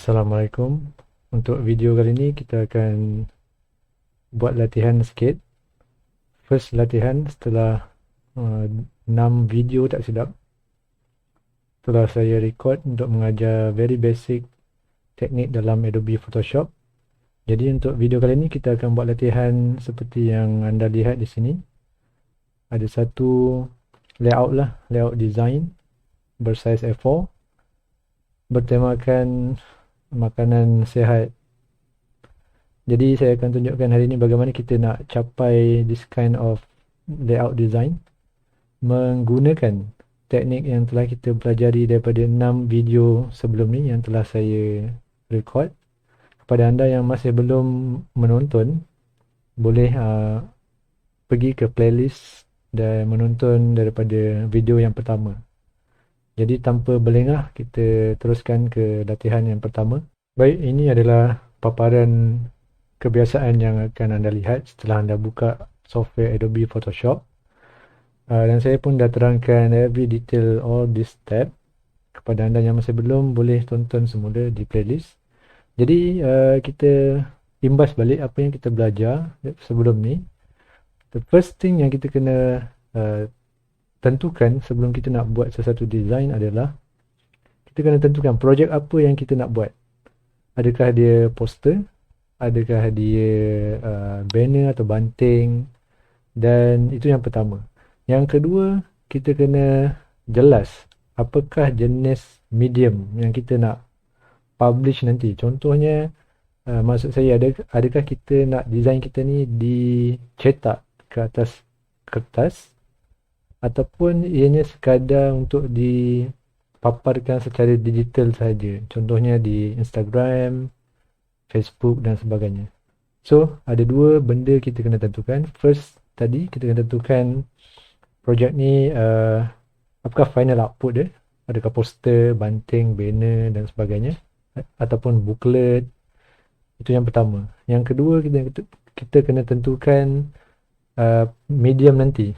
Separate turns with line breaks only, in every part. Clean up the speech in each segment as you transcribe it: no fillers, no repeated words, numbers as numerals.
Assalamualaikum. Untuk video kali ini kita akan buat latihan sikit. First latihan setelah 6 video tak silap. Setelah saya record untuk mengajar very basic teknik dalam Adobe Photoshop. Jadi untuk video kali ini kita akan buat latihan seperti yang anda lihat di sini. Ada satu layout lah, layout design bersaiz A4 bertemakan makanan sihat. Jadi saya akan tunjukkan hari ini bagaimana kita nak capai this kind of layout design menggunakan teknik yang telah kita pelajari daripada 6 video sebelum ni yang telah saya record. Kepada anda yang masih belum menonton, boleh pergi ke playlist dan menonton daripada video yang pertama. Jadi tanpa berlengah, kita teruskan ke latihan yang pertama. Baik, ini adalah paparan kebiasaan yang akan anda lihat setelah anda buka software Adobe Photoshop. Dan saya pun dah terangkan every detail all this step. Kepada anda yang masih belum, boleh tonton semula di playlist. Jadi kita imbas balik apa yang kita belajar sebelum ni. The first thing yang kita kena tentukan sebelum kita nak buat sesuatu design adalah kita kena tentukan projek apa yang kita nak buat. Adakah dia poster, adakah dia banner atau banting, dan itu yang pertama. Yang kedua, kita kena jelas apakah jenis medium yang kita nak publish nanti. Contohnya, maksud saya adakah kita nak design kita ni dicetak ke atas kertas ataupun ianya sekadar untuk dipaparkan secara digital saja. Contohnya di Instagram, Facebook dan sebagainya. So, ada dua benda kita kena tentukan. First, tadi kita kena tentukan projek ni apakah final output dia. Adakah poster, banting, banner dan sebagainya. Ataupun booklet. Itu yang pertama. Yang kedua, kita kena tentukan medium nanti.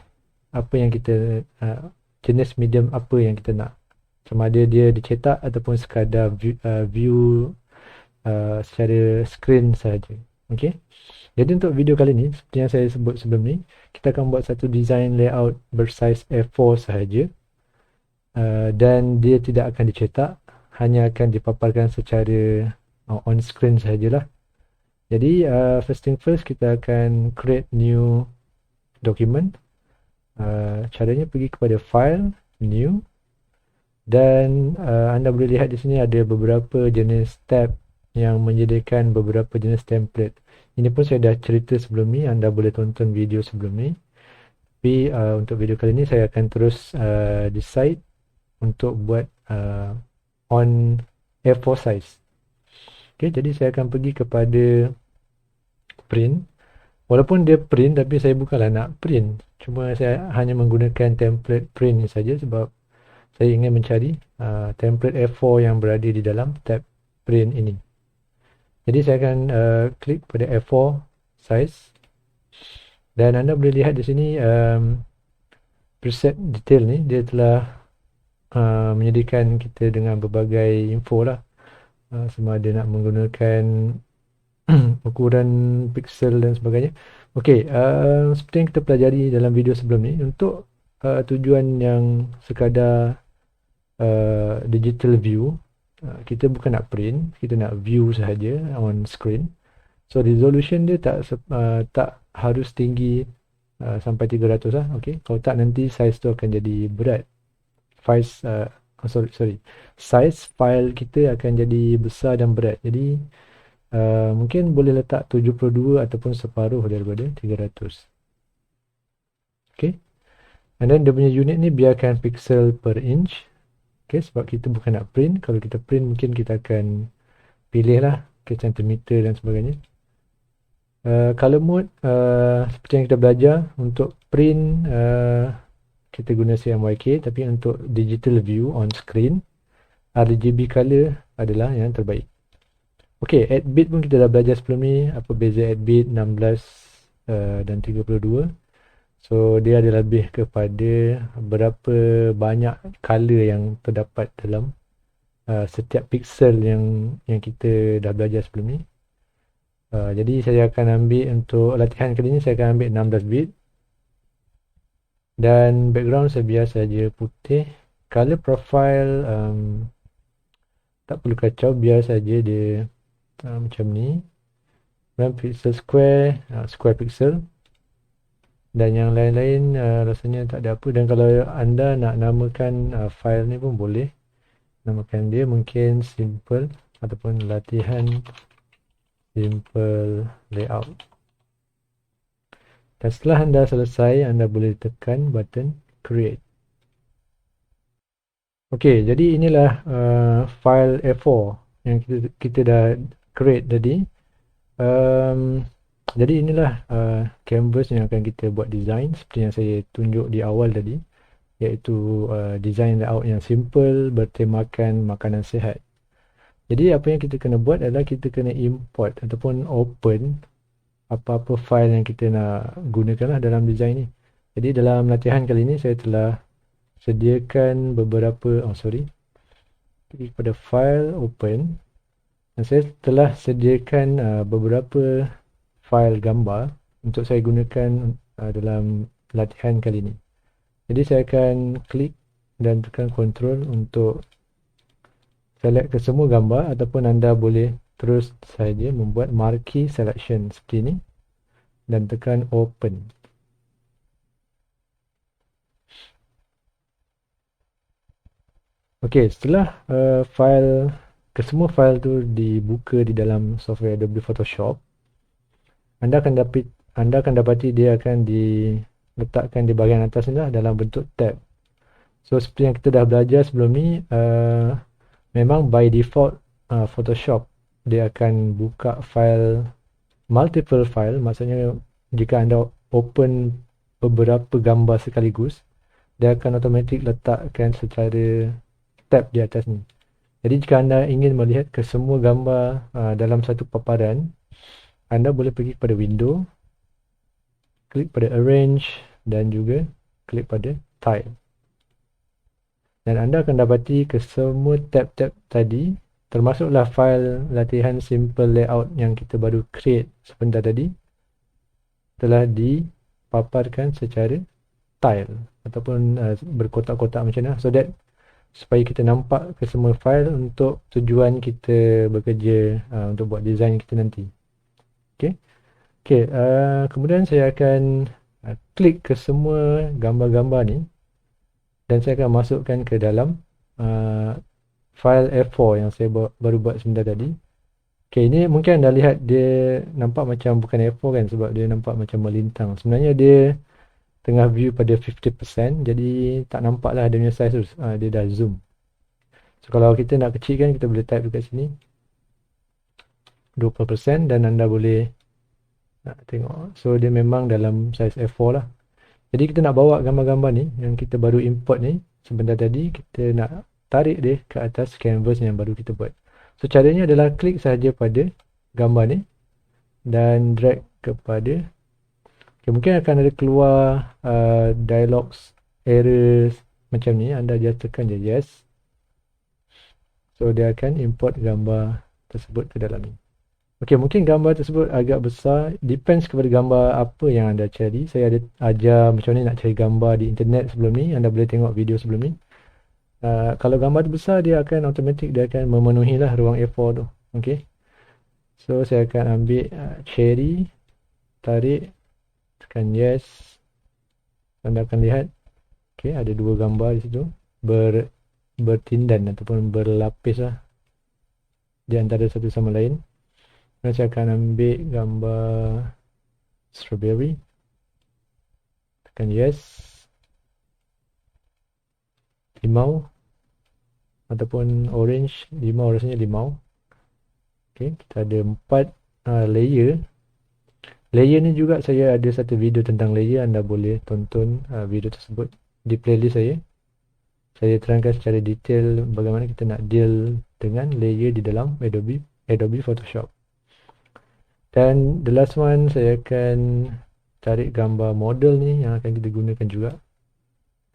Apa yang kita jenis medium apa yang kita nak, sama ada dia dicetak ataupun sekadar view secara screen sahaja. Okey. Jadi untuk video kali ni, seperti yang saya sebut sebelum ni, kita akan buat satu design layout bersaiz A4 sahaja, dan dia tidak akan dicetak, hanya akan dipaparkan secara on screen sahajalah. Jadi first thing first, kita akan create new document. Caranya pergi kepada file, new, dan anda boleh lihat di sini ada beberapa jenis tab yang menyediakan beberapa jenis template. Ini pun saya dah cerita sebelum ni, anda boleh tonton video sebelum ni. Tapi untuk video kali ni saya akan terus decide untuk buat on A4 size. Okay, jadi saya akan pergi kepada print. Walaupun dia print, tapi saya bukanlah nak print. Cuma saya hanya menggunakan template print ni saja sebab saya ingin mencari template A4 yang berada di dalam tab print ini. Jadi saya akan klik pada A4 size. Dan anda boleh lihat di sini preset detail ni, dia telah menyediakan kita dengan berbagai info lah. Sama ada nak menggunakan ukuran pixel dan sebagainya. Okey, seperti yang kita pelajari dalam video sebelum ni, untuk tujuan yang sekadar digital view, kita bukan nak print, kita nak view sahaja on screen. So resolution dia tak harus tinggi sampai 300 lah. Okey, kalau tak nanti size tu akan jadi berat. Size file kita akan jadi besar dan berat. Jadi mungkin boleh letak 72 ataupun separuh daripada 300. Okay. And then dia punya unit ni biarkan pixel per inch. Okay, sebab kita bukan nak print. Kalau kita print mungkin kita akan pilih lah ke centimeter dan sebagainya. Color mode, seperti yang kita belajar, untuk print kita guna CMYK, tapi untuk digital view on screen, RGB color adalah yang terbaik. Okey, 8 bit pun kita dah belajar sebelum ni. Apa beza 8 bit, 16 dan 32. So dia adalah lebih kepada berapa banyak color yang terdapat dalam setiap pixel yang kita dah belajar sebelum ni. Jadi saya akan ambil untuk latihan kali ni, saya akan ambil 16 bit. Dan background saya biar saja putih. Color profile tak perlu kacau, biar saja dia macam ni. Dan pixel square, square pixel. Dan yang lain-lain rasanya tak ada apa. Dan kalau anda nak namakan file ni pun boleh. Namakan dia mungkin simple ataupun latihan simple layout. Dan setelah anda selesai, anda boleh tekan button create. Okey, jadi inilah file A4 yang kita dah create tadi. Jadi inilah canvas yang akan kita buat design seperti yang saya tunjuk di awal tadi, iaitu design layout yang simple bertemakan makanan sihat. Jadi apa yang kita kena buat adalah kita kena import ataupun open apa-apa file yang kita nak gunakanlah dalam design ni. Jadi dalam latihan kali ini saya telah sediakan beberapa, pergi kepada file open, dan saya telah sediakan beberapa file gambar untuk saya gunakan dalam latihan kali ini. Jadi saya akan klik dan tekan control untuk select ke semua gambar, ataupun anda boleh terus saja membuat marquee selection seperti ini dan tekan open. Okey, setelah kesemua file tu dibuka di dalam software Adobe Photoshop, anda akan dapati dia akan diletakkan di bahagian atas ni lah dalam bentuk tab. So seperti yang kita dah belajar sebelum ni, memang by default Photoshop dia akan buka file, multiple file. Maksudnya jika anda open beberapa gambar sekaligus, dia akan automatic letakkan secara tab di atas ni. Jadi jika anda ingin melihat ke semua gambar dalam satu paparan, anda boleh pergi kepada window, klik pada arrange dan juga klik pada tile. Dan anda akan dapati ke semua tab-tab tadi, termasuklah file latihan simple layout yang kita baru create sebentar tadi, telah dipaparkan secara tile ataupun berkotak-kotak macam ni, so that supaya kita nampak ke semua file untuk tujuan kita bekerja untuk buat design kita nanti. Okey, kemudian saya akan klik ke semua gambar-gambar ni dan saya akan masukkan ke dalam file A4 yang saya baru buat sebentar tadi. Okey, ini mungkin anda lihat dia nampak macam bukan A4 kan, sebab dia nampak macam melintang. Sebenarnya dia tengah view pada 50%, jadi tak nampak lah dia punya size tu, dia dah zoom. So kalau kita nak kecilkan, kita boleh type dekat sini 20%, dan anda boleh nak tengok. So dia memang dalam size A4 lah. Jadi kita nak bawa gambar-gambar ni yang kita baru import ni sebentar tadi, kita nak tarik dia ke atas canvas yang baru kita buat. So caranya adalah klik sahaja pada gambar ni dan drag kepada, mungkin akan ada keluar dialogs errors macam ni, anda just tekan je yes. So dia akan import gambar tersebut ke dalam ni. Okey, mungkin gambar tersebut agak besar, depends kepada gambar apa yang anda cari. Saya ada ajar macam mana nak cari gambar di internet sebelum ni, anda boleh tengok video sebelum ni. Kalau gambar tu besar, dia akan automatic, dia akan memenuhi lah ruang A4 tu. Okey, so saya akan ambil cherry, tarik, tekan yes. Anda akan lihat, okey, ada dua gambar di situ bertindan ataupun berlapis lah di antara satu sama lain. Saya akan ambil gambar strawberry, tekan yes. Limau ataupun orange, limau, rasanya limau. Okey, kita ada 4 layer. Layer ni juga saya ada satu video tentang layer, anda boleh tonton video tersebut di playlist saya. Saya terangkan secara detail bagaimana kita nak deal dengan layer di dalam Adobe Photoshop. Dan the last one, saya akan cari gambar model ni yang akan kita gunakan juga.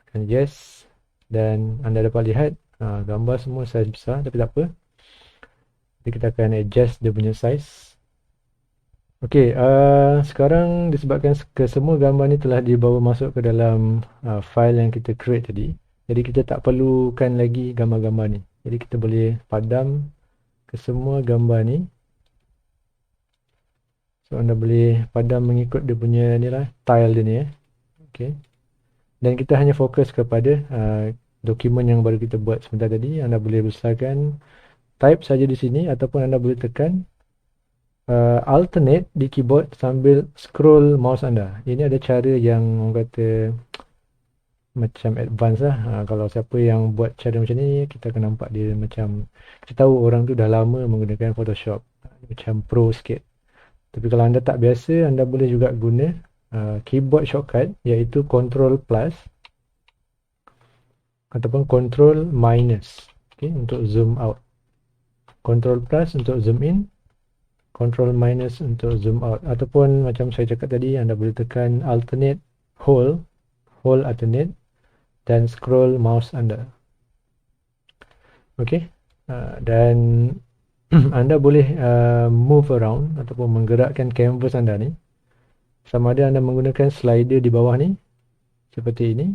Tekan yes. Dan anda dapat lihat Gambar semua saiz besar, tapi tak apa. Jadi kita akan adjust dia punya saiz. Okey, sekarang disebabkan semua gambar ni telah dibawa masuk ke dalam file yang kita create tadi. Jadi kita tak perlukan lagi gambar-gambar ni. Jadi kita boleh padam ke semua gambar ni. So anda boleh padam mengikut dia punya ni lah, tile dia ni Okey. Dan kita hanya fokus kepada dokumen yang baru kita buat sebentar tadi. Anda boleh besarkan, type saja di sini ataupun anda boleh tekan alternate di keyboard sambil scroll mouse anda. Ini ada cara yang orang kata macam advance lah. Kalau siapa yang buat cara macam ni, kita akan nampak dia macam, kita tahu orang tu dah lama menggunakan Photoshop. Macam pro sikit. Tapi kalau anda tak biasa, anda boleh juga guna keyboard shortcut iaitu Ctrl Plus ataupun Ctrl Minus, okay, untuk zoom out. Ctrl Plus untuk zoom in, Ctrl minus untuk zoom out. Ataupun macam saya cakap tadi, anda boleh tekan alternate, hold alternate dan scroll mouse anda. Okey. Dan anda boleh move around ataupun menggerakkan canvas anda ni. Sama ada anda menggunakan slider di bawah ni seperti ini.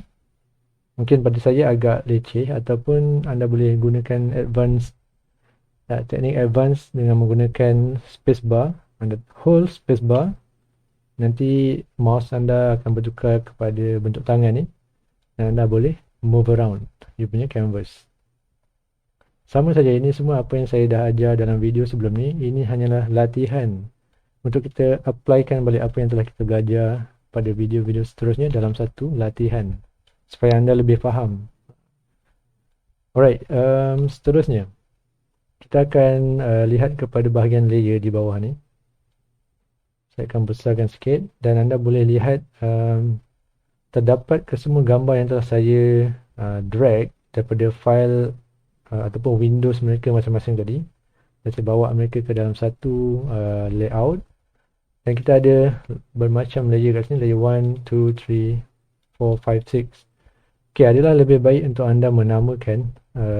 Mungkin pada saya agak leceh, ataupun anda boleh gunakan teknik advance dengan menggunakan spacebar. Anda hold spacebar, nanti mouse anda akan bertukar kepada bentuk tangan ni dan anda boleh move around you punya canvas. Sama saja, ini semua apa yang saya dah ajar dalam video sebelum ni. Ini hanyalah latihan untuk kita applykan balik apa yang telah kita belajar pada video-video seterusnya dalam satu latihan supaya anda lebih faham. Alright, seterusnya kita akan lihat kepada bahagian layer di bawah ni. Saya akan besarkan sikit dan anda boleh lihat terdapat kesemua gambar yang telah saya drag daripada file ataupun Windows mereka masing-masing tadi. Dan saya bawa mereka ke dalam satu layout. Dan kita ada bermacam layer kat sini. Layer 1, 2, 3, 4, 5, 6. Okey, adalah lebih baik untuk anda menamakan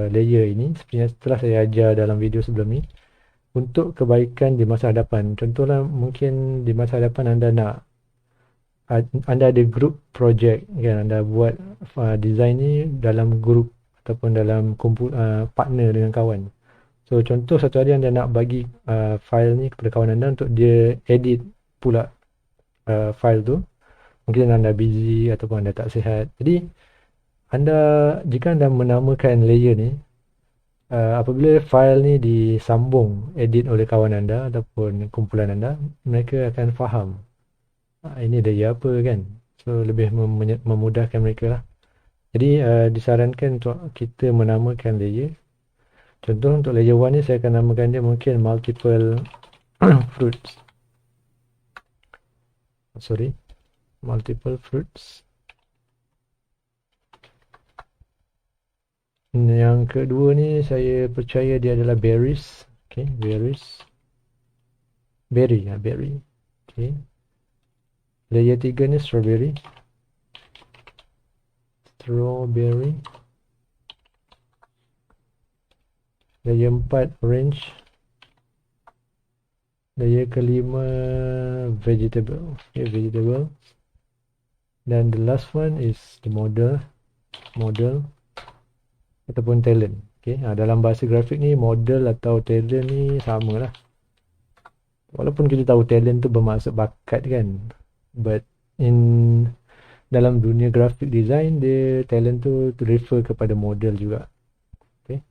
layer ini seperti yang telah saya ajar dalam video sebelum ni untuk kebaikan di masa hadapan. Contohlah, mungkin di masa hadapan anda ada group project kan, anda buat design ni dalam group ataupun dalam partner dengan kawan. So contoh satu hari anda nak bagi file ni kepada kawan anda untuk dia edit pula file tu. Mungkin anda busy ataupun anda tak sihat. Jadi jika anda menamakan layer ni, apabila file ni disambung edit oleh kawan anda ataupun kumpulan anda, mereka akan faham ini layer apa kan. So lebih memudahkan mereka lah. Jadi disarankan untuk kita menamakan layer. Contoh untuk layer 1 ni saya akan namakan dia mungkin multiple fruits. Multiple fruits. Yang kedua ni saya percaya dia adalah berries. Okay, berries. Berry. Okay. Layer 3 ni strawberry. Layer 4 orange. Layer kelima vegetable. Okay, vegetable. Dan the last one is the model ataupun talent. Okay. Dalam bahasa grafik ni, model atau talent ni sama lah. Walaupun kita tahu talent tu bermaksud bakat kan. But dalam dunia graphic design, dia talent tu refer kepada model juga. Okay.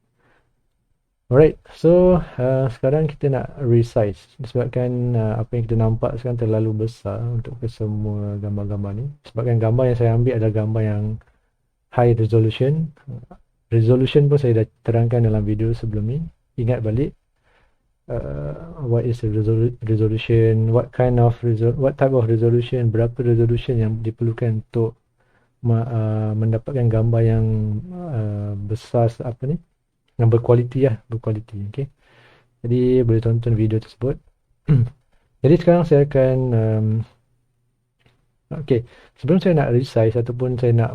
Alright, so sekarang kita nak resize. Disebabkan apa yang kita nampak sekarang terlalu besar untuk semua gambar-gambar ni. Sebabkan gambar yang saya ambil adalah gambar yang high resolution. Resolution pun saya dah terangkan dalam video sebelum ni. Ingat balik what is the resolution, what type of resolution, berapa resolution yang diperlukan untuk mendapatkan gambar yang besar, yang berkualiti. Okay. Jadi boleh tonton video tersebut. Jadi sekarang saya akan okay, sebelum saya nak resize ataupun saya nak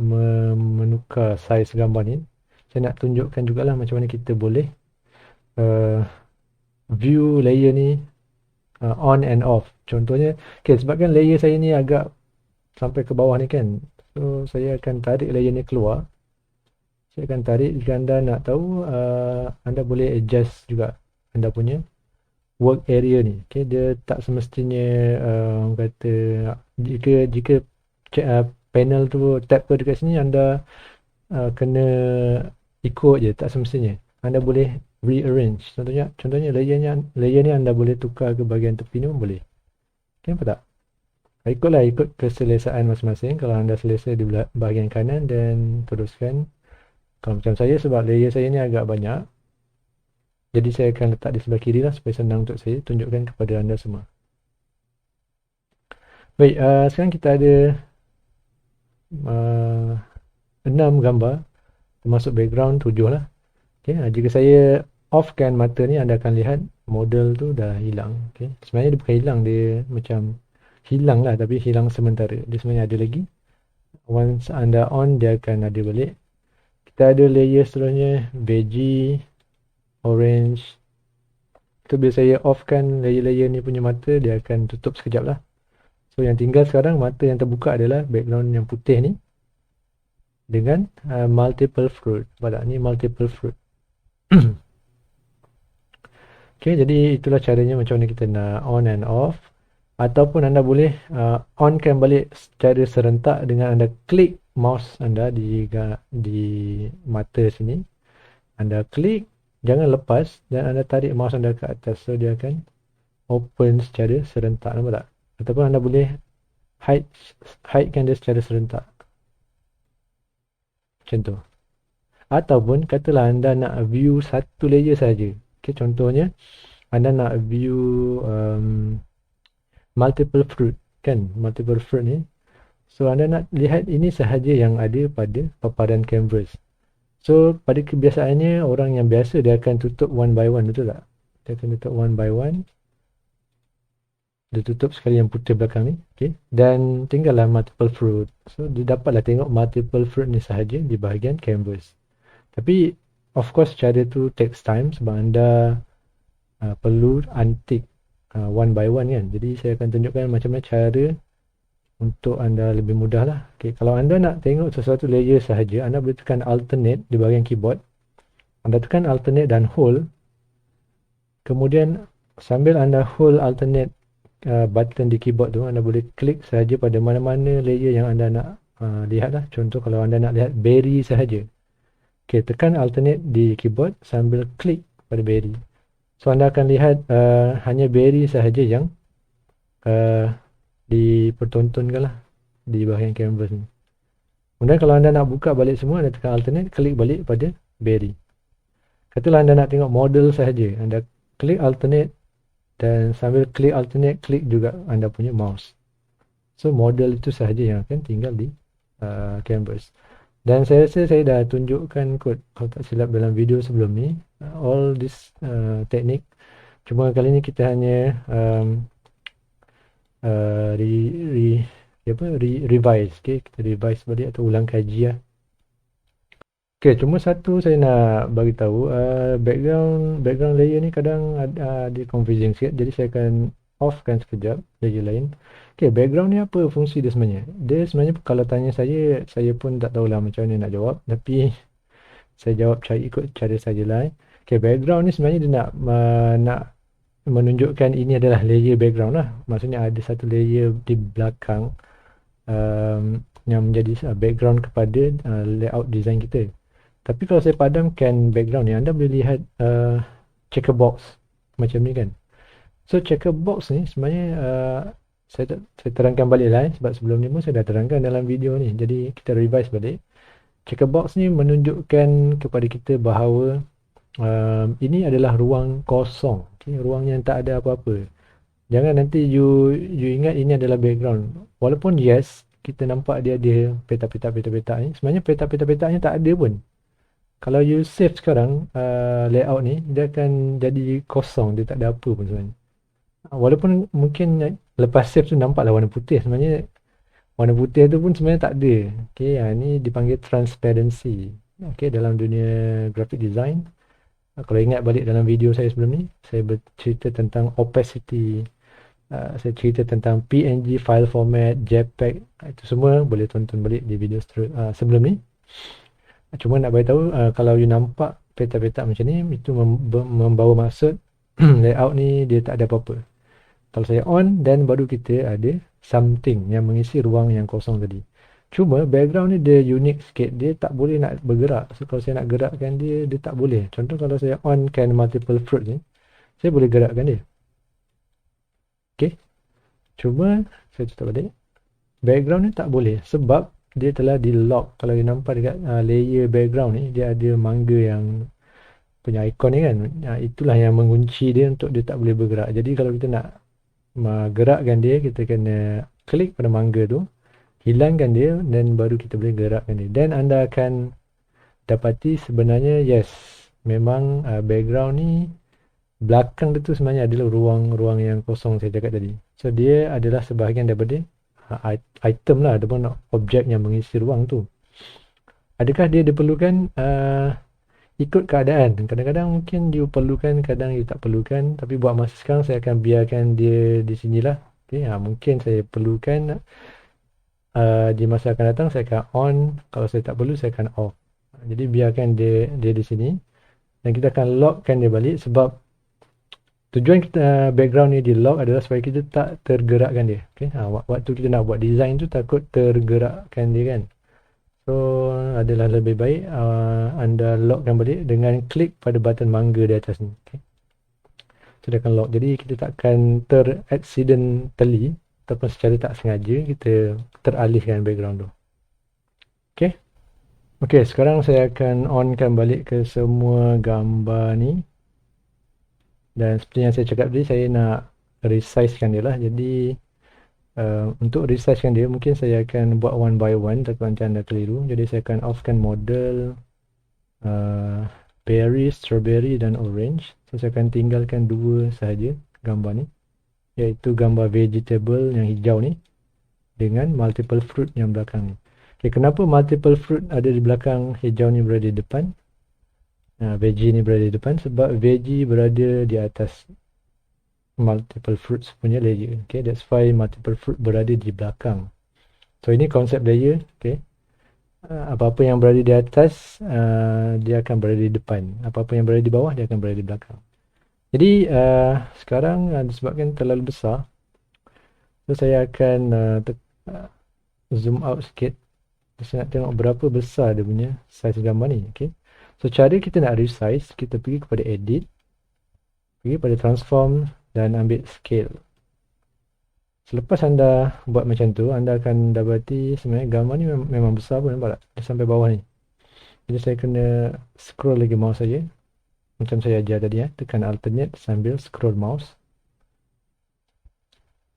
menukar size gambar ni, saya nak tunjukkan jugalah macam mana kita boleh uh, view layer ni on and off. Contohnya, okay, sebabkan layer saya ni agak sampai ke bawah ni kan, so saya akan tarik layer ni keluar. Saya akan tarik. Jika anda nak tahu, anda boleh adjust juga anda punya work area ni. Okay, dia tak semestinya kata jika panel tu tab tu dekat sini, anda kena ikut je, tak semestinya. Anda boleh rearrange. Contohnya layer ni anda boleh tukar ke bahagian tepi ni pun boleh. Okay, nampak tak? Ikut keselesaan masing-masing. Kalau anda selesa di bahagian kanan, dan teruskan. Kalau macam saya, sebab layer saya ni agak banyak, jadi saya akan letak di sebelah kiri lah, supaya senang untuk saya tunjukkan kepada anda semua. Baik, sekarang kita ada 6 gambar, termasuk background 7 lah. Okay, jika saya offkan mata ni, anda akan lihat model tu dah hilang. Okay, sebenarnya dia bukan hilang, dia macam hilang lah, tapi hilang sementara. Dia sebenarnya ada lagi. Once anda on, dia akan ada balik. Kita ada layer seterusnya, veggie, orange. Tu bila saya offkan layer-layer ni punya mata, dia akan tutup sekejap lah. So yang tinggal sekarang, mata yang terbuka adalah background yang putih ni dengan multiple fruit. Nampak tak? Ni multiple fruit. Okay, jadi itulah caranya macam mana kita nak on and off. Ataupun anda boleh onkan balik secara serentak dengan anda klik mouse anda di mata sini. Anda klik, jangan lepas, dan anda tarik mouse anda ke atas. So dia akan open secara serentak. Nampak tak? Ataupun anda boleh hidekan dia secara serentak. Macam tu. Ataupun katalah anda nak view satu layer saja. Okay, contohnya anda nak view multiple fruit kan, multiple fruit ni. So anda nak lihat ini sahaja yang ada pada paparan canvas. So pada kebiasaannya, orang yang biasa dia akan tutup one by one, betul tak? Dia akan tutup one by one. Dia tutup sekali yang putih belakang ni, okay? Dan tinggallah multiple fruit. So dia dapatlah tengok multiple fruit ni sahaja di bahagian canvas. Tapi of course cara tu takes time, sebab anda perlu untick one by one kan. Jadi saya akan tunjukkan macam mana cara untuk anda lebih mudah lah. Okay, kalau anda nak tengok sesuatu layer sahaja, anda boleh tekan alternate di bahagian keyboard. Anda tekan alternate dan hold. Kemudian sambil anda hold alternate button di keyboard tu, anda boleh klik sahaja pada mana-mana layer yang anda nak lihat lah. Contoh kalau anda nak lihat berry sahaja. Okay, tekan alternate di keyboard sambil klik pada berry. So anda akan lihat hanya berry sahaja yang dipertontonkan lah di bahagian canvas ni. Kemudian kalau anda nak buka balik semua, anda tekan alternate, klik balik pada berry. Katalah anda nak tengok model sahaja, anda klik alternate, dan sambil klik alternate, klik juga anda punya mouse. So model itu sahaja yang akan tinggal di canvas. Dan saya rasa saya dah tunjukkan kot, kalau tak silap, dalam video sebelum ni, all this teknik. Cuma kali ni kita hanya revise. Okay? Kita revise balik atau ulang kaji lah. Okay, cuma satu saya nak bagi tahu, background layer ni kadang ada confusing sikit. Jadi saya akan offkan sekejap layer lain. Okay, background ni apa fungsi dia sebenarnya? Dia sebenarnya kalau tanya saya pun tak tahulah macam mana nak jawab. Tapi saya jawab ikut cara saya lah. Okay, background ni sebenarnya dia nak menunjukkan ini adalah layer background lah. Maksudnya ada satu layer di belakang yang menjadi background kepada layout design kita. Tapi kalau saya padamkan background ni, anda boleh lihat checkerbox macam ni kan. So checkerbox ni sebenarnya saya terangkan balik lah sebab sebelum ni pun saya dah terangkan dalam video ni. Jadi kita revise balik. Checkerbox ni menunjukkan kepada kita bahawa ini adalah ruang kosong. Okay? Ruang yang tak ada apa-apa. Jangan nanti you ingat ini adalah background. Walaupun yes, kita nampak dia ada petak-petak ni. Sebenarnya petak-petak-petaknya tak ada pun. Kalau you save sekarang layout ni, dia akan jadi kosong. Dia tak ada apa pun sebenarnya. Walaupun mungkin lepas save tu nampaklah warna putih. Sebenarnya warna putih tu pun sebenarnya tak ada. Okay, ni dipanggil transparency. Okay, dalam dunia graphic design. Kalau ingat balik dalam video saya sebelum ni, saya bercerita tentang opacity. Saya cerita tentang PNG file format, JPEG. Itu semua boleh tonton balik di video sebelum ni. Cuma nak beritahu, kalau you nampak petak-petak macam ni, itu membawa maksud layout ni dia tak ada apa-apa. Kalau saya on, then baru kita ada something yang mengisi ruang yang kosong tadi. Cuma background ni dia unik sikit. Dia tak boleh nak bergerak. So kalau saya nak gerakkan dia, dia tak boleh. Contoh kalau saya onkan multiple fruit ni, saya boleh gerakkan dia. Okay. Cuma saya tutup balik. Background ni tak boleh. Sebab dia telah di lock. Kalau you nampak dekat layer background ni, dia ada mangga yang punya ikon ni kan. Itulah yang mengunci dia untuk dia tak boleh bergerak. Jadi kalau kita nak gerakkan dia, kita kena klik pada mangga tu, hilangkan dia, dan baru kita boleh gerakkan dia. Dan anda akan dapati sebenarnya yes, memang background ni, belakang dia tu sebenarnya adalah ruang-ruang yang kosong saya cakap tadi. So dia adalah sebahagian daripada item lah, ataupun objek yang mengisi ruang tu. Adakah dia diperlukan? Ikut keadaan. Kadang-kadang mungkin you perlukan, kadang you tak perlukan. Tapi buat masa sekarang saya akan biarkan dia di sinilah. Okay, mungkin saya perlukan. Di masa akan datang saya akan on. Kalau saya tak perlu saya akan off. Jadi biarkan dia di sini. Dan kita akan lockkan dia balik. Sebab tujuan kita background ni di lock adalah supaya kita tak tergerakkan dia. Okay? Waktu kita nak buat design tu takut tergerakkan dia kan. So adalah lebih baik anda lockkan balik dengan klik pada button mangga di atas ni. Okay. So dia akan lock. Jadi kita takkan accidentally ataupun secara tak sengaja kita teralihkan background tu. Okay. Okay, sekarang saya akan onkan balik ke semua gambar ni. Dan seperti yang saya cakap tadi, saya nak resizekan dia lah. Jadi untuk resizekan dia, mungkin saya akan buat one by one, tapi macam anda keliru. Jadi saya akan offkan model berry, strawberry dan orange. So saya akan tinggalkan dua sahaja gambar ni, iaitu gambar vegetable yang hijau ni dengan multiple fruit yang belakang ni. Okay, kenapa multiple fruit ada di belakang, hijau ni berada di depan, veggie ni berada di depan? Sebab veggie berada di atas multiple fruits punya layer. Okay, that's why multiple fruit berada di belakang. So ini konsep layer. Okay, apa-apa yang berada di atas dia akan berada di depan. Apa-apa yang berada di bawah dia akan berada di belakang. Jadi sekarang disebabkan terlalu besar, so saya akan zoom out sikit. Saya nak tengok berapa besar dia punya size gambar ni. Okay, so cara kita nak resize, kita pergi kepada edit, pergi pada transform dan ambil scale. Selepas anda buat macam tu, anda akan dapati sebenarnya gambar ni memang besar pun, nampak tak? Dia sampai bawah ni. Jadi saya kena scroll lagi mouse saja. Macam saya ajar tadi, tekan alternate sambil scroll mouse.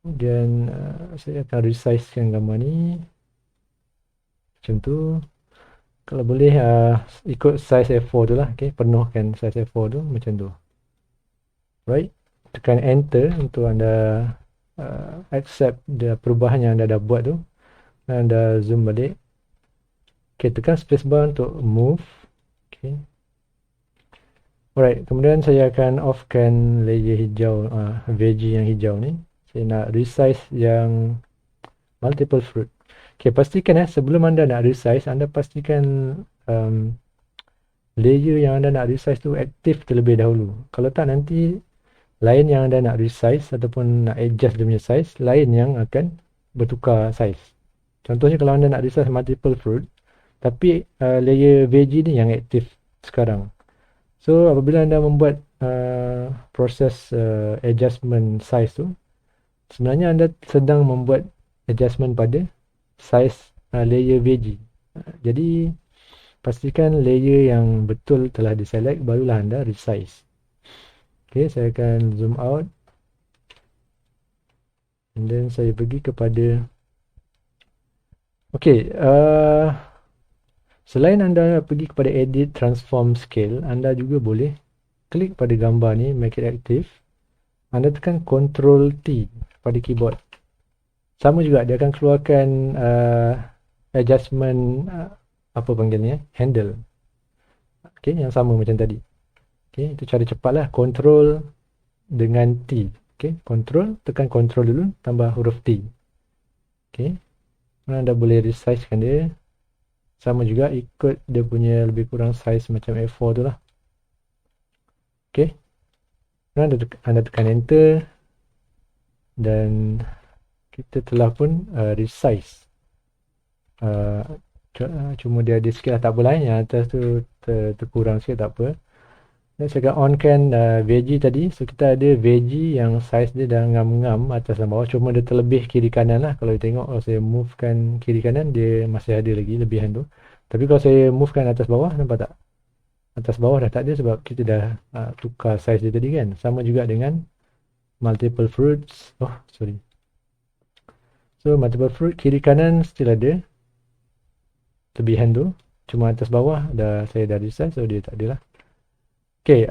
Kemudian saya akan resizekan gambar ni. Macam tu. Kalau boleh ikut size A4 tu lah. Okay, penuhkan size A4 tu macam tu. Right. Tekan enter untuk anda accept perubahan yang anda dah buat tu. Anda zoom balik. Okay, tekan spacebar untuk move. Okay. Alright, kemudian saya akan offkan layer hijau, veggie yang hijau ni. Saya nak resize yang multiple fruit. Okay, pastikan sebelum anda nak resize, anda pastikan layer yang anda nak resize tu aktif terlebih dahulu. Kalau tak, nanti lain yang anda nak resize ataupun nak adjust dia punya size, lain yang akan bertukar size. Contohnya kalau anda nak resize multiple fruit, tapi layer veggie ni yang aktif sekarang. So apabila anda membuat proses adjustment size tu, sebenarnya anda sedang membuat adjustment pada size layer veggie. Jadi pastikan layer yang betul telah diselect, barulah anda resize. Okay, saya akan zoom out. And then saya pergi kepada okay, selain anda pergi kepada edit, transform, scale, anda juga boleh klik pada gambar ni, make it active. Anda tekan Ctrl T pada keyboard. Sama juga, dia akan keluarkan adjustment, apa panggilnya, handle. Okay, yang sama macam tadi. Okay, itu cara cepat lah. Control dengan T. Okay, control, tekan control dulu, tambah huruf T. Okay, anda boleh resizekan dia. Sama juga ikut dia punya lebih kurang size macam A4 tu lah. Okay, anda tekan enter dan kita telah pun resize. Cuma dia ada sikit lah, tak apalah, yang atas tu terkurang sikit, tak apa. Dan saya akan on kan veggie tadi. So kita ada veggie yang size dia dah ngam-ngam atas dan bawah. Cuma dia terlebih kiri kanan lah. Kalau you tengok, kalau saya move kan kiri kanan, dia masih ada lagi lebihan tu. Tapi kalau saya move kan atas bawah, nampak tak? Atas bawah dah tak ada sebab kita dah tukar size dia tadi kan. Sama juga dengan multiple fruits. Oh, sorry. So multiple fruit kiri kanan still ada lebihan tu. Cuma atas bawah saya dah resize, so dia tak ada lah. Okay,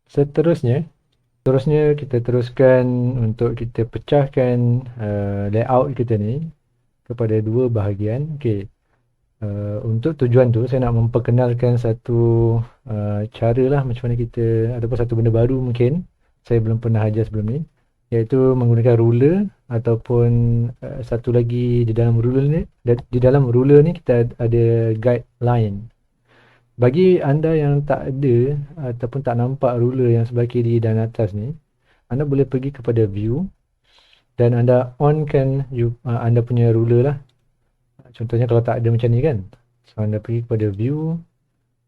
seterusnya kita teruskan untuk kita pecahkan layout kita ni kepada dua bahagian. Okay, untuk tujuan tu saya nak memperkenalkan satu cara lah macam mana kita, ataupun satu benda baru mungkin saya belum pernah ajar sebelum ni, iaitu menggunakan ruler ataupun satu lagi di dalam ruler ni kita ada guideline. Bagi anda yang tak ada ataupun tak nampak ruler yang sebelah kiri dan atas ni, anda boleh pergi kepada view dan anda onkan anda punya ruler lah. Contohnya kalau tak ada macam ni kan. So anda pergi kepada view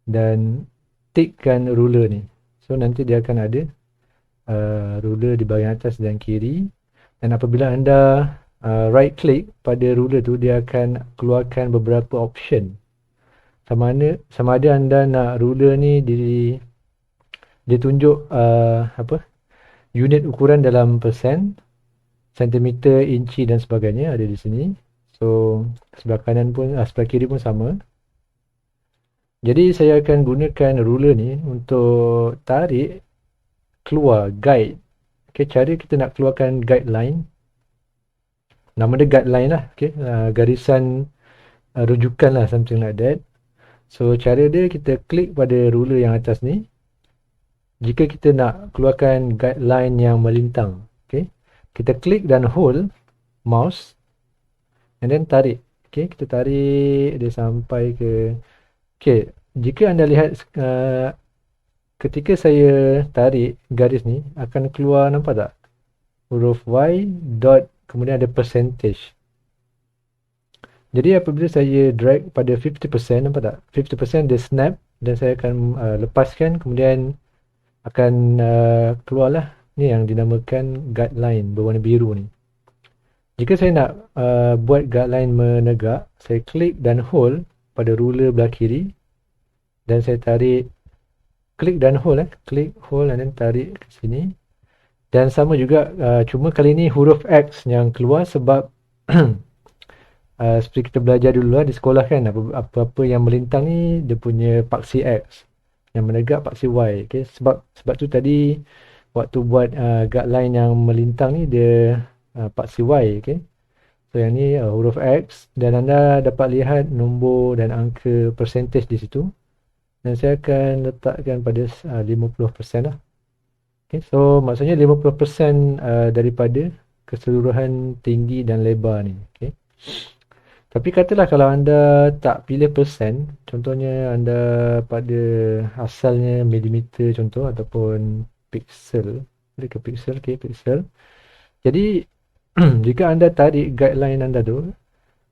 dan tikkan ruler ni. So nanti dia akan ada ruler di bahagian atas dan kiri. Dan apabila anda right click pada ruler tu, dia akan keluarkan beberapa option. Sama ada anda nak ruler ni dia tunjuk unit ukuran dalam persen, sentimeter, inci dan sebagainya ada di sini. So sebelah kanan pun sebelah kiri pun sama. Jadi saya akan gunakan ruler ni untuk tarik keluar guide. Okay, cara kita nak keluarkan guideline, nama dia guideline lah. Okay, garisan rujukan lah, something like that. So cara dia, kita klik pada ruler yang atas ni jika kita nak keluarkan guideline yang melintang. Okay, kita klik dan hold mouse and then tarik. Okay, kita tarik dia sampai ke. Okay, jika anda lihat ketika saya tarik garis ni akan keluar, nampak tak? Huruf Y dot kemudian ada percentage. Jadi apabila saya drag pada 50%, nampak tak? 50% dia snap dan saya akan lepaskan, kemudian akan keluarlah ni yang dinamakan guideline berwarna biru ni. Jika saya nak buat guideline menegak, saya klik dan hold pada ruler belah kiri dan saya tarik, klik dan hold klik, hold dan then tarik ke sini. Dan sama juga, cuma kali ni huruf X yang keluar sebab seperti kita belajar dulu lah di sekolah kan, apa-apa yang melintang ni dia punya paksi X, yang menegak paksi Y. Okay? Sebab tu tadi waktu buat guideline yang melintang ni dia paksi Y. Okay? So yang ni huruf X dan anda dapat lihat nombor dan angka percentage di situ. Dan saya akan letakkan pada 50% lah. Okay? So maksudnya 50% daripada keseluruhan tinggi dan lebar ni. Okay? Tapi katalah kalau anda tak pilih persen, contohnya anda pada asalnya milimeter contoh ataupun pixel, ke pixel, okay, pixel. Jadi jika anda tarik guideline anda tu,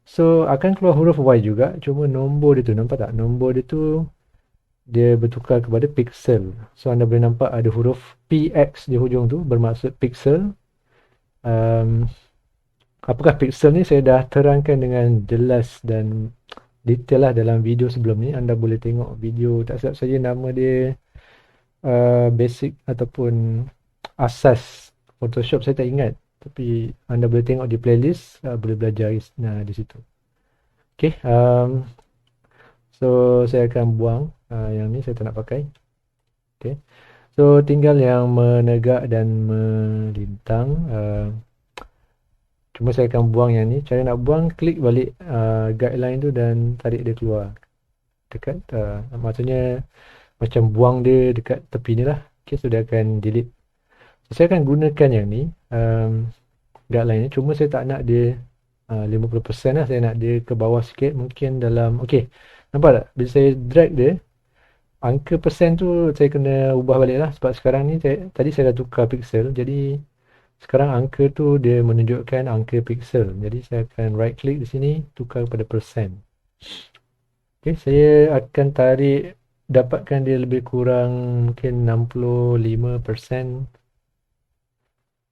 so akan keluar huruf Y juga, cuma nombor dia tu, nampak tak? Nombor dia tu dia bertukar kepada pixel. So anda boleh nampak ada huruf PX di hujung tu, bermaksud pixel. Apakah pixel ni saya dah terangkan dengan jelas dan detail lah dalam video sebelum ni. Anda boleh tengok video, tak silap saya nama dia basic ataupun asas Photoshop, saya tak ingat. Tapi anda boleh tengok di playlist, boleh belajar di situ. Okay, so saya akan buang yang ni, saya tak nak pakai. Okay, so tinggal yang menegak dan melintang. Cuma saya akan buang yang ni. Cara nak buang, klik balik guideline tu dan tarik dia keluar. dekat maksudnya macam buang dia dekat tepi ni lah. Okay, so dia akan delete. So, saya akan gunakan yang ni guideline ni, cuma saya tak nak dia 50% lah, saya nak dia ke bawah sikit, mungkin dalam, okay, nampak tak? Bila saya drag dia, angka persen tu saya kena ubah balik lah, sebab sekarang ni tadi saya dah tukar pixel, jadi sekarang angka tu dia menunjukkan angka pixel, jadi saya akan right click di sini, tukar kepada persen. Okay, saya akan tarik, dapatkan dia lebih kurang mungkin 65%,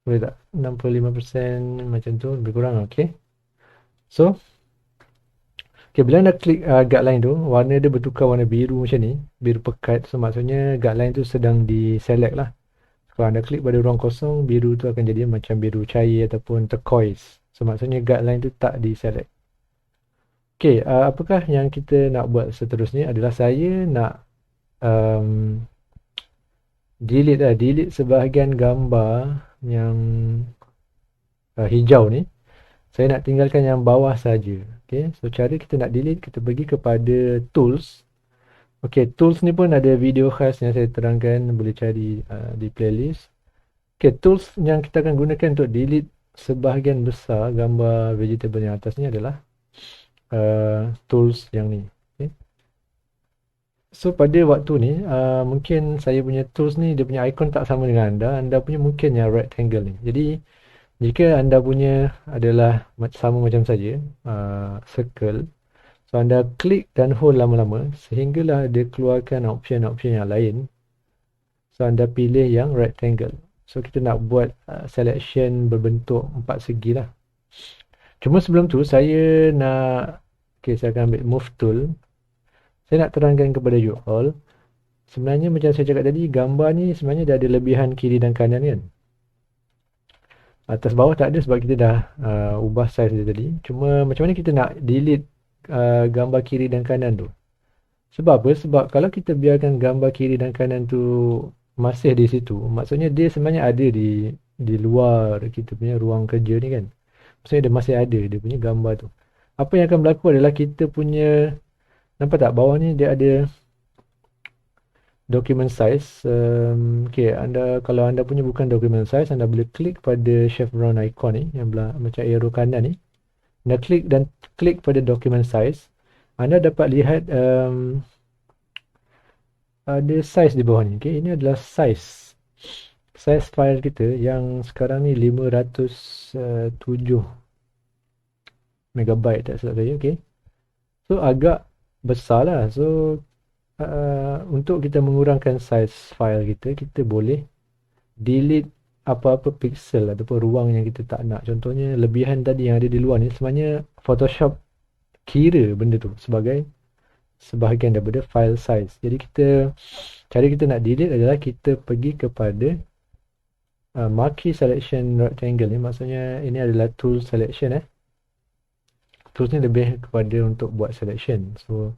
boleh tak? 65% macam tu, lebih kurang, okay. So, okay, bila anda klik guideline tu, warna dia bertukar warna biru macam ni, biru pekat. So, maksudnya guideline tu sedang di-select lah. Kalau anda klik pada ruang kosong, biru tu akan jadi macam biru cair ataupun turquoise. So, maksudnya guideline tu tak di-select. Okay, apakah yang kita nak buat seterusnya adalah saya nak delete sebahagian gambar yang hijau ni. Saya nak tinggalkan yang bawah saja. Okay, so cara kita nak delete, kita pergi kepada tools. Okay, tools ni pun ada video khas yang saya terangkan, boleh cari di playlist. Okay, tools yang kita akan gunakan untuk delete sebahagian besar gambar vegetable yang atas ni adalah tools yang ni. Okay. So pada waktu ni, mungkin saya punya tools ni, dia punya icon tak sama dengan anda. Anda punya mungkin yang rectangle ni. Jadi, jika anda punya adalah sama macam saja, circle, so anda klik dan hold lama-lama sehinggalah dia keluarkan option-option yang lain. So anda pilih yang rectangle. So kita nak buat selection berbentuk 4 segi lah. Cuma sebelum tu saya nak, okay, saya akan ambil move tool. Saya nak terangkan kepada you all, sebenarnya macam saya cakap tadi, gambar ni sebenarnya dia ada lebihan kiri dan kanan kan. Atas bawah tak ada sebab kita dah ubah size dia tadi. Cuma macam mana kita nak delete gambar kiri dan kanan tu? Sebab apa? Sebab kalau kita biarkan gambar kiri dan kanan tu masih di situ, maksudnya dia sebenarnya ada di luar kita punya ruang kerja ni kan. Maksudnya dia masih ada dia punya gambar tu. Apa yang akan berlaku adalah kita punya, nampak tak bawah ni dia ada document size. Okay, kalau anda punya bukan document size, anda boleh klik pada chevron icon ni yang macam arrow kanan ni. Anda klik dan klik pada document size. Anda dapat lihat ada size di bawah ni. Okay, ini adalah size file kita yang sekarang ni 507 megabyte tak silap saya. Okay, so agak besar lah. So untuk kita mengurangkan size file kita, kita boleh delete apa-apa pixel ataupun ruang yang kita tak nak. Contohnya lebihan tadi yang ada di luar ni, sebenarnya Photoshop kira benda tu sebagai sebahagian daripada file size. Jadi cara kita nak delete adalah kita pergi kepada marquee selection rectangle ni. Maksudnya ini adalah tool selection tools ni lebih kepada untuk buat selection. So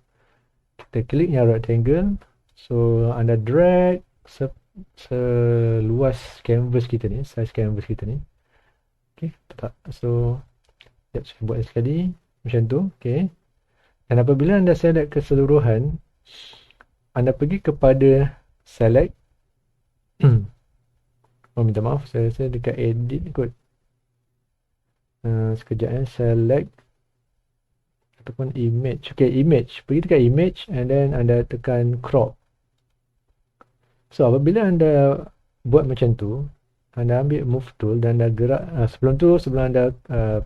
kita klik yang rectangle. So anda drag seluas canvas kita ni, size canvas kita ni. Okay, tak. So saya buat sekali macam tu. Okay, dan apabila anda select keseluruhan, anda pergi kepada select. Oh, minta maaf, saya dekat edit kot. Sekejap select ataupun image. Okay, image. Pergi dekat image and then anda tekan crop. So apabila anda buat macam tu, anda ambil move tool dan anda gerak. Sebelum anda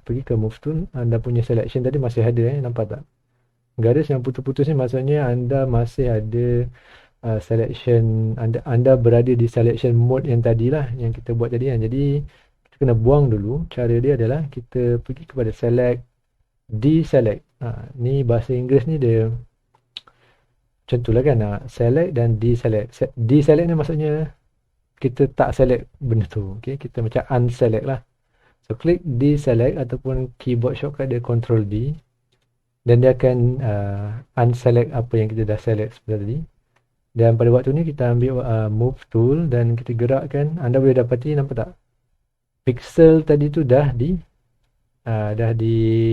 pergi ke move tool, anda punya selection tadi masih ada nampak tak? Garis yang putus-putus ni maksudnya anda masih ada selection, anda berada di selection mode yang tadilah yang kita buat tadi kan. Jadi kita kena buang dulu. Cara dia adalah kita pergi kepada select, deselect. Ni bahasa Inggeris ni dia macam tu lah kan. Select dan deselect. Deselect ni maksudnya kita tak select benda tu. Okay? Kita macam unselect lah. So klik deselect ataupun keyboard shortcut dia Ctrl D. Dan dia akan unselect apa yang kita dah select sebentar tadi. Dan pada waktu ni kita ambil move tool dan kita gerakkan. Anda boleh dapati, nampak tak? Pixel tadi tu dah di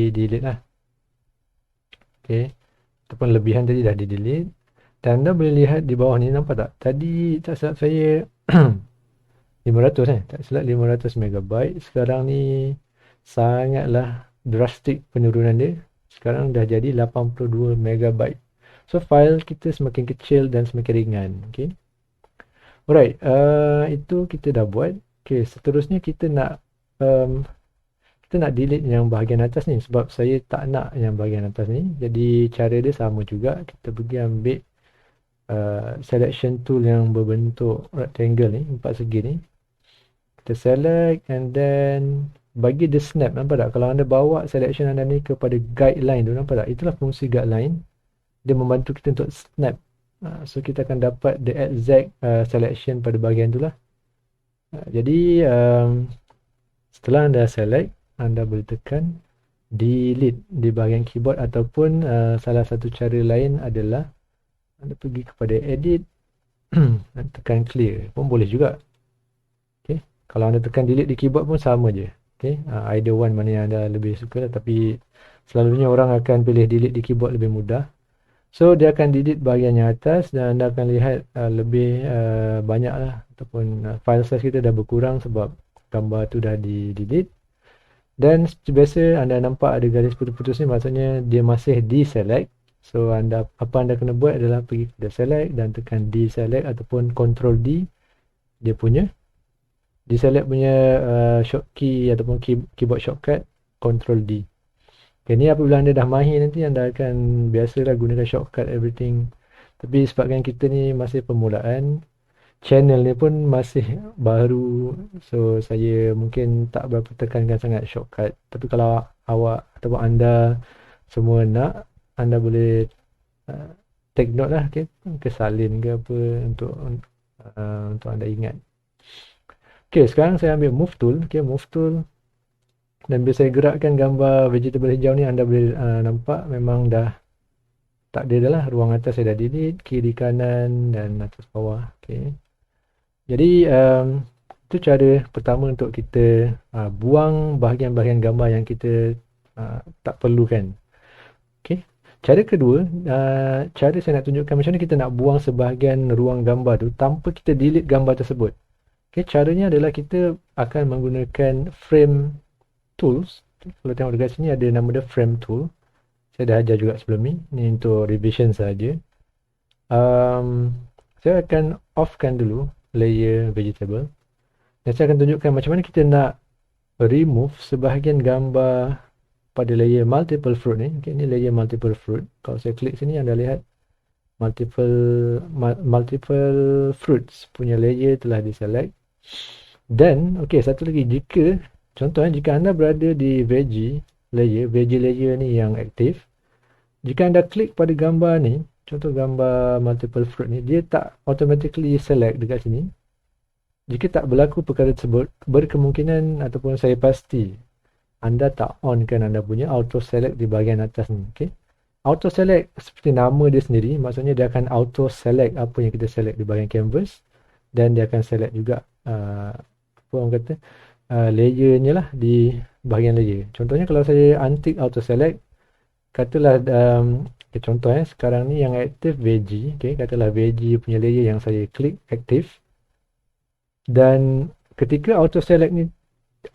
delete lah. Okay. ataupun lebihan tadi dah di delete. Dan anda boleh lihat di bawah ni, nampak tak? Tadi tak silap saya 500 tak silap 500 megabyte. Sekarang ni sangatlah drastik penurunan dia. Sekarang dah jadi 82 megabyte. So file kita semakin kecil dan semakin ringan. Okay. Alright, itu kita dah buat. Okay, seterusnya um, kita nak delete yang bahagian atas ni sebab saya tak nak yang bahagian atas ni. Jadi cara dia sama juga. Kita pergi ambil selection tool yang berbentuk rectangle ni, 4 segi ni. Kita select and then bagi dia snap. Nampak tak? Kalau anda bawa selection anda ni kepada guideline tu, nampak tak? Itulah fungsi guideline. Dia membantu kita untuk snap. So kita akan dapat the exact selection pada bahagian tu lah. Jadi setelah anda select, anda boleh tekan delete di bahagian keyboard ataupun salah satu cara lain adalah anda pergi kepada edit dan tekan clear pun boleh juga. Okay. Kalau anda tekan delete di keyboard pun sama je. Okay. Either one mana yang anda lebih suka lah. Tapi selalunya orang akan pilih delete di keyboard lebih mudah. So dia akan delete bahagian yang atas dan anda akan lihat lebih banyak lah. Ataupun file size kita dah berkurang sebab gambar tu dah di delete. Dan seperti biasa anda nampak ada garis putus-putus ni, maksudnya dia masih deselect. So apa anda kena buat adalah pergi ke select dan tekan deselect ataupun control D dia punya deselect punya shortkey ataupun keyboard shortcut, control D. Okay, ni apabila anda dah mahir nanti anda akan biasalah gunakan shortcut everything. Tapi sebabkan kita ni masih permulaan, channel ni pun masih baru, so saya mungkin tak berapa tekankan sangat shortcut. Tapi kalau awak ataupun anda semua nak, anda boleh take note lah, okay? Kesalin ke apa untuk anda ingat. Okay, sekarang saya ambil move tool. Okay, move tool. Dan bila saya gerakkan gambar vegetable hijau ni, anda boleh nampak memang dah tak ada dah lah. Ruang atas saya dah delete, kiri kanan dan atas bawah. Okay. Jadi itu cara pertama untuk kita buang bahagian-bahagian gambar yang kita tak perlukan. Okay. Cara kedua, cara saya nak tunjukkan macam mana kita nak buang sebahagian ruang gambar tu tanpa kita delete gambar tersebut. Okay, caranya adalah kita akan menggunakan frame tools. Kalau tengok dekat sini ada nama dia frame tool. Saya dah ajar juga sebelum ni. Ni untuk revision saja. Saya akan offkan dulu layer vegetable. Dan saya akan tunjukkan macam mana kita nak remove sebahagian gambar pada layer multiple fruit ni. Okay, ni layer multiple fruit. Kalau saya klik sini anda lihat multiple fruits punya layer telah diselect. Dan okey, satu lagi, contohnya jika anda berada di veggie layer ni yang aktif, jika anda klik pada gambar ni, contoh gambar multiple fruit ni, dia tak automatically select dekat sini. Jika tak berlaku perkara tersebut, berkemungkinan ataupun saya pasti anda tak on kan anda punya auto select di bahagian atas ni. Okay? Auto select seperti nama dia sendiri, maksudnya dia akan auto select apa yang kita select di bahagian canvas, dan dia akan select juga apa orang kata layernya lah di bahagian layer. Contohnya kalau saya untick auto select, katalah contoh sekarang ni yang aktif veggie, okay, katalah veggie punya layer yang saya klik aktif, dan ketika auto select ni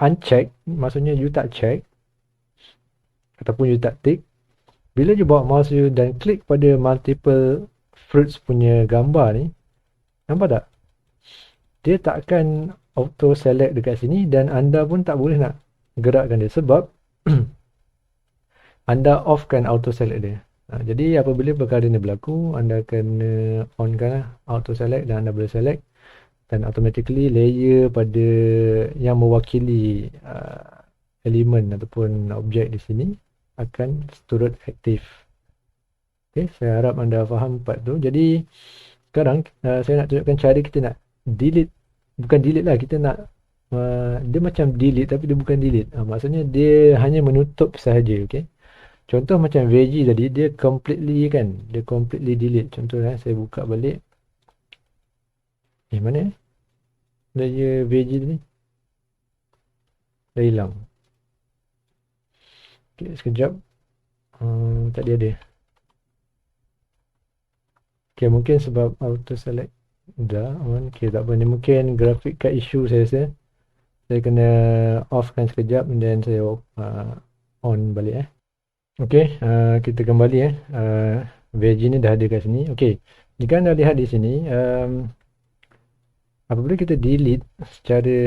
uncheck, maksudnya you tak check ataupun you tak tick, bila you bawa mouse you dan klik pada multiple fruits punya gambar ni, nampak tak? Dia tak akan auto select dekat sini dan anda pun tak boleh nak gerakkan dia sebab anda offkan auto select dia. Jadi apabila perkara ni berlaku, anda kena onkan lah auto select dan anda boleh select, dan automatically layer pada yang mewakili elemen ataupun objek di sini akan turut aktif. Okay, saya harap anda faham part tu. Jadi sekarang saya nak tunjukkan cara kita nak delete. Bukan delete lah, kita nak dia macam delete tapi dia bukan delete. Maksudnya dia hanya menutup sahaja. Okay? Contoh macam veggie tadi, dia completely kan, dia completely delete. Contoh saya buka balik. Mana layer veggie ni dah hilang. Okay, sekejap. Tadi ada. Okay, mungkin sebab auto select dah on. Okay, tak apa. Ni mungkin graphic card issue saya rasa. Saya kena offkan sekejap dan saya on balik Okay, kita kembali VG ni dah ada kat sini. Okay, jika anda lihat di sini, apabila kita delete secara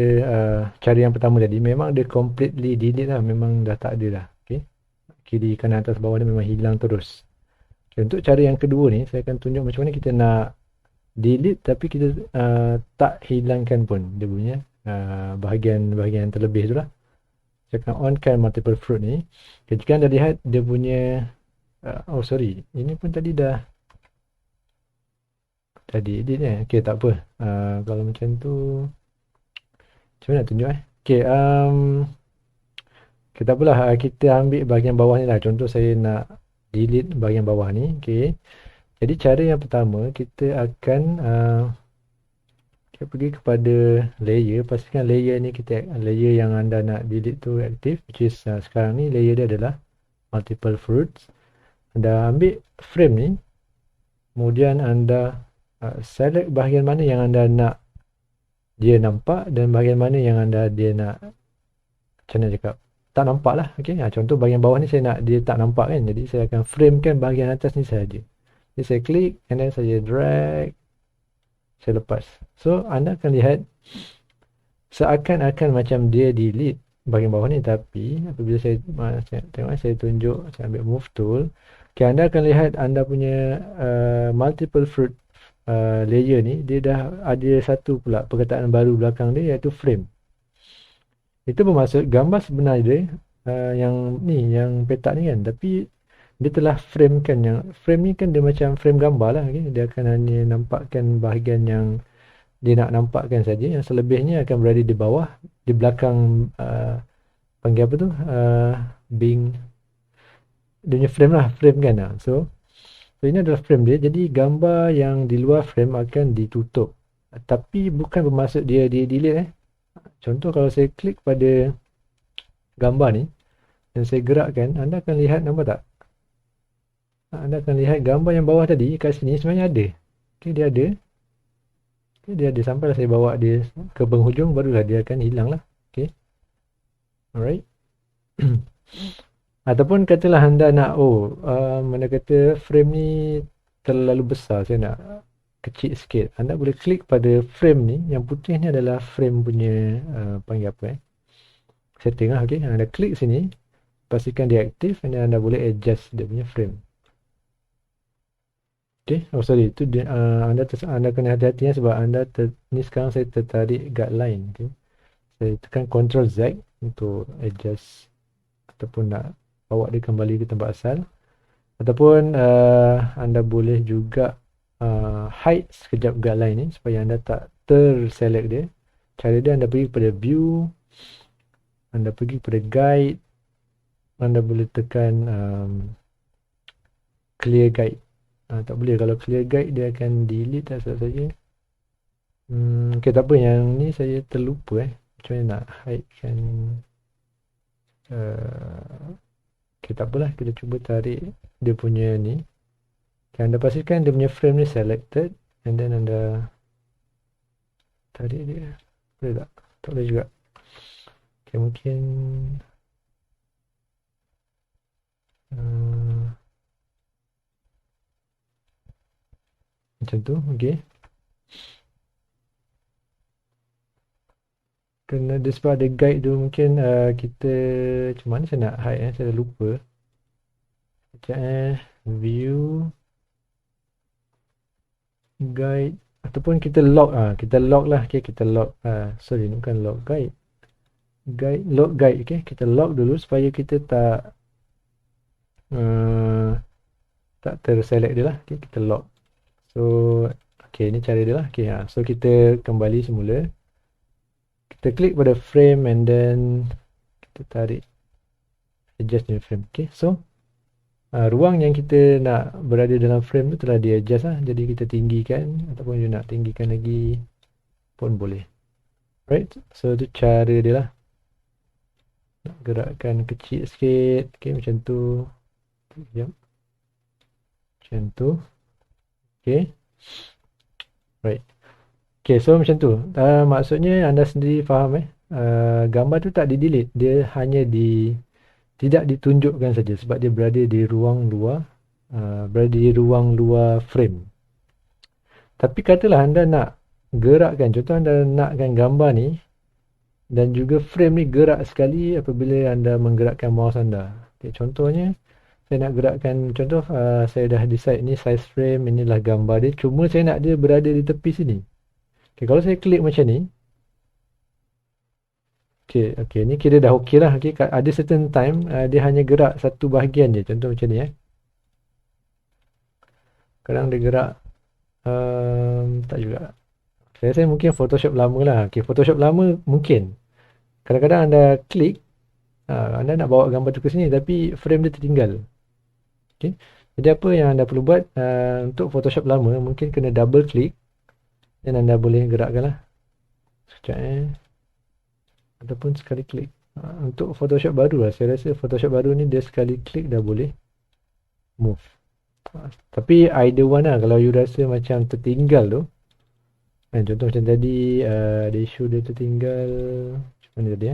cara yang pertama tadi, memang dia completely delete lah. Memang dah tak ada dah. Okay, kiri kanan atas bawah ni memang hilang terus. Okay, untuk cara yang kedua ni, saya akan tunjuk macam mana kita nak delete tapi kita tak hilangkan pun dia punya bahagian terlebih tu lah. Saya akan onkan multiple fruit ni. Okay, jika anda lihat dia punya oh sorry, ini pun tadi dah edit Okay, tak apa. Kalau macam tu macam mana nak tunjuk Okay, okay, tak apalah. Kita ambil bahagian bawah ni lah. Contoh saya nak delete bahagian bawah ni. Okay, jadi cara yang pertama kita akan kita pergi kepada layer. Pastikan layer ni layer yang anda nak delete tu aktif, which is sekarang ni layer dia adalah multiple fruits. Anda ambil frame ni, kemudian anda select bahagian mana yang anda nak dia nampak dan bahagian mana yang dia nak macam mana cakap, tak nampak lah. Okay, contoh bahagian bawah ni saya nak dia tak nampak kan, jadi saya akan framekan bahagian atas ni sahaja. Jadi saya klik and then saya drag, saya lepas. So anda akan lihat seakan-akan macam dia delete bahagian bawah ni, tapi apabila saya tengok, saya tunjuk, saya ambil move tool, okay, anda akan lihat anda punya multiple fruit layer ni dia dah ada satu pula perkataan baru belakang dia, iaitu frame. Itu bermaksud gambar sebenar dia yang ni, yang petak ni kan, tapi dia telah frame kan. Yang frame ni kan dia macam frame gambar lah, okay? Dia akan hanya nampakkan bahagian yang dia nak nampakkan saja, yang selebihnya akan berada di bawah, di belakang panggil apa tu, Bing dia punya frame lah, frame kan. So ini adalah frame dia, jadi gambar yang di luar frame akan ditutup, tapi bukan bermaksud dia delete Contoh kalau saya klik pada gambar ni dan saya gerakkan, anda akan lihat, nampak tak? Anda akan lihat gambar yang bawah tadi kat sini sebenarnya ada. Okay, dia ada. Okay, dia ada sampailah saya bawa dia ke penghujung, barulah dia akan hilang lah. Okay. Alright. Ataupun katalah anda nak, mana kata frame ni terlalu besar, saya nak kecil sikit. Anda boleh klik pada frame ni, yang putih ni adalah frame punya panggil apa setting lah. Okay, anda klik sini, pastikan dia aktif, dan anda boleh adjust dia punya frame. Okay, sorry, itu dia, anda kena hati-hati sebab ni sekarang saya tertarik guideline. Okay, saya tekan Ctrl Z untuk adjust ataupun nak bawa dia kembali ke tempat asal. Ataupun anda boleh juga hide sekejap guideline ni supaya anda tak terselect dia. Cara dia, anda pergi kepada view, anda pergi kepada guide, anda boleh tekan clear guide. Tak boleh, kalau clear guide dia akan delete saja. Okay, tak apa, yang ni saya terlupa macam mana nak hide kan. Okay, tak apalah, kita cuba tarik dia punya ni. Okay, anda pastikan dia punya frame ni selected, and then anda tarik dia. Boleh tak? Tak boleh juga. Okay, mungkin macam tu. Okay, kena dia sebab ada guide tu, mungkin kita macam mana saya nak hide saya dah lupa. Sekejap view, guide, ataupun kita lock lah. Okay, kita lock, sorry, bukan lock guide, lock guide. Okay, kita lock dulu supaya kita tak terselect dia lah. Okay, kita lock. So okay, ni cara dia lah. Okay, so kita kembali semula, kita klik pada frame and then kita tarik, adjust new frame. Okay, so ruang yang kita nak berada dalam frame tu telah di adjust lah. Jadi kita tinggikan ataupun you nak tinggikan lagi pun boleh. Right, so tu cara dia lah. Nak gerakkan kecil sikit. Okay, macam tu. Macam tu. Okay, Right. Okay, so macam tu. Maksudnya anda sendiri faham gambar tu tak di-delete. Dia hanya tidak ditunjukkan saja sebab dia berada di ruang luar, frame. Tapi katalah anda nak gerakkan, contoh anda nakkan gambar ni dan juga frame ni gerak sekali apabila anda menggerakkan mouse anda. Okay, contohnya saya nak gerakkan, contoh saya dah decide ni size frame, inilah gambar dia, cuma saya nak dia berada di tepi sini. Okay, kalau saya klik macam ni, okay, ni kira dah okey lah. Okay, ada certain time dia hanya gerak satu bahagian je, contoh macam ni kadang dia gerak tak juga. Saya mungkin Photoshop lama lah. Okay, Photoshop lama mungkin kadang-kadang anda klik, anda nak bawa gambar tu ke sini tapi frame dia tertinggal. Okay. Jadi apa yang anda perlu buat untuk Photoshop lama, mungkin kena double klik dan anda boleh gerakkan lah. Sekejap ataupun sekali klik. Untuk Photoshop baru lah, saya rasa Photoshop baru ni dia sekali klik dah boleh move. Tapi either one lah, kalau you rasa macam tertinggal tu, contoh macam tadi ada isu dia tertinggal macam mana tadi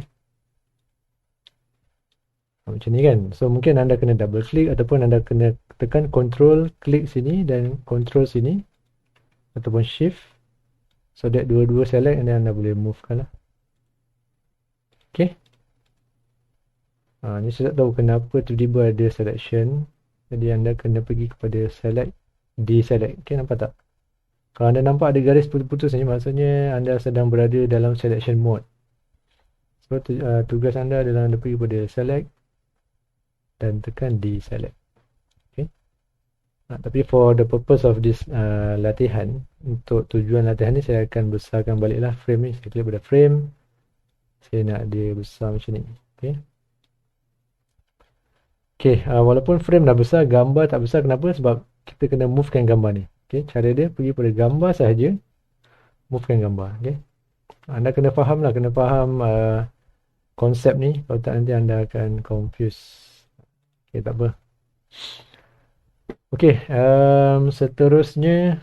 macam ni kan. So mungkin anda kena double click ataupun anda kena tekan control klik sini dan control sini ataupun shift, so that dua-dua select and then anda boleh move kan lah. Okay, ni saya tak tahu kenapa tiba-tiba ada selection, jadi anda kena pergi kepada select, deselect. Okay, nampak tak? Kalau anda nampak ada garis putus-putus ni, maksudnya anda sedang berada dalam selection mode. So tugas anda adalah anda pergi kepada select dan tekan deselect. Okay. Tapi for the purpose of this latihan, untuk tujuan latihan ni saya akan besarkan baliklah frame ni. Saya klik pada frame, saya nak dia besar macam ni. Okay. Okay, walaupun frame dah besar, gambar tak besar. Kenapa? Sebab kita kena movekan gambar ni. Okay, cara dia pergi pada gambar sahaja, movekan gambar. Okay. Anda kena faham lah, kena faham konsep ni. Kalau tak nanti anda akan confuse. Okay, tak apa. Okay, seterusnya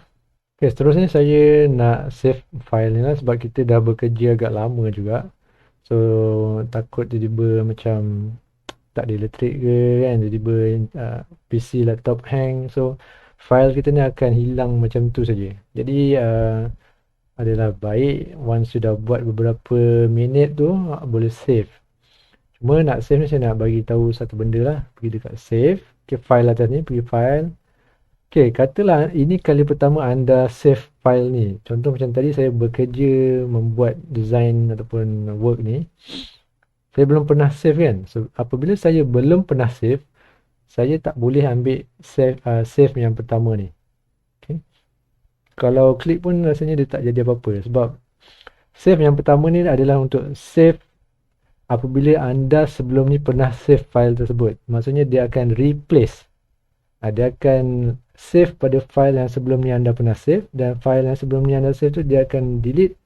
saya nak save file ni lah sebab kita dah bekerja agak lama juga. So, takut tiba-tiba macam tak ada elektrik ke kan, tiba-tiba PC laptop hang. So, file kita ni akan hilang macam tu saja. Jadi, adalah baik once sudah buat beberapa minit tu boleh save. Cuma nak save ni saya nak bagi tahu satu benda lah. Pergi dekat save. Okay, file atas ni, pergi file. Okay, katalah ini kali pertama anda save file ni. Contoh macam tadi saya bekerja membuat design ataupun work ni, saya belum pernah save kan. So apabila saya belum pernah save, saya tak boleh ambil save yang pertama ni. Okay. Kalau klik pun rasanya dia tak jadi apa-apa sebab save yang pertama ni adalah untuk save apabila anda sebelum ni pernah save file tersebut. Maksudnya dia akan replace. Dia akan save pada file yang sebelum ni anda pernah save, dan file yang sebelum ni anda save tu dia akan delete,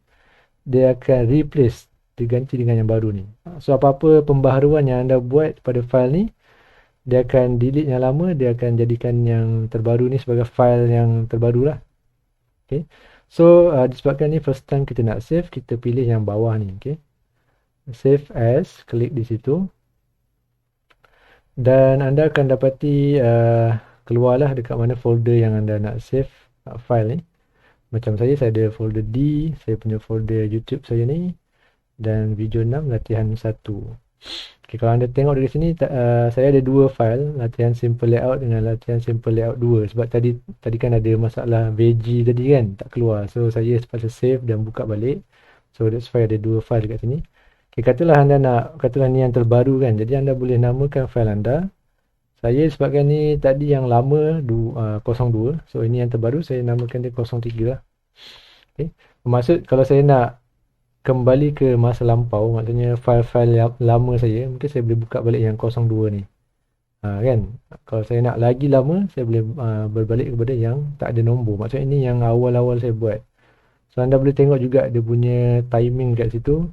dia akan replace, diganti dengan yang baru ni. So apa-apa pembaharuan yang anda buat pada file ni, dia akan delete yang lama, dia akan jadikan yang terbaru ni sebagai file yang terbaru lah. Okay. So disebabkan ni first time kita nak save, kita pilih yang bawah ni. Okay. Save as, klik di situ. Dan anda akan dapati keluarlah dekat mana folder yang anda nak save file ni. Macam saya ada folder D, saya punya folder YouTube saya ni, dan video 6 latihan 1. Okay, kalau anda tengok dari sini saya ada dua file, latihan simple layout dengan latihan simple layout 2. Sebab tadi kan ada masalah veggie tadi kan, tak keluar. So saya terpaksa save dan buka balik. So that's why ada dua file dekat sini. Okay, katalah ni yang terbaru kan, jadi anda boleh namakan file anda. Saya sebabkan ni tadi yang lama 02, so ini yang terbaru, saya namakan dia 03 lah. Okay. Maksud kalau saya nak kembali ke masa lampau, maksudnya file-file lama saya, mungkin saya boleh buka balik yang 02 ni. Kan? Kalau saya nak lagi lama, saya boleh berbalik kepada yang tak ada nombor. Maksudnya ini yang awal-awal saya buat. So anda boleh tengok juga dia punya timing kat situ.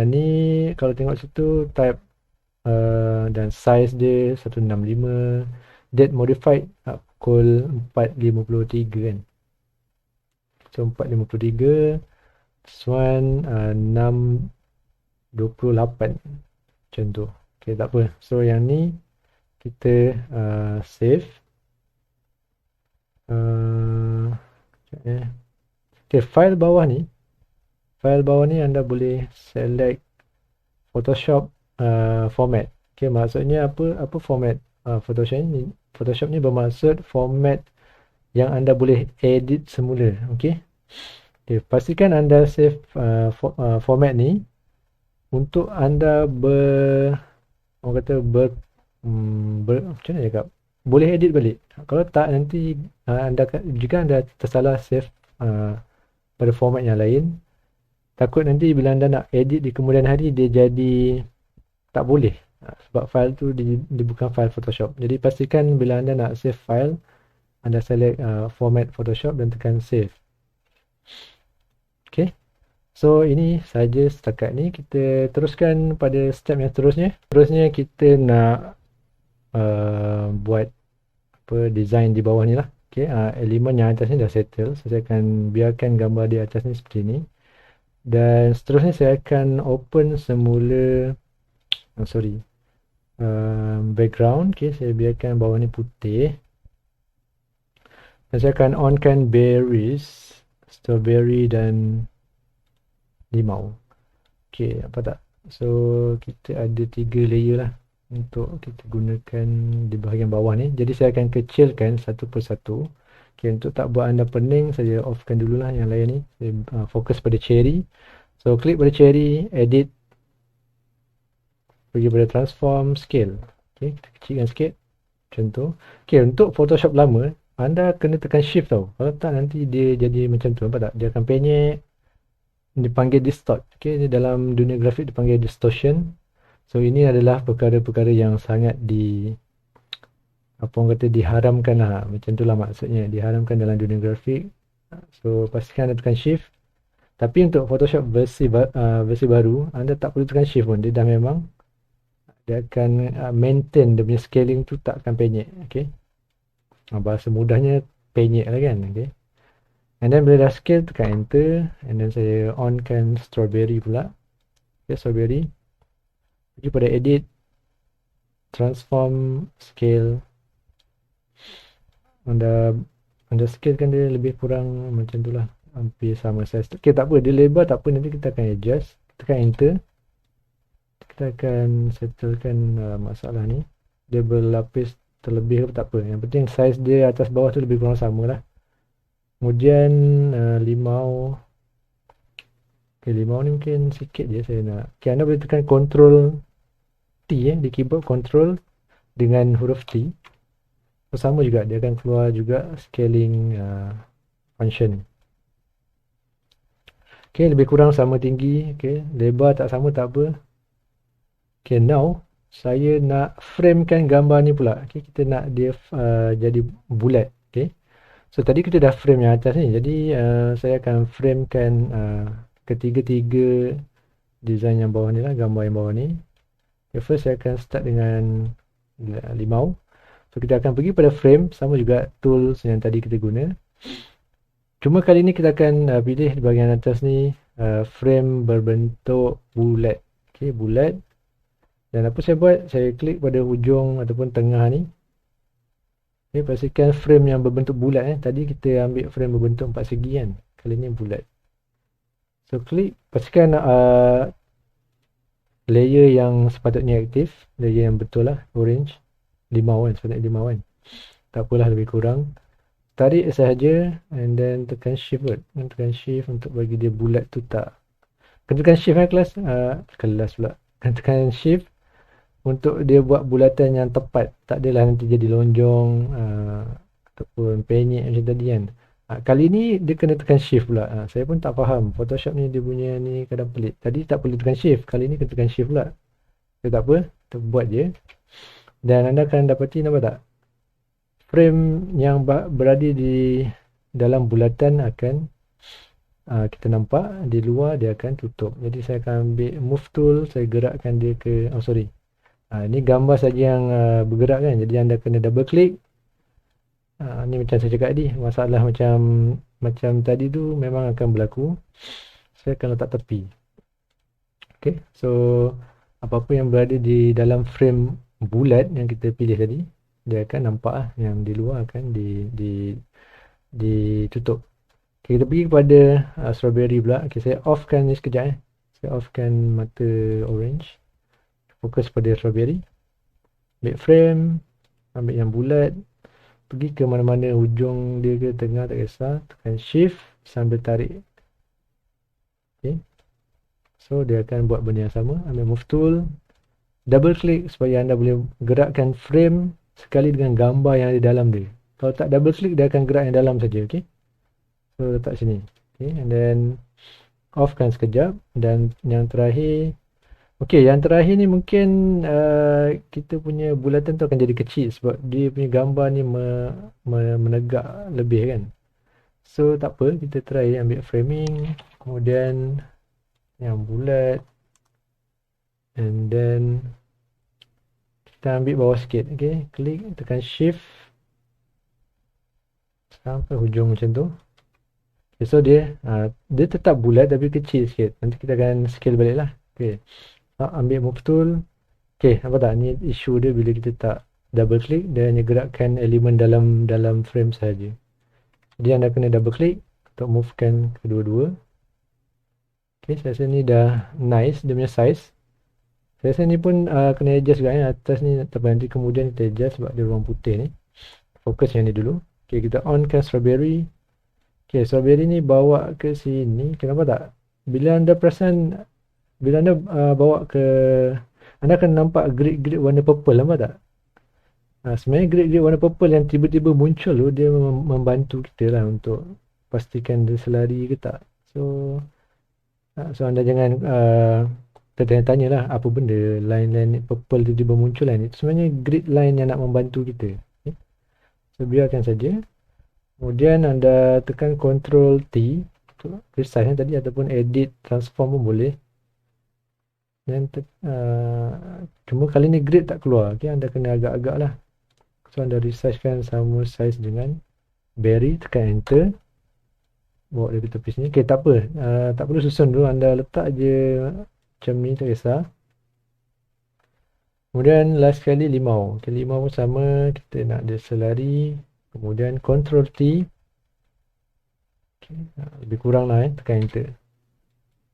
Ni kalau tengok situ type dan size dia 165, date modified pukul 4.53 kan. So 453. This one 628. Macam tu. Okay, tak apa. So yang ni kita save. Okay, file bawah ni anda boleh select Photoshop format. Okay, maksudnya apa format Photoshop ni? Photoshop ni bermaksud format yang anda boleh edit semula. Okay, pastikan anda save format ni untuk anda macam mana cakap, boleh edit balik. Kalau tak, nanti jika anda tersalah save pada format yang lain, takut nanti bila anda nak edit di kemudian hari dia jadi tak boleh, sebab file tu dia bukan file Photoshop. Jadi pastikan bila anda nak save file, anda select format Photoshop dan tekan save. Okay, so ini saja setakat ni. Kita teruskan pada step yang seterusnya. Terusnya kita nak buat design di bawah ni lah. Okay, elemen yang atas ni dah settle, so saya akan biarkan gambar di atas ni seperti ni. Dan seterusnya saya akan open semula background. Okay, saya biarkan bawah ni putih. Dan saya akan onkan berries, strawberry dan limau. Okay, apa tak? So kita ada 3 layer lah untuk kita gunakan di bahagian bawah ni. Jadi saya akan kecilkan satu persatu. Okay, untuk tak buat anda pening, saya offkan dululah yang lain ni. Saya fokus pada cherry. So klik pada cherry, edit, pergi pada transform, scale. Okay, kita kecilkan sikit macam tu. Okay, untuk Photoshop lama, anda kena tekan shift tau. Kalau tak, nanti dia jadi macam tu. Nampak tak? Dia akan penyek, dipanggil distort. Okay, dalam dunia grafik dipanggil distortion. So ini adalah perkara-perkara yang sangat diharamkan lah. Macam itulah maksudnya, diharamkan dalam dunia grafik. So pastikan anda tekan shift. Tapi untuk Photoshop versi baru, anda tak perlu tekan shift pun. Dia dah memang, dia akan maintain dia punya scaling tu, tak akan penyek. Okay, bahasa mudahnya penyek lah kan. Okay, and then bila dah scale, tekan enter. And then saya onkan strawberry pula. Okay, strawberry. Pergi pada edit, transform, scale. Anda scalekan dia lebih kurang macam tu lah, hampir sama size. Okay, tak apa, dia lebar tak apa, nanti kita akan adjust. Tekan enter. Kita akan settlekan masalah ni. Dia berlapis terlebih ke tak apa, yang penting size dia atas bawah tu lebih kurang sama lah. Kemudian limau. Okay, limau ni mungkin sikit je saya nak. Okay, anda boleh tekan Ctrl T di keyboard, Ctrl dengan huruf T. So, sama juga, dia akan keluar juga scaling function. Okay, lebih kurang sama tinggi. Okay, lebar tak sama tak apa. Okay, now saya nak framekan gambar ni pula. Okay, kita nak dia jadi bulat. Okay, so tadi kita dah frame yang atas ni. Jadi saya akan framekan ketiga-tiga design yang bawah ni lah, gambar yang bawah ni. Okay, first saya akan start dengan limau. So kita akan pergi pada frame, sama juga tools yang tadi kita guna. Cuma kali ni kita akan pilih di bahagian atas ni frame berbentuk bulat. Okay, bulat. Dan apa saya buat, saya klik pada hujung ataupun tengah ni. Okay, pastikan frame yang berbentuk bulat. Tadi kita ambil frame berbentuk 4 segi kan, kali ni bulat. So klik, pastikan layer yang sepatutnya aktif, layer yang betul lah, orange, limau kan, sepatutnya limau kan. Tak apalah, lebih kurang. Tarik sahaja and then tekan shift kot. Tekan shift untuk bagi dia bulat tu tak. Kena tekan shift kelas pula. Kena tekan shift untuk dia buat bulatan yang tepat. Tak adalah nanti jadi lonjong ataupun penyek macam tadi kan. Kali ni dia kena tekan shift pula. Saya pun tak faham. Photoshop ni dia punya ni kadang pelik. Tadi tak perlu tekan shift, kali ni kena tekan shift pula. So, tak apa, kita buat je. Dan anda akan dapati, nampak tak? Frame yang berada di dalam bulatan akan kita nampak, di luar dia akan tutup. Jadi saya akan ambil move tool, saya gerakkan dia ke, ini gambar saja yang bergerak kan. Jadi anda kena double click. Ni macam saya cakap tadi, masalah macam macam tadi tu memang akan berlaku. Saya akan letak tepi. Okay, so apa-apa yang berada di dalam frame bulat yang kita pilih tadi, dia akan nampak lah, yang di luar akan ditutup. Okay, kita pergi kepada strawberry pula. Okay, saya offkan ni sekejap Saya offkan mata orange. Fokus pada strawberry. Ambil frame, ambil yang bulat, pergi ke mana-mana hujung dia ke tengah tak kisah, tekan shift sambil tarik. Okay, so dia akan buat benda yang sama. Ambil move tool, double click supaya anda boleh gerakkan frame sekali dengan gambar yang ada dalam dia. Kalau tak double click, dia akan gerak yang dalam saja. Okay, so letak sini. Okay, and then offkan sekejap. Dan yang terakhir, okay, yang terakhir ni mungkin kita punya bulatan tu akan jadi kecil sebab dia punya gambar ni menegak lebih kan. So tak apa, kita try ambil framing, kemudian yang bulat, and then kita ambil bawah sikit. Okay, klik, tekan shift sampai hujung macam tu. Okay, so dia tetap bulat tapi kecil sikit. Nanti kita akan scale balik lah. Okay, ambil move tool. Okay, apa tak, ni isu dia bila kita tak double click, dia hanya gerakkan elemen dalam frame saja. Jadi anda kena double click untuk movekan kedua-dua. Okay, saya rasa ni dah nice dia punya size. Saya rasa ni pun kena adjust juga atas ni, tapi nanti kemudian kita adjust sebab dia ruang putih ni. Fokus yang ni dulu. Okay, kita onkan strawberry. Okay, strawberry ni bawa ke sini. Kenapa tak? Bila anda perasan, bila anda bawa ke, anda akan nampak grid-grid warna purple, nampak tak? Sebenarnya grid-grid warna purple yang tiba-tiba muncul tu, dia membantu kita lah untuk pastikan dia selari ke tak. So anda jangan tertanya-tanya lah apa benda line-line purple tiba-tiba muncul lah. Itu sebenarnya grid line yang nak membantu kita. Okay. So biarkan saja. Kemudian anda tekan Ctrl T untuk resize tadi, ataupun edit transform pun boleh. Dan cuma kali ni grid tak keluar. Okay, anda kena agak-agak lah. So anda resizekan sama size dengan berry, tekan enter, bawa dia ke tepi sini. Okay, tak apa, tak perlu susun dulu, anda letak je macam ni, tak kisah. Kemudian last sekali limau. Okay, limau pun sama, kita nak dia selari. Kemudian Ctrl T, okay, lebih kurang lah tekan enter.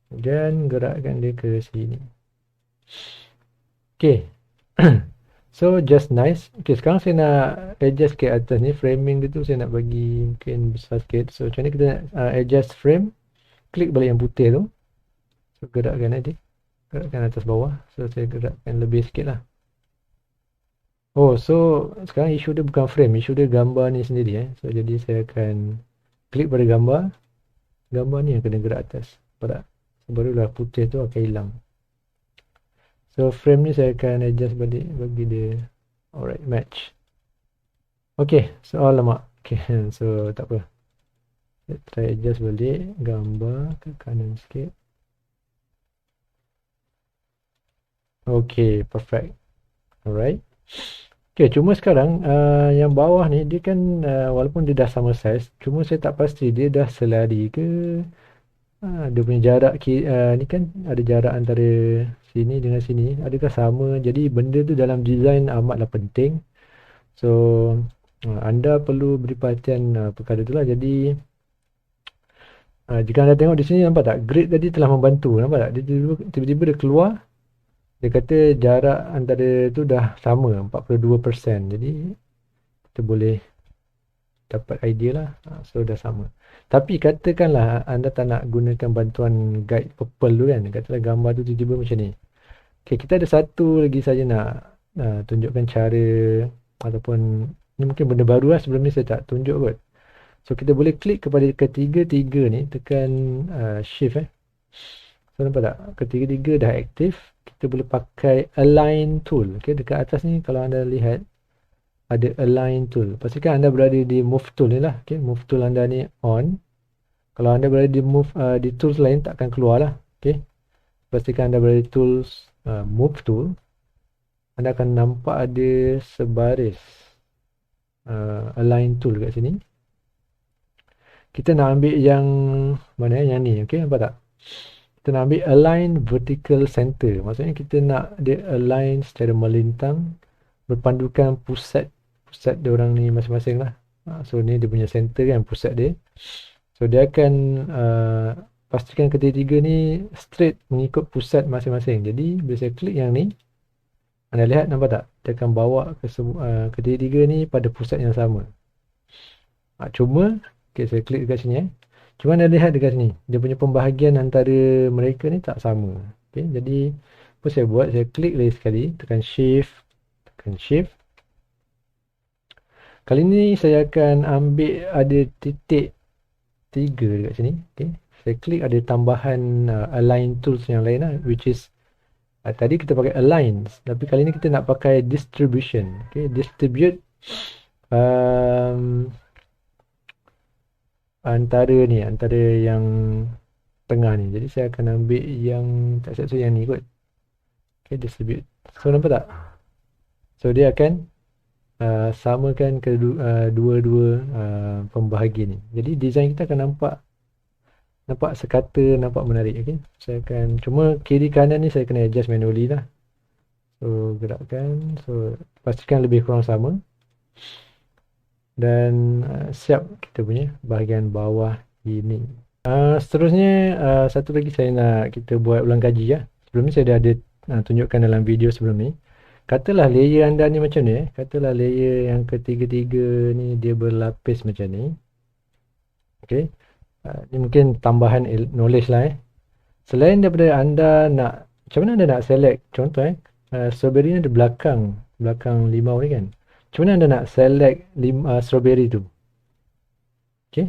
Kemudian gerakkan dia ke sini. Okay. So just nice. Okay, sekarang saya nak adjust ke atas ni. Framing dia tu saya nak bagi mungkin besar sikit. So macam ni kita nak adjust frame. Klik balik yang putih tu. So gerakkan nanti. Gerakkan atas bawah. So saya gerakkan lebih sikit lah. Oh, so sekarang isu dia bukan frame. Isu dia gambar ni sendiri. So jadi saya akan klik pada gambar. Gambar ni yang kena gerak atas. Nampak tak? So, barulah putih tu akan hilang. So frame ni saya akan adjust balik bagi dia alright, match. Okay, so alamak. Okay, so tak apa. Let's try adjust balik gambar ke kanan sikit. Okay, perfect. Alright. Okay, cuma sekarang yang bawah ni dia kan walaupun dia dah sama size, cuma saya tak pasti dia dah selari ke. Dia punya jarak ni kan ada jarak antara sini dengan sini, adakah sama? Jadi benda tu dalam design amatlah penting. So anda perlu beri perhatian perkara itulah. Jadi jika anda tengok di sini, nampak tak grid tadi telah membantu, nampak tak? Dia tiba-tiba dia keluar, dia kata jarak antara tu dah sama 42%. Jadi kita boleh dapat idea lah. So dah sama. Tapi katakanlah anda tak nak gunakan bantuan guide purple tu kan. Katakanlah gambar tu tiba-tiba macam ni. Okay, kita ada satu lagi saja nak tunjukkan cara, ataupun ni mungkin benda baru lah, sebelum ni saya tak tunjuk kot. So kita boleh klik kepada ketiga-tiga ni, tekan shift So nampak tak? Ketiga-tiga dah aktif. Kita boleh pakai align tool. Okay, dekat atas ni kalau anda lihat ada align tool. Pastikan anda berada di move tool ni lah. Okay, move tool anda ni on. Kalau anda berada di move di tools lain tak akan keluar lah. Okay, pastikan anda berada di tools move tool. Anda akan nampak ada sebaris align tool kat sini. kita nak ambil yang mana yang ni, okey, nampak tak? Kita nak ambil align vertical center. Maksudnya kita nak dia align secara melintang berpandukan pusat dia orang ni masing-masing lah. So ni dia punya center kan, pusat dia. So dia akan pastikan ketiga-tiga ni straight mengikut pusat masing-masing. Jadi bila saya klik yang ni, anda lihat nampak tak? Dia akan bawa ketiga-tiga ni pada pusat yang sama. Cuma, okay, saya klik dekat sini. Cuma anda lihat dekat sini, dia punya pembahagian antara mereka ni tak sama. Okay, jadi apa saya buat? Saya klik lagi sekali, tekan shift. Kali ni saya akan ambil ada titik 3 dekat sini. Okay, saya klik ada tambahan align tools yang lain lah, which is tadi kita pakai align, tapi kali ni kita nak pakai distribution. Okay, distribute antara yang tengah ni. Jadi saya akan ambil yang tak siap yang ni kot. Okay, distribute. So nampak tak? So dia akan samakan dua-dua pembahagi ni. Jadi design kita akan nampak sekata, nampak menarik. Okay, saya akan cuma kiri kanan ni saya kena adjust manually lah. So gerakkan, so pastikan lebih kurang sama. Dan siap kita punya bahagian bawah ini. Seterusnya satu lagi saya nak kita buat ulang kaji ya. Sebelum ni saya dah ada tunjukkan dalam video sebelum ni. Katalah layer anda ni macam ni. Katalah layer yang ketiga-tiga ni dia berlapis macam ni. Okay. Ni mungkin tambahan knowledge lah. Selain daripada anda nak, macam mana anda nak select? Contoh strawberry ni ada belakang limau ni kan. Macam mana anda nak select strawberry tu? Okay.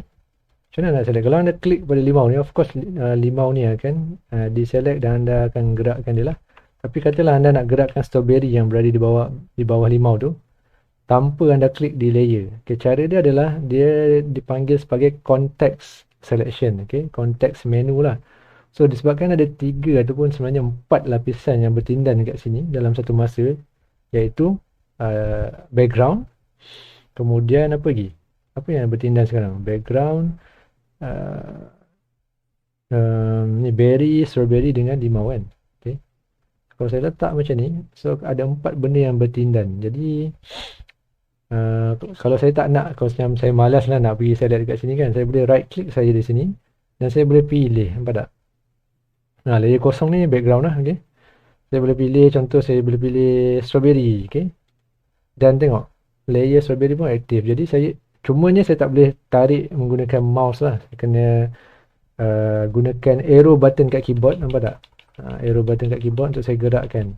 Macam mana anda select? Kalau anda klik pada limau ni, of course limau ni akan diselect dan anda akan gerakkan dia lah. Tapi katalah anda nak gerakkan strawberry yang berada di bawah limau tu tanpa anda klik di layer. Okay, cara dia adalah dia dipanggil sebagai context selection. Okay, context menu lah. So disebabkan ada 3 ataupun sebenarnya 4 lapisan yang bertindan dekat sini dalam satu masa, iaitu background, kemudian apa lagi? Apa yang bertindan sekarang? Background, ni berry, strawberry dengan limau kan. Okay. Kalau saya letak macam ni, so ada 4 benda yang bertindan. Jadi kalau saya tak nak, kalau saya malas lah nak pergi select dekat sini kan, saya boleh right click saja di sini dan saya boleh pilih. Nampak tak? Layer kosong ni background lah. Okay. Saya boleh pilih, contoh saya boleh pilih strawberry. Okay. Dan tengok, layer strawberry pun aktif. Jadi cumanya saya tak boleh tarik menggunakan mouse lah. Saya kena gunakan arrow button kat keyboard. Nampak tak? Arrow button kat keyboard untuk saya gerakkan.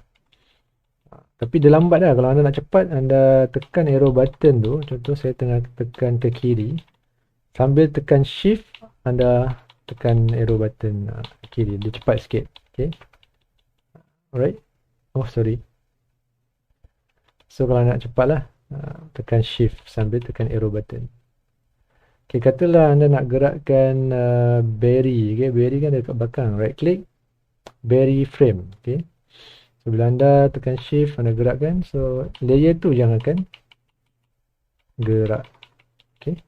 Tapi dia lambat lah. Kalau anda nak cepat, anda tekan arrow button tu. Contoh saya tengah tekan ke kiri. Sambil tekan shift, anda tekan arrow button ke kiri. Dia cepat sikit. Okay. Alright. Oh, sorry. So kalau nak cepat lah, tekan shift sambil tekan arrow button. Okay, katalah anda nak gerakkan berry. Okay, berry kan dekat belakang. Right click, berry frame. Okay. So bila anda tekan shift, anda gerakkan. So layer tu yang akan gerak. Okay.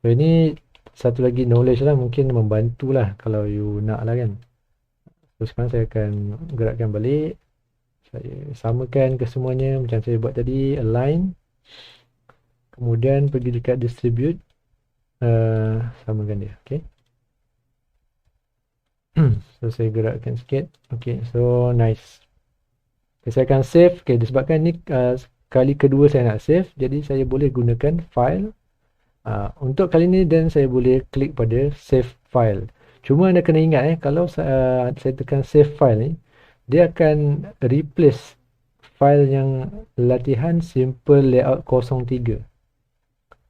So ini satu lagi knowledge lah, mungkin membantulah kalau you nak lah kan. So sekarang saya akan gerakkan balik. Saya samakan ke semuanya macam saya buat tadi, align. Kemudian pergi dekat distribute, samakan dia. Okay. So saya gerakkan sikit. Okay, so nice. Okay, saya akan save. Okay, disebabkan ni kali kedua saya nak save, jadi saya boleh gunakan file. Untuk kali ni dan saya boleh klik pada save file. Cuma anda kena ingat kalau saya tekan save file ni, dia akan replace file yang latihan simple layout 03.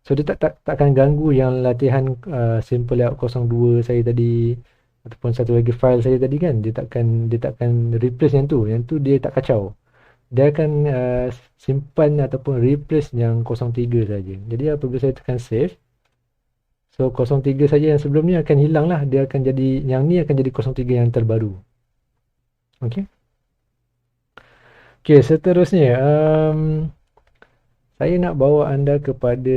So dia tak akan ganggu yang latihan simple layout 02 saya tadi, ataupun satu lagi file saya tadi kan. Dia takkan replace yang tu. Yang tu dia tak kacau. Dia akan simpan ataupun replace yang 03 saja. Jadi apabila saya tekan save, so 03 saja yang sebelum ni akan hilang lah. Dia akan jadi, yang ni akan jadi 03 yang terbaru. Okay. Okay, seterusnya saya nak bawa anda kepada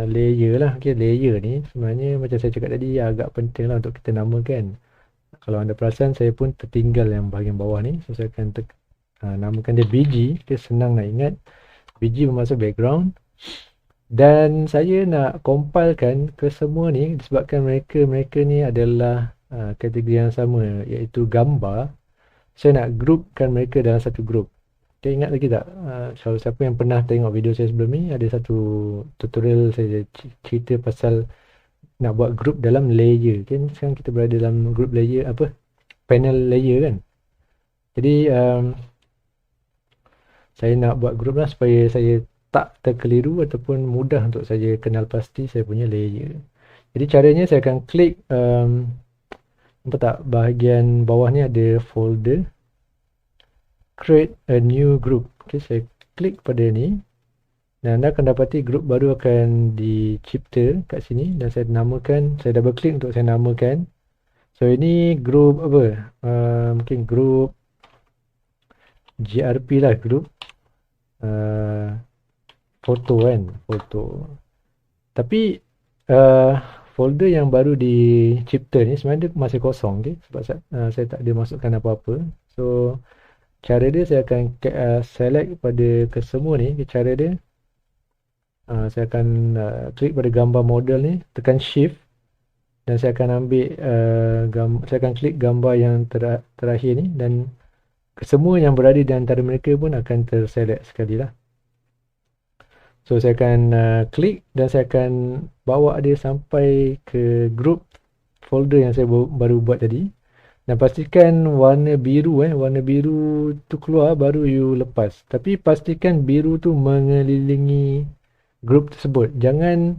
layer lah. Okay, layer ni sebenarnya macam saya cakap tadi agak penting lah untuk kita namakan. Kalau anda perasan saya pun tertinggal yang bahagian bawah ni. So saya akan namakan dia BG. Okay, senang nak ingat. BG bermaksud background. Dan saya nak compilekan ke semua ni disebabkan mereka ni adalah kategori yang sama, iaitu gambar. Saya nak groupkan mereka dalam satu group. Okay, ingat lagi tak? Kalau siapa yang pernah tengok video saya sebelum ni, ada satu tutorial saya cerita pasal nak buat group dalam layer. Okay, sekarang kita berada dalam group layer, panel layer kan. Jadi saya nak buat group lah supaya saya tak terkeliru ataupun mudah untuk saya kenal pasti saya punya layer. Jadi caranya saya akan klik nampak tak bahagian bawah ni ada folder, create a new group. Okay, saya klik pada ni dan anda akan dapati group baru akan dicipta kat sini dan saya namakan, saya double klik untuk saya namakan. So ini group apa? Mungkin group GRP lah, group foto kan, foto. Tapi folder yang baru dicipta ni sebenarnya dia masih kosong, okay? Sebab saya tak ada masukkan apa-apa. So cara dia saya akan select pada kesemua ni. Cara dia saya akan klik pada gambar model ni, tekan shift dan saya akan ambil saya akan klik gambar yang terakhir ni dan kesemua yang berada di antara mereka pun akan terselect sekali lah. So saya akan klik dan saya akan bawa dia sampai ke group folder yang saya baru buat tadi. Dan pastikan warna biru warna biru tu keluar baru you lepas. Tapi pastikan biru tu mengelilingi group tersebut. Jangan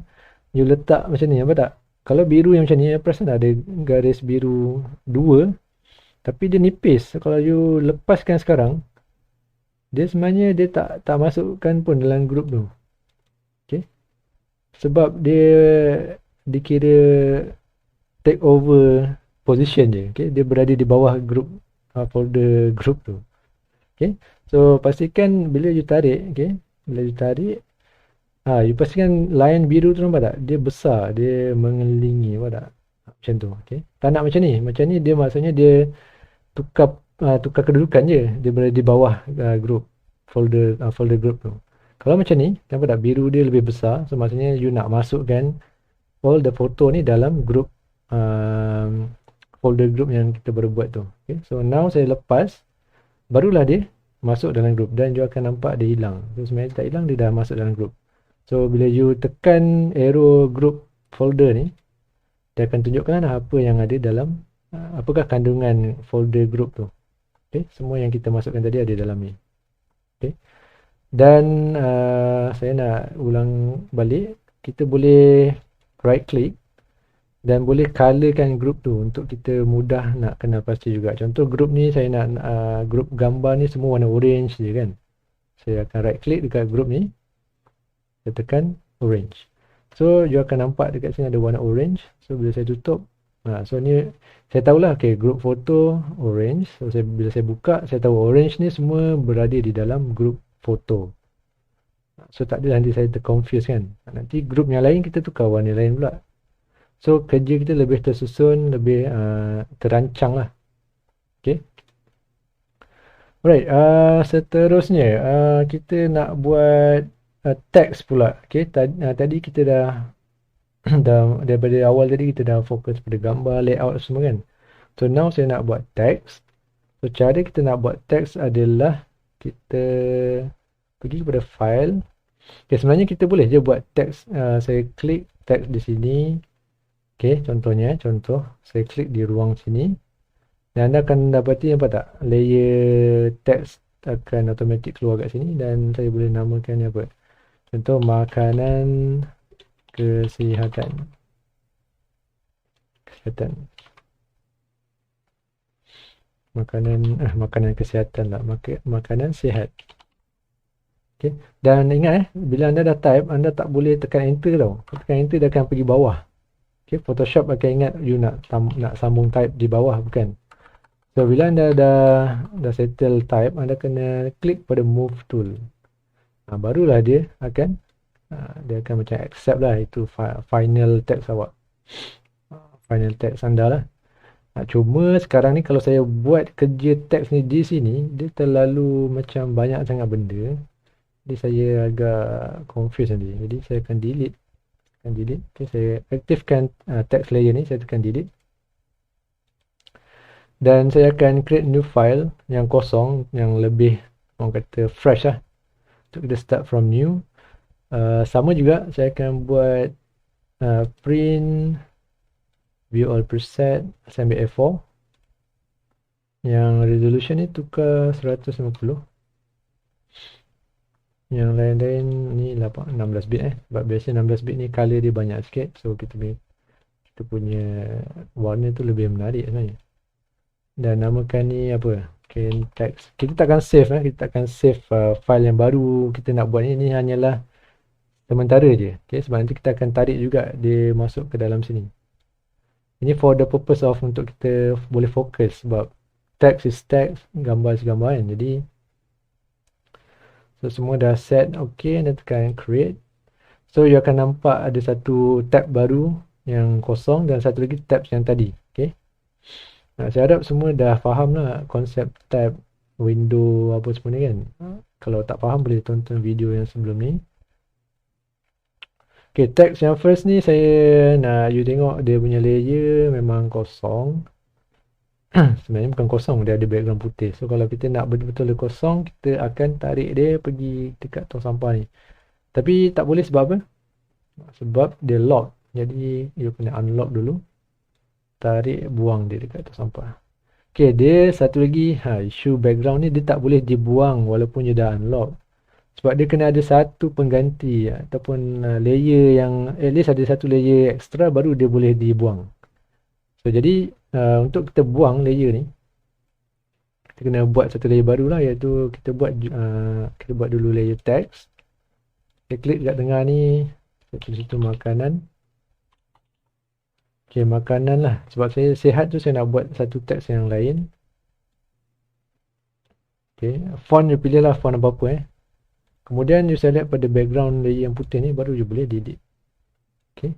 you letak macam ni, apa tak? Kalau biru yang macam ni, perasan tak ada garis biru 2 tapi dia nipis. Kalau you lepaskan sekarang, dia sebenarnya dia tak masukkan pun dalam group tu. Okay? Sebab dia dikira take over position je. Okay? Dia berada di bawah group folder group tu. Okay? So pastikan bila you tarik, okay? Bila you tarik, you pastikan line biru tu nampak tak? Dia besar, dia mengelilingi, nampak tak? Macam tu. Okay? Tak nak macam ni. Macam ni dia maksudnya dia tukar kedudukan je. Dia berada di bawah group folder group tu. Kalau macam ni, nampak tak biru dia lebih besar. So maksudnya you nak masukkan all the photo ni dalam group folder group yang kita baru buat tu. Okay? So now saya lepas, barulah dia masuk dalam group dan you akan nampak dia hilang. So sebenarnya tak hilang, dia dah masuk dalam group. So bila you tekan arrow group folder ni, dia akan tunjukkan apa yang ada dalam apakah kandungan folder group tu. Okay? Semua yang kita masukkan tadi ada dalam ni. Okay? Dan saya nak ulang balik. Kita boleh right click dan boleh colorkan group tu untuk kita mudah nak kenal pasti juga. Contoh group ni saya nak group gambar ni semua warna orange je kan. Saya akan right click dekat group ni. Saya tekan orange. So you akan nampak dekat sini ada warna orange. So bila saya tutup, so ni saya tahulah, okay, group foto orange. So bila saya buka, saya tahu orange ni semua berada di dalam group foto. So tak ada nanti saya terconfuse kan. Nanti group yang lain kita tukar warna lain pula. So kerja kita lebih tersusun, lebih terancang lah. Okay. Alright, seterusnya kita nak buat teks pula. Okay, tadi kita dah daripada awal tadi kita dah fokus pada gambar, layout semua kan. So now saya nak buat teks. So cara kita nak buat teks adalah kita pergi kepada file. Okay, sebenarnya kita boleh je buat teks. Saya klik teks di sini. Okay, contohnya, saya klik di ruang sini. Dan anda akan dapati apa tak? Layer teks akan automatic keluar kat sini dan saya boleh namakan apa? Contoh makanan kesihatan. Makanan kesihatan lah. Makanan sihat. Okay. Dan ingat bila anda dah type, anda tak boleh tekan enter tau. Tekan enter dia akan pergi bawah. Okay, Photoshop akan ingat you nak sambung type di bawah, bukan? So bila anda dah settle type, anda kena klik pada move tool. Barulah dia akan Dia akan macam accept lah itu final text awak. Final text anda lah. Cuma sekarang ni kalau saya buat kerja teks ni di sini, dia terlalu macam banyak sangat benda. Jadi saya agak confused nanti. Jadi saya akan delete. Okay, saya aktifkan text layer ni, saya tekan delete. Dan saya akan create new file yang kosong, yang lebih orang kata fresh lah. Untuk kita start from new. Sama juga saya akan buat print view all preset, saya ambil A4. Yang resolution ni tukar 150. Yang lain-lain ni 16 bit sebab biasa 16 bit ni color dia banyak sikit, so kita punya warna tu lebih menarik sebenarnya. Dan namakan ni apa? Okay, text. Kita takkan save kita takkan save file yang baru kita nak buat ni. Ini hanyalah sementara je. Okay, sebab nanti kita akan tarik juga dia masuk ke dalam sini. Ini for the purpose of untuk kita boleh fokus, sebab text is text, gambar is gambar kan. Jadi so semua dah set, okay, dan tekan create. So you akan nampak ada satu tab baru yang kosong dan satu lagi tab yang tadi. Okay, saya harap semua dah faham lah konsep tab, window apa semua ni kan. Kalau tak faham boleh tonton video yang sebelum ni. Okay, text yang first ni saya nak you tengok dia punya layer memang kosong. Sebenarnya bukan kosong, dia ada background putih. So kalau kita nak betul-betul kosong, kita akan tarik dia pergi dekat tong sampah ni. Tapi tak boleh sebab apa? Sebab dia lock. Jadi you kena unlock dulu. Tarik, buang dia dekat tong sampah. Okay, dia satu lagi isu background ni dia tak boleh dibuang walaupun dia dah unlock. Sebab dia kena ada satu pengganti ataupun layer yang at least ada satu layer extra baru dia boleh dibuang. So jadi untuk kita buang layer ni, kita kena buat satu layer baru lah, iaitu kita buat dulu layer text. Kita klik kat tengah ni, saya tulis situ makanan. Okay, makanan lah. Sebab saya sihat tu saya nak buat satu text yang lain. Okay, font you pilih lah font apa-apa Kemudian you select pada background layer yang putih ni, baru you boleh delete. Okay,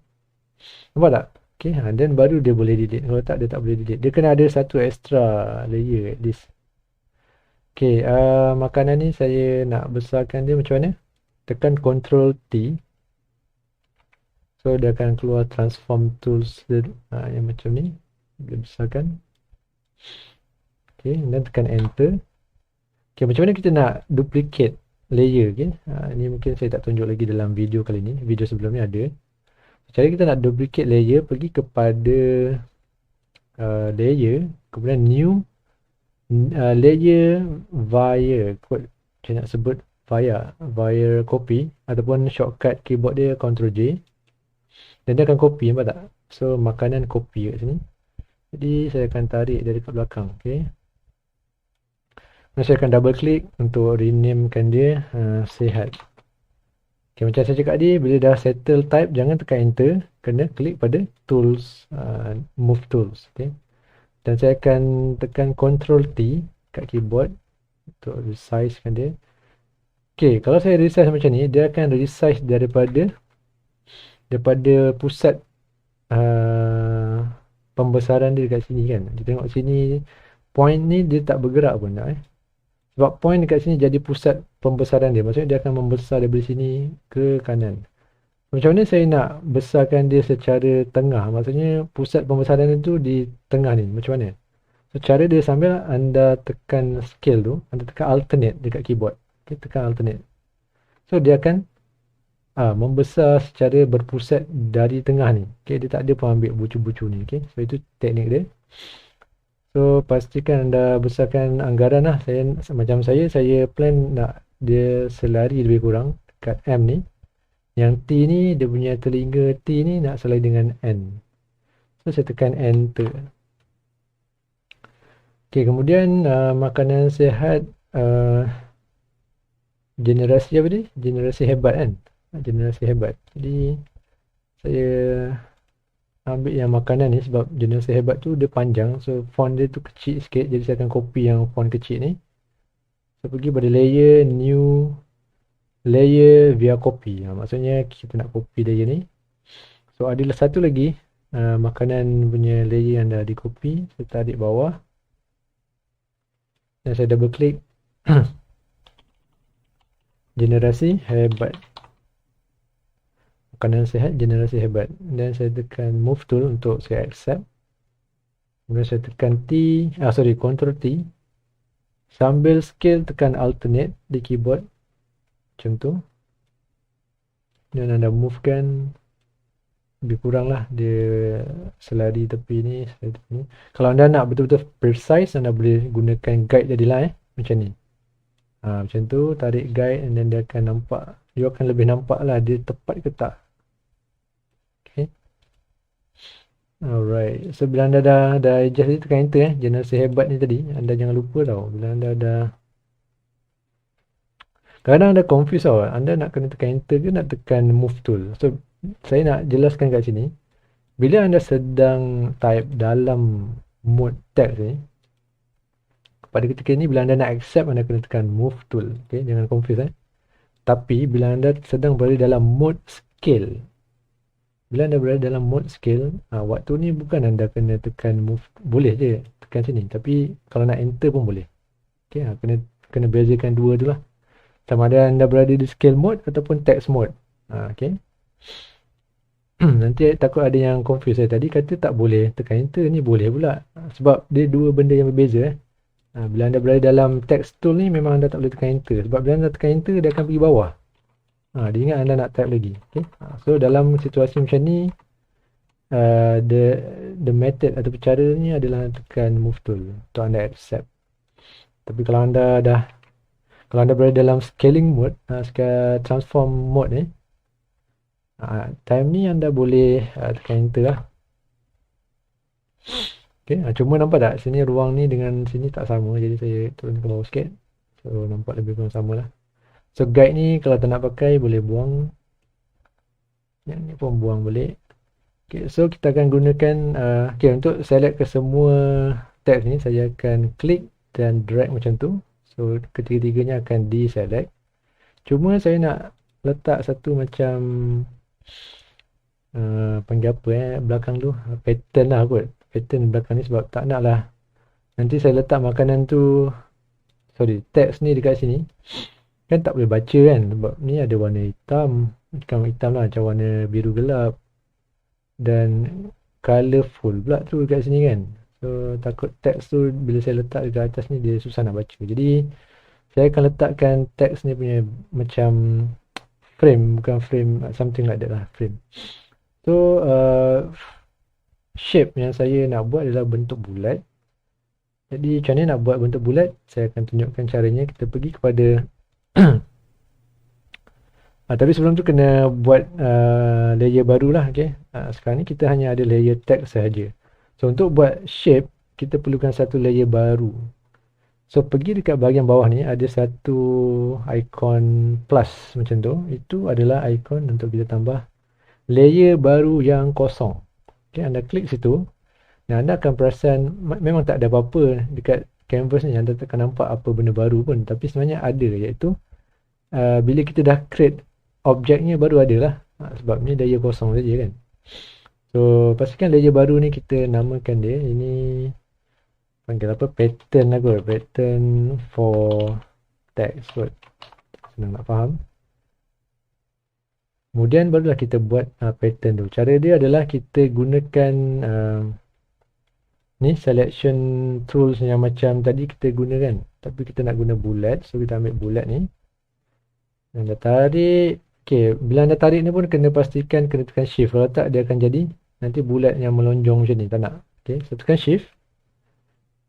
nampak tak? Okay, dan baru dia boleh delete. Kalau tak, dia tak boleh delete. Dia kena ada satu extra layer at least. Okay, makanan ni saya nak besarkan dia macam mana? Tekan Ctrl T. So dia akan keluar transform tools yang macam ni. Dia besarkan. Okay, dan tekan enter. Okay, macam mana kita nak duplicate layer? Okay, ni mungkin saya tak tunjuk lagi dalam video kali ni. Video sebelum ni ada. Cara kita nak duplicate layer, pergi kepada layer, kemudian new layer via code. Saya nak sebut via copy, ataupun shortcut keyboard dia Ctrl J, dan dia akan copy, nampak tak? So makanan copy kat sini. Jadi saya akan tarik dari kat belakang. Okay, dan saya akan double click untuk renamekan dia sihat. Okay, macam saya cakap tadi, bila dah settle type, jangan tekan enter, kena klik pada tools, move tools. Okay, dan saya akan tekan Ctrl T kat keyboard untuk resizekan dia. Okay, kalau saya resize macam ni, dia akan resize daripada pusat pembesaran dia dekat sini kan. Kita tengok sini, point ni dia tak bergerak pun tak sebab point dekat sini jadi pusat pembesaran dia. Maksudnya dia akan membesar daripada sini ke kanan. Macam mana saya nak besarkan dia secara tengah? Maksudnya pusat pembesaran itu di tengah ni. Macam mana? So cara dia sambil anda tekan scale tu, anda tekan alternate dekat keyboard. Okay, tekan alternate. So dia akan membesar secara berpusat dari tengah ni. Okay, dia tak ada pun ambil bucu-bucu ni. Okay, so itu teknik dia. So pastikan anda besarkan anggaran lah. Macam saya plan nak dia selari lebih kurang dekat M ni. Yang T ni, dia punya telinga T ni nak selari dengan N. So saya tekan enter. Okay, kemudian makanan sihat, generasi apa ni? Generasi hebat kan? Generasi hebat. Jadi saya ambil yang makanan ni sebab generasi hebat tu dia panjang. So font dia tu kecil sikit. Jadi saya akan copy yang font kecil ni. So pergi pada layer, new, layer via copy. Maksudnya kita nak copy layer ni. So adalah satu lagi makanan punya layer yang dah di copy. Saya tarik bawah dan saya double klik. Generasi hebat. Makanan sihat, generasi hebat. Dan saya tekan move tool untuk saya accept. Kemudian saya tekan Ctrl T. Sambil scale tekan alternate di keyboard. Macam tu. Dan anda move kan lebih kurang lah dia selari tepi ni. Kalau anda nak betul-betul precise, anda boleh gunakan guide jadilah macam ni. Macam tu, tarik guide and then dia akan nampak. Dia akan lebih nampak lah dia tepat ke tak. Okay. Alright. So bila anda dah adjust ni, tekan enter generasi hebat ni tadi. Anda jangan lupa tau. Bila anda dah kadang anda confuse tau. Anda nak kena tekan enter ke nak tekan move tool. So saya nak jelaskan kat sini. Bila anda sedang type dalam mode text ni, pada ketika ni bila anda nak accept, anda kena tekan move tool. Okay, jangan confuse Tapi bila anda sedang berada dalam mode scale, bila anda berada dalam mode scale, waktu ni bukan anda kena tekan move, boleh je tekan sini. Tapi kalau nak enter pun boleh. Okay, kena bezakan dua tu lah. Sama ada anda berada di scale mode ataupun text mode. Okay. Nanti takut ada yang confuse tadi kata tak boleh tekan enter, ni boleh pula. Sebab dia dua benda yang berbeza bila anda berada dalam text tool ni memang anda tak boleh tekan enter. Sebab bila anda tekan enter dia akan pergi bawah. Dia ingat anda nak type lagi. Okay. So dalam situasi macam ni the method atau cara ni adalah tekan move tool untuk anda accept. Tapi kalau anda berada dalam scaling mode, transform mode ni, time ni anda boleh tekan enter lah. Okay, cuma nampak tak sini ruang ni dengan sini tak sama. Jadi saya turun ke bawah sikit. So nampak lebih kurang sama lah. So guide ni kalau tak nak pakai boleh buang. Yang ni pun buang boleh. Okay, so kita akan gunakan untuk select ke semua tabs ni, saya akan klik dan drag macam tu. So ketiga-tiganya akan deselect. Cuma saya nak letak satu macam panggil apa belakang tu, pattern lah kot. Pattern belakang ni sebab tak nak lah nanti saya letak makanan tu, text ni dekat sini kan tak boleh baca kan, sebab ni ada warna hitam, bukan hitam lah, macam warna biru gelap dan colourful pula tu dekat sini kan. So takut text tu bila saya letak dekat atas ni dia susah nak baca. Jadi saya akan letakkan text ni punya macam frame, bukan frame, something like that lah, frame. So shape yang saya nak buat adalah bentuk bulat. Jadi macam ni nak buat bentuk bulat, saya akan tunjukkan caranya. Kita pergi kepada tapi sebelum tu kena buat layer baru lah. Okay. Sekarang ni kita hanya ada layer text sahaja. So untuk buat shape, kita perlukan satu layer baru. So pergi dekat bahagian bawah ni, ada satu ikon plus macam tu. Itu adalah ikon untuk kita tambah layer baru yang kosong. Okay, anda klik situ dan anda akan perasan memang tak ada apa-apa dekat canvas ni. Anda tak akan nampak apa benda baru pun. Tapi sebenarnya ada, iaitu bila kita dah create objeknya baru ada lah. Sebab ni layer kosong saja kan. So pastikan layer baru ni kita namakan dia, ini panggil apa, pattern lah kot. Pattern for text kot. Senang nak faham. Kemudian barulah kita buat pattern tu. Cara dia adalah kita gunakan ni selection tools yang macam tadi kita gunakan. Tapi kita nak guna bulat. So kita ambil bulat ni. Dan dah tarik. Okay, bila anda tarik ni pun kena pastikan kena tekan shift. Kalau tak dia akan jadi nanti bulat yang melonjong macam ni. Tak nak. Okay, so tekan shift.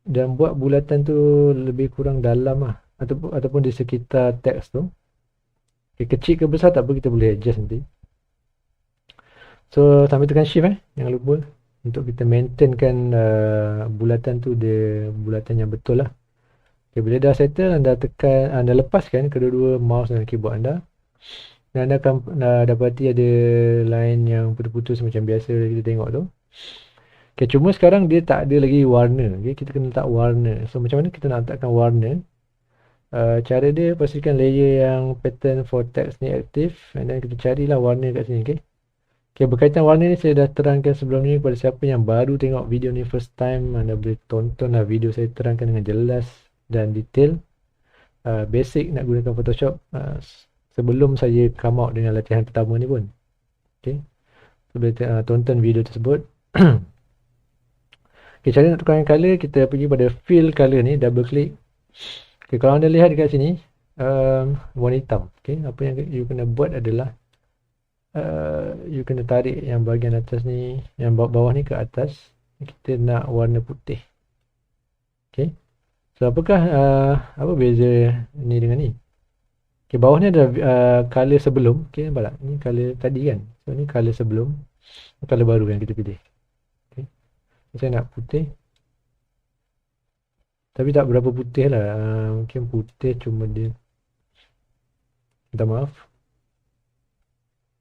Dan buat bulatan tu lebih kurang dalam lah. Ataupun di sekitar teks tu. Okay, kecil ke besar tak apa, kita boleh adjust nanti. So sambil tekan shift jangan lupa untuk kita maintainkan bulatan tu dia bulatan yang betul lah. Okay, bila dah settle, anda lepaskan kedua-dua mouse dan keyboard anda. Dan anda akan dapati ada line yang putus-putus macam biasa kita tengok tu. Okay, cuma sekarang dia tak ada lagi warna. Okay, kita kena letak warna. So macam mana kita nak letakkan warna? Cara dia pastikan layer yang pattern for text ni aktif, and then kita carilah warna kat sini. Okay, berkaitan warna ni saya dah terangkan sebelum ni. Kepada siapa yang baru tengok video ni first time, anda boleh tontonlah video saya terangkan dengan jelas dan detail basic nak gunakan Photoshop sebelum saya come out dengan latihan pertama ni pun. Okay, so, boleh tonton video tersebut. Okay, cara nak tukarkan color, kita pergi pada fill color ni, double click. Okay, kalau anda lihat dekat sini warna hitam. Okay, apa yang you kena buat adalah you kena tarik yang bahagian atas ni, yang bawah ni ke atas. Kita nak warna putih. Okay, so apakah apa beza ni dengan ni? Okay, bawah ni ada color sebelum. Okay, nampak tak? Ni color tadi kan. So ni color sebelum, color baru yang kita pilih. Okay, saya nak putih, tapi tak berapa putih lah. Mungkin putih cuma dia, minta maaf,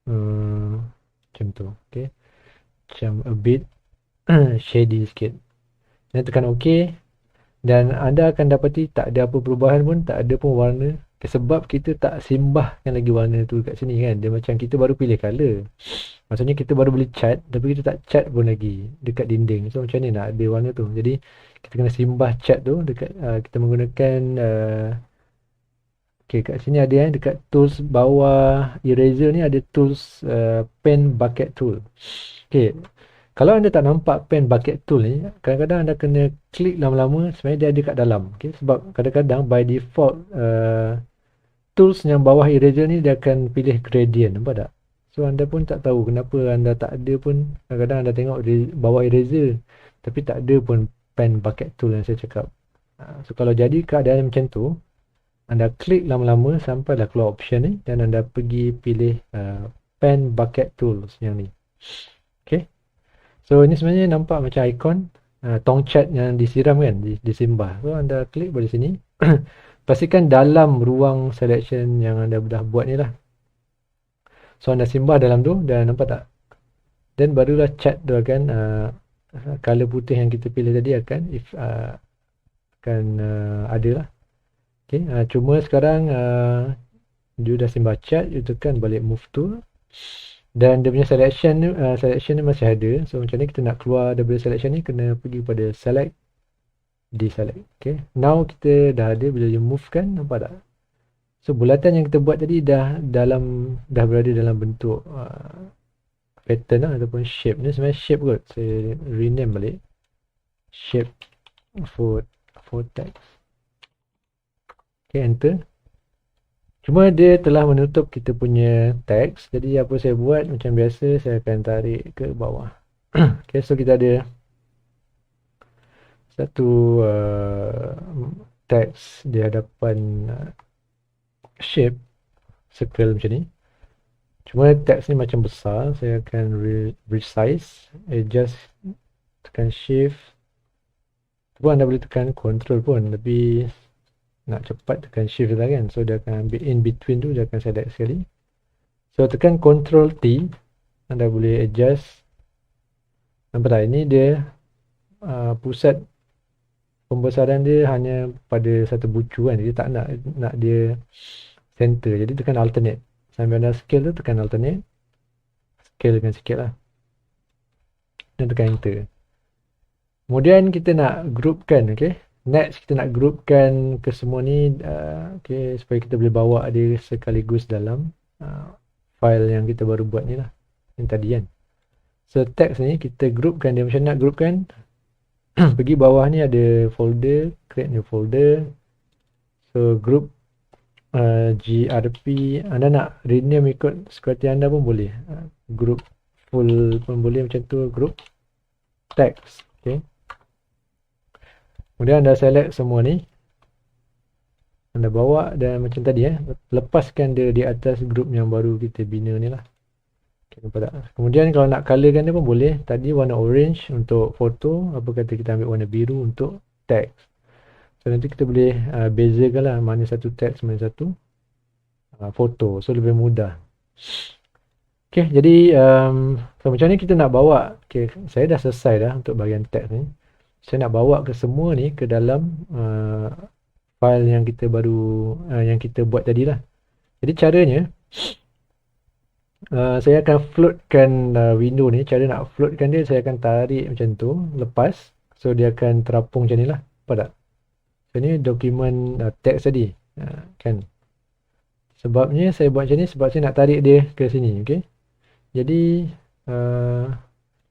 macam tu. Okay, macam a bit shady sikit. Dan tekan OK, dan anda akan dapati tak ada apa perubahan pun, tak ada pun warna. Sebab kita tak simbahkan lagi warna tu kat sini kan. Dia macam kita baru pilih color, maksudnya kita baru beli cat, tapi kita tak cat pun lagi dekat dinding. So macam ni nak ada warna tu. Jadi kita kena simbah cat tu dekat kita menggunakan okay, kat sini ada dekat tools bawah eraser ni ada tools pen bucket tool. Okay, kalau anda tak nampak pen bucket tool ni, kadang-kadang anda kena klik lama-lama, sebenarnya dia ada kat dalam. Okay, sebab kadang-kadang by default tools yang bawah eraser ni dia akan pilih gradient, nampak tak? So anda pun tak tahu kenapa anda tak ada pun. Kadang-kadang anda tengok di bawah eraser tapi tak ada pun pen bucket tool yang saya cakap. So kalau jadi keadaan macam tu, anda klik lama-lama sampailah keluar option ni, dan anda pergi pilih pen bucket tools yang ni. Okay, so ini sebenarnya nampak macam ikon tongcat yang disiram kan, disimbah. So anda klik pada sini. Pastikan dalam ruang selection yang anda dah buat ni lah. So anda simbah dalam tu, dan nampak tak? Dan barulah cat tu akan color putih yang kita pilih tadi akan ada lah. Okay, cuma sekarang you dah simbah cat, you tekan balik move tool, dan dia punya selection ni masih ada. So macam ni kita nak keluar daripada selection ni, kena pergi pada select, deselect. Okay, now kita dah ada. Bila you move kan, nampak tak? So bulatan yang kita buat tadi dah berada dalam bentuk pattern lah, ataupun shape. Ni sebenarnya shape kot. Saya rename balik shape for text. Okay, enter. Cuma dia telah menutup kita punya teks. Jadi apa saya buat, macam biasa saya akan tarik ke bawah. Okay, so kita ada satu teks di hadapan shape circle macam ni. Cuma teks ni macam besar. Saya akan resize, adjust, tekan shift. Ataupun anda boleh tekan control pun, tapi nak cepat tekan shift lah kan. So dia akan ambil in between tu, dia akan select sekali. So tekan control T, anda boleh adjust. Nampak tak? Ini dia pusat pembesaran dia hanya pada satu bucu kan. Dia tak nak dia center. Jadi tekan alternate. Sambil anda scale tu, tekan alternate, scalekan sikit lah, dan tekan enter. Kemudian kita nak groupkan. Okay, next kita nak groupkan ke semua ni, okay, supaya kita boleh bawa dia sekaligus dalam file yang kita baru buat ni lah, yang tadi kan. So text ni kita groupkan dia. Macam nak groupkan, pergi bawah ni ada folder, create new folder. So group grp, anda nak rename ikut seperti anda pun boleh. Group full pun boleh macam tu, group text. Okay, kemudian anda select semua ni, anda bawa, dan macam tadi lepaskan dia di atas group yang baru kita bina ni lah. Okay, nampak tak? Kemudian kalau nak colorkan dia pun boleh. Tadi warna orange untuk foto, apa kata kita ambil warna biru untuk text. So nanti kita boleh bezakan lah mana satu teks, mana satu foto. So lebih mudah. Okay, jadi so macam ni kita nak bawa. Okay, saya dah selesai dah untuk bahagian teks ni. Saya nak bawa ke semua ni ke dalam file yang kita baru yang kita buat tadi lah. Jadi caranya saya akan floatkan window ni. Cara nak floatkan dia, saya akan tarik macam tu, lepas, so dia akan terapung macam ni lah. Nampak tak? So ni dokumen teks tadi, kan. Sebabnya saya buat macam ni sebab saya nak tarik dia ke sini, okey. Jadi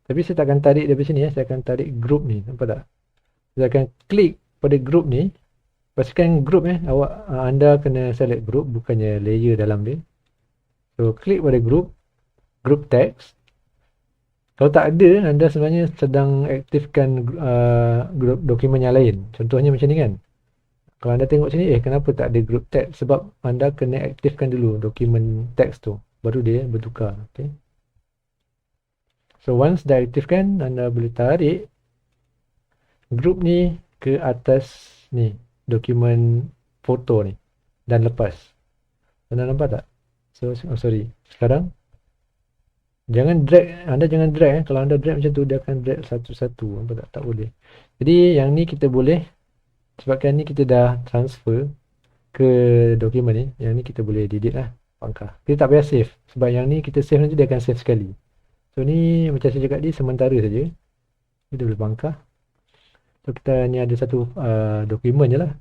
tapi saya tak akan tarik dari sini, saya akan tarik group ni, nampak tak? Saya akan klik pada group ni. Pastikan group anda kena select group, bukannya layer dalam dia. So klik pada group text. Kalau tak ada, anda sebenarnya sedang aktifkan group dokumen yang lain. Contohnya macam ni kan. Kalau anda tengok sini, kenapa tak ada group text? Sebab anda kena aktifkan dulu dokumen text tu, baru dia bertukar. Okay. So once dah aktifkan, anda boleh tarik group ni ke atas ni, dokumen foto ni, dan lepas. Anda nampak tak? So sorry, sekarang jangan drag, anda jangan drag. Kalau anda drag macam tu, dia akan drag satu-satu. Nampak tak? Tak boleh. Jadi yang ni kita boleh, sebabkan ni kita dah transfer ke dokumen ni, yang ni kita boleh delete lah, pangkah. Kita tak payah save, sebab yang ni kita save nanti dia akan save sekali. So ni macam saya cakap ni, sementara saja. Kita boleh pangkah. So kita ni ada satu dokumen je lah.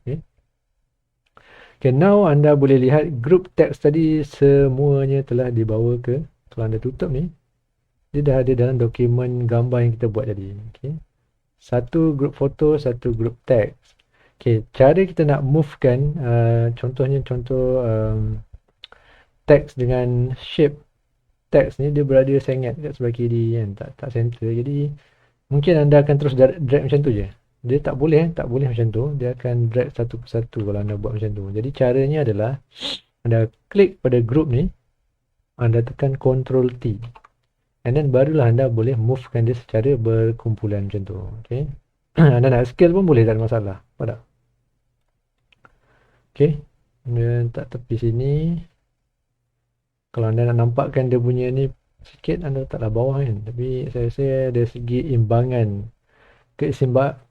Okay, now anda boleh lihat group text tadi semuanya telah dibawa ke, kalau anda tutup ni, dia dah ada dalam dokumen gambar yang kita buat tadi. Okay. Satu group foto, satu group text. Okay, cara kita nak movekan, contohnya contoh text dengan shape text ni, dia berada sengit kat sebelah kiri kan, tak center. Jadi mungkin anda akan terus drag macam tu je. Dia tak boleh macam tu. Dia akan drag satu persatu kalau anda buat macam tu. Jadi caranya adalah anda klik pada group ni, anda tekan Ctrl T, and then barulah anda boleh movekan dia secara berkumpulan macam tu. Okay. Anda nak scale pun boleh, tak ada masalah. Nampak tak? Okay. Dia letak tepi sini. Kalau anda nak nampakkan dia punya ni sikit, anda letaklah bawah kan. Tapi saya rasa dari segi imbangan,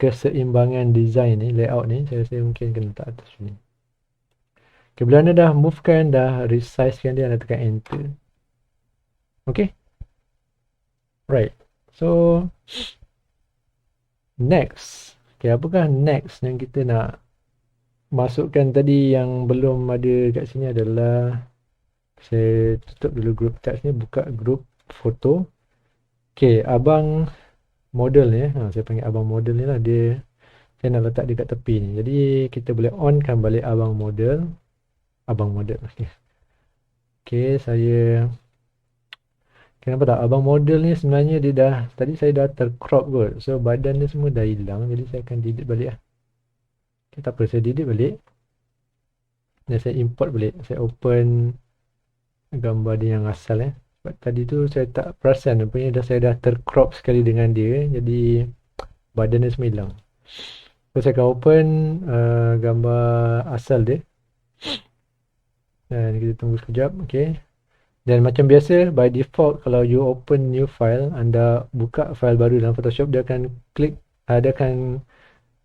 keseimbangan design ni, layout ni, saya rasa mungkin kena letak atas sini. Okay, bila anda dah movekan, dah resizekan dia, anda tekan enter. Okay. Right. So next. Okay, apakah next yang kita nak masukkan tadi yang belum ada kat sini adalah, saya tutup dulu group text ni, buka group foto. Okay, abang model ni, saya panggil abang model ni lah, saya nak letak dia kat tepi ni. Jadi kita boleh onkan balik abang model. Okay, saya kenapa tak, abang model ni sebenarnya dia dah, tadi saya dah tercrop kot. So badan dia semua dah hilang. Jadi saya akan delete balik lah. Okay, tak apa, saya delete balik. Dan saya import balik. Saya open gambar dia yang asal Sebab tadi tu saya tak perasan, rupanya saya dah tercrop sekali dengan dia. Jadi badan dia semua hilang. So saya akan open gambar asal dia. Dan kita tunggu sekejap. Okay. Dan macam biasa, by default kalau you open new file, anda buka file baru dalam Photoshop, dia akan dia akan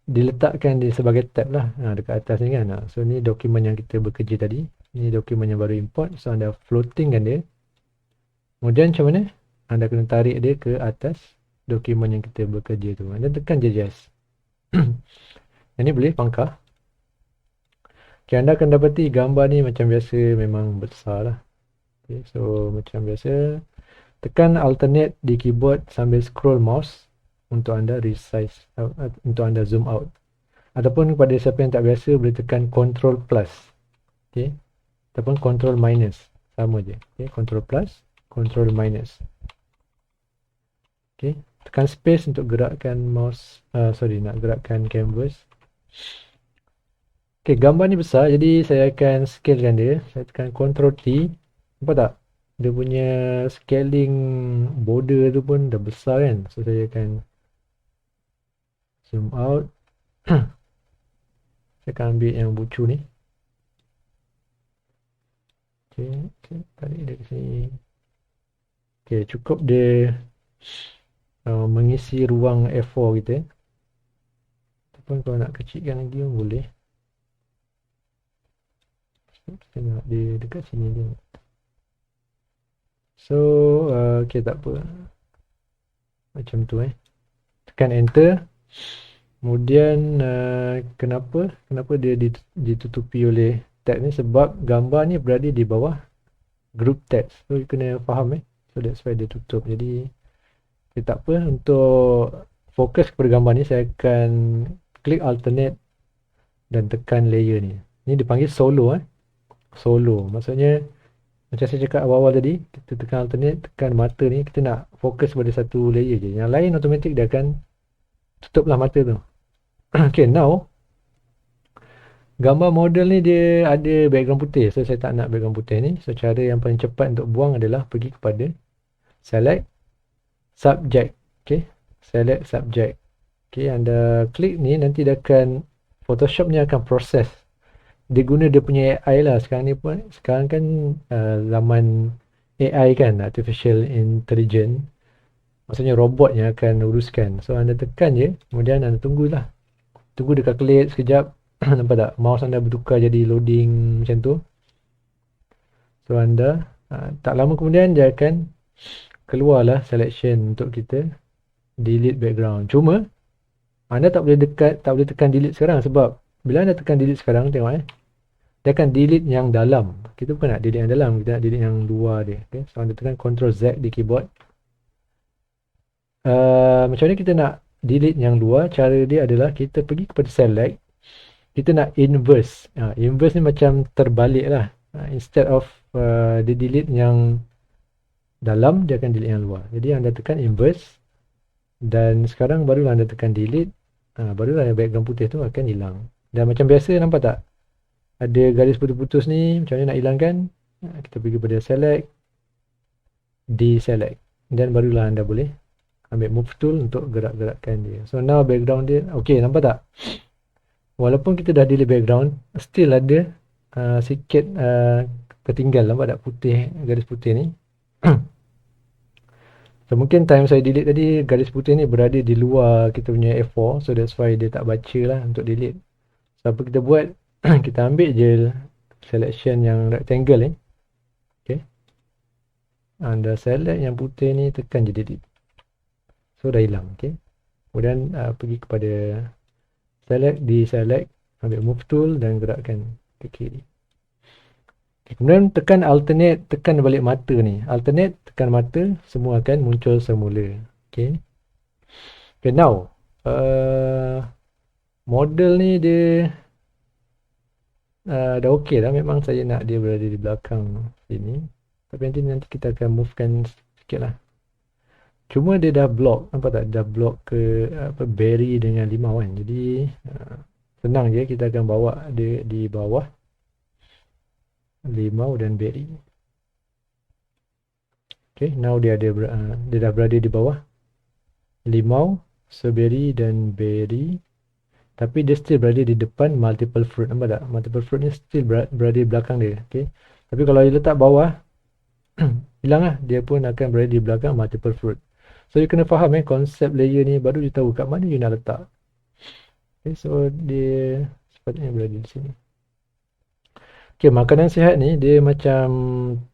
diletakkan di sebagai tab lah, dekat atas ni kan. So ni dokumen yang kita bekerja tadi. Ni dokumen yang baru import. So anda floatingkan dia. Kemudian macam mana? Anda kena tarik dia ke atas dokumen yang kita bekerja tu. Anda tekan je yes. Yang ni boleh pangkah. Okay, anda akan dapati gambar ni macam biasa memang besar lah. Okay, so macam biasa, tekan alternate di keyboard sambil scroll mouse untuk anda resize, untuk anda zoom out. Ataupun kepada siapa yang tak biasa, boleh tekan Ctrl plus. Okay. Ataupun Ctrl minus. Sama je. Okay. Ctrl plus, Ctrl minus. Okay. Tekan space untuk gerakkan mouse. Nak gerakkan canvas. Okay, gambar ni besar, jadi saya akan scalekan dia. Saya tekan Ctrl T. Nampak tak? Dia punya scaling border tu pun dah besar kan. So saya akan zoom out. Saya akan ambil yang bucu ni. Okay, tarik dia ke sini. Okay, cukup dia mengisi ruang A4 kita. Ataupun kalau nak kecilkan lagi pun boleh. Tengok dia dekat sini je. So, okay, tak apa. Macam tu Tekan enter. Kemudian kenapa dia ditutupi oleh tab ni? Sebab gambar ni berada di bawah group text. So, you kena faham So, that's why dia tutup. Jadi, tak apa. Untuk fokus kepada gambar ni, saya akan klik alternate dan tekan layer ni. Ni dipanggil solo Solo. Maksudnya, macam saya cakap awal-awal tadi, kita tekan alternate, tekan mata ni, kita nak fokus pada satu layer je. Yang lain automatik dia akan tutuplah mata tu. Okay, now gambar model ni dia ada background putih. So, saya tak nak background putih ni. So, cara yang paling cepat untuk buang adalah pergi kepada select subject. Okay, select subject. Okay, anda klik ni, nanti dia akan, Photoshop ni akan proses. Dia guna dia punya AI lah. Sekarang kan zaman AI kan, Artificial Intelligence. Maksudnya robot yang akan uruskan. So, anda tekan je, kemudian anda tunggulah. Tunggu dia calculate sekejap. Nampak tak? Mouse anda bertukar jadi loading macam tu. So, anda tak lama kemudian dia akan keluarlah selection untuk kita delete background. Cuma, anda tak boleh tekan delete sekarang sebab bila anda tekan delete sekarang, tengok dia akan delete yang dalam. Kita bukan nak delete yang dalam, kita nak delete yang luar dia. Okay? So, anda tekan Ctrl Z di keyboard. Macam ni kita nak delete yang luar. Cara dia adalah kita pergi kepada select. Kita nak inverse. Inverse ni macam terbalik lah. Instead of dia delete yang dalam, dia akan delete yang luar. Jadi anda tekan inverse. Dan sekarang barulah anda tekan delete. Barulah background putih tu akan hilang. Dan macam biasa, nampak tak? Ada garis putus-putus ni. Macam mana nak hilangkan? Kita pergi kepada select. Deselect. Dan barulah anda boleh ambil move tool untuk gerak-gerakkan dia. So now background dia, okay, nampak tak? Walaupun kita dah delete background, still ada sikit tertinggal. Nampak tak putih, garis putih ni? So mungkin time saya delete tadi, garis putih ni berada di luar kita punya A4. So that's why dia tak baca lah untuk delete. So apa kita buat? Kita ambil je selection yang rectangle ni. Okay. Anda select yang putih ni, tekan je delete. So dah hilang. Okay. Kemudian pergi kepada select, deselect, ambil move tool dan gerakkan ke kiri. Okay, kemudian tekan alternate, tekan balik mata ni. Alternate, tekan mata, semua akan muncul semula. Okay. Okay, now model ni dia dah okay dah. Memang saya nak dia berada di belakang sini. Tapi nanti kita akan movekan sikit lah. Cuma dia dah block, nampak tak? Dah block ke berry dengan limau kan. Jadi senang je, kita akan bawa dia di bawah limau dan berry. Okay, now dia dah berada di bawah limau, strawberry dan berry. Tapi dia still berada di depan multiple fruit. Nampak tak? Multiple fruit ni still berada di belakang dia. Okay. Tapi kalau dia letak bawah, hilang lah. Dia pun akan berada di belakang multiple fruit. So, you kena faham konsep layer ni, baru you tahu kat mana you nak letak. Okay, so dia sepatutnya berada di sini. Okay, makanan sihat ni, dia macam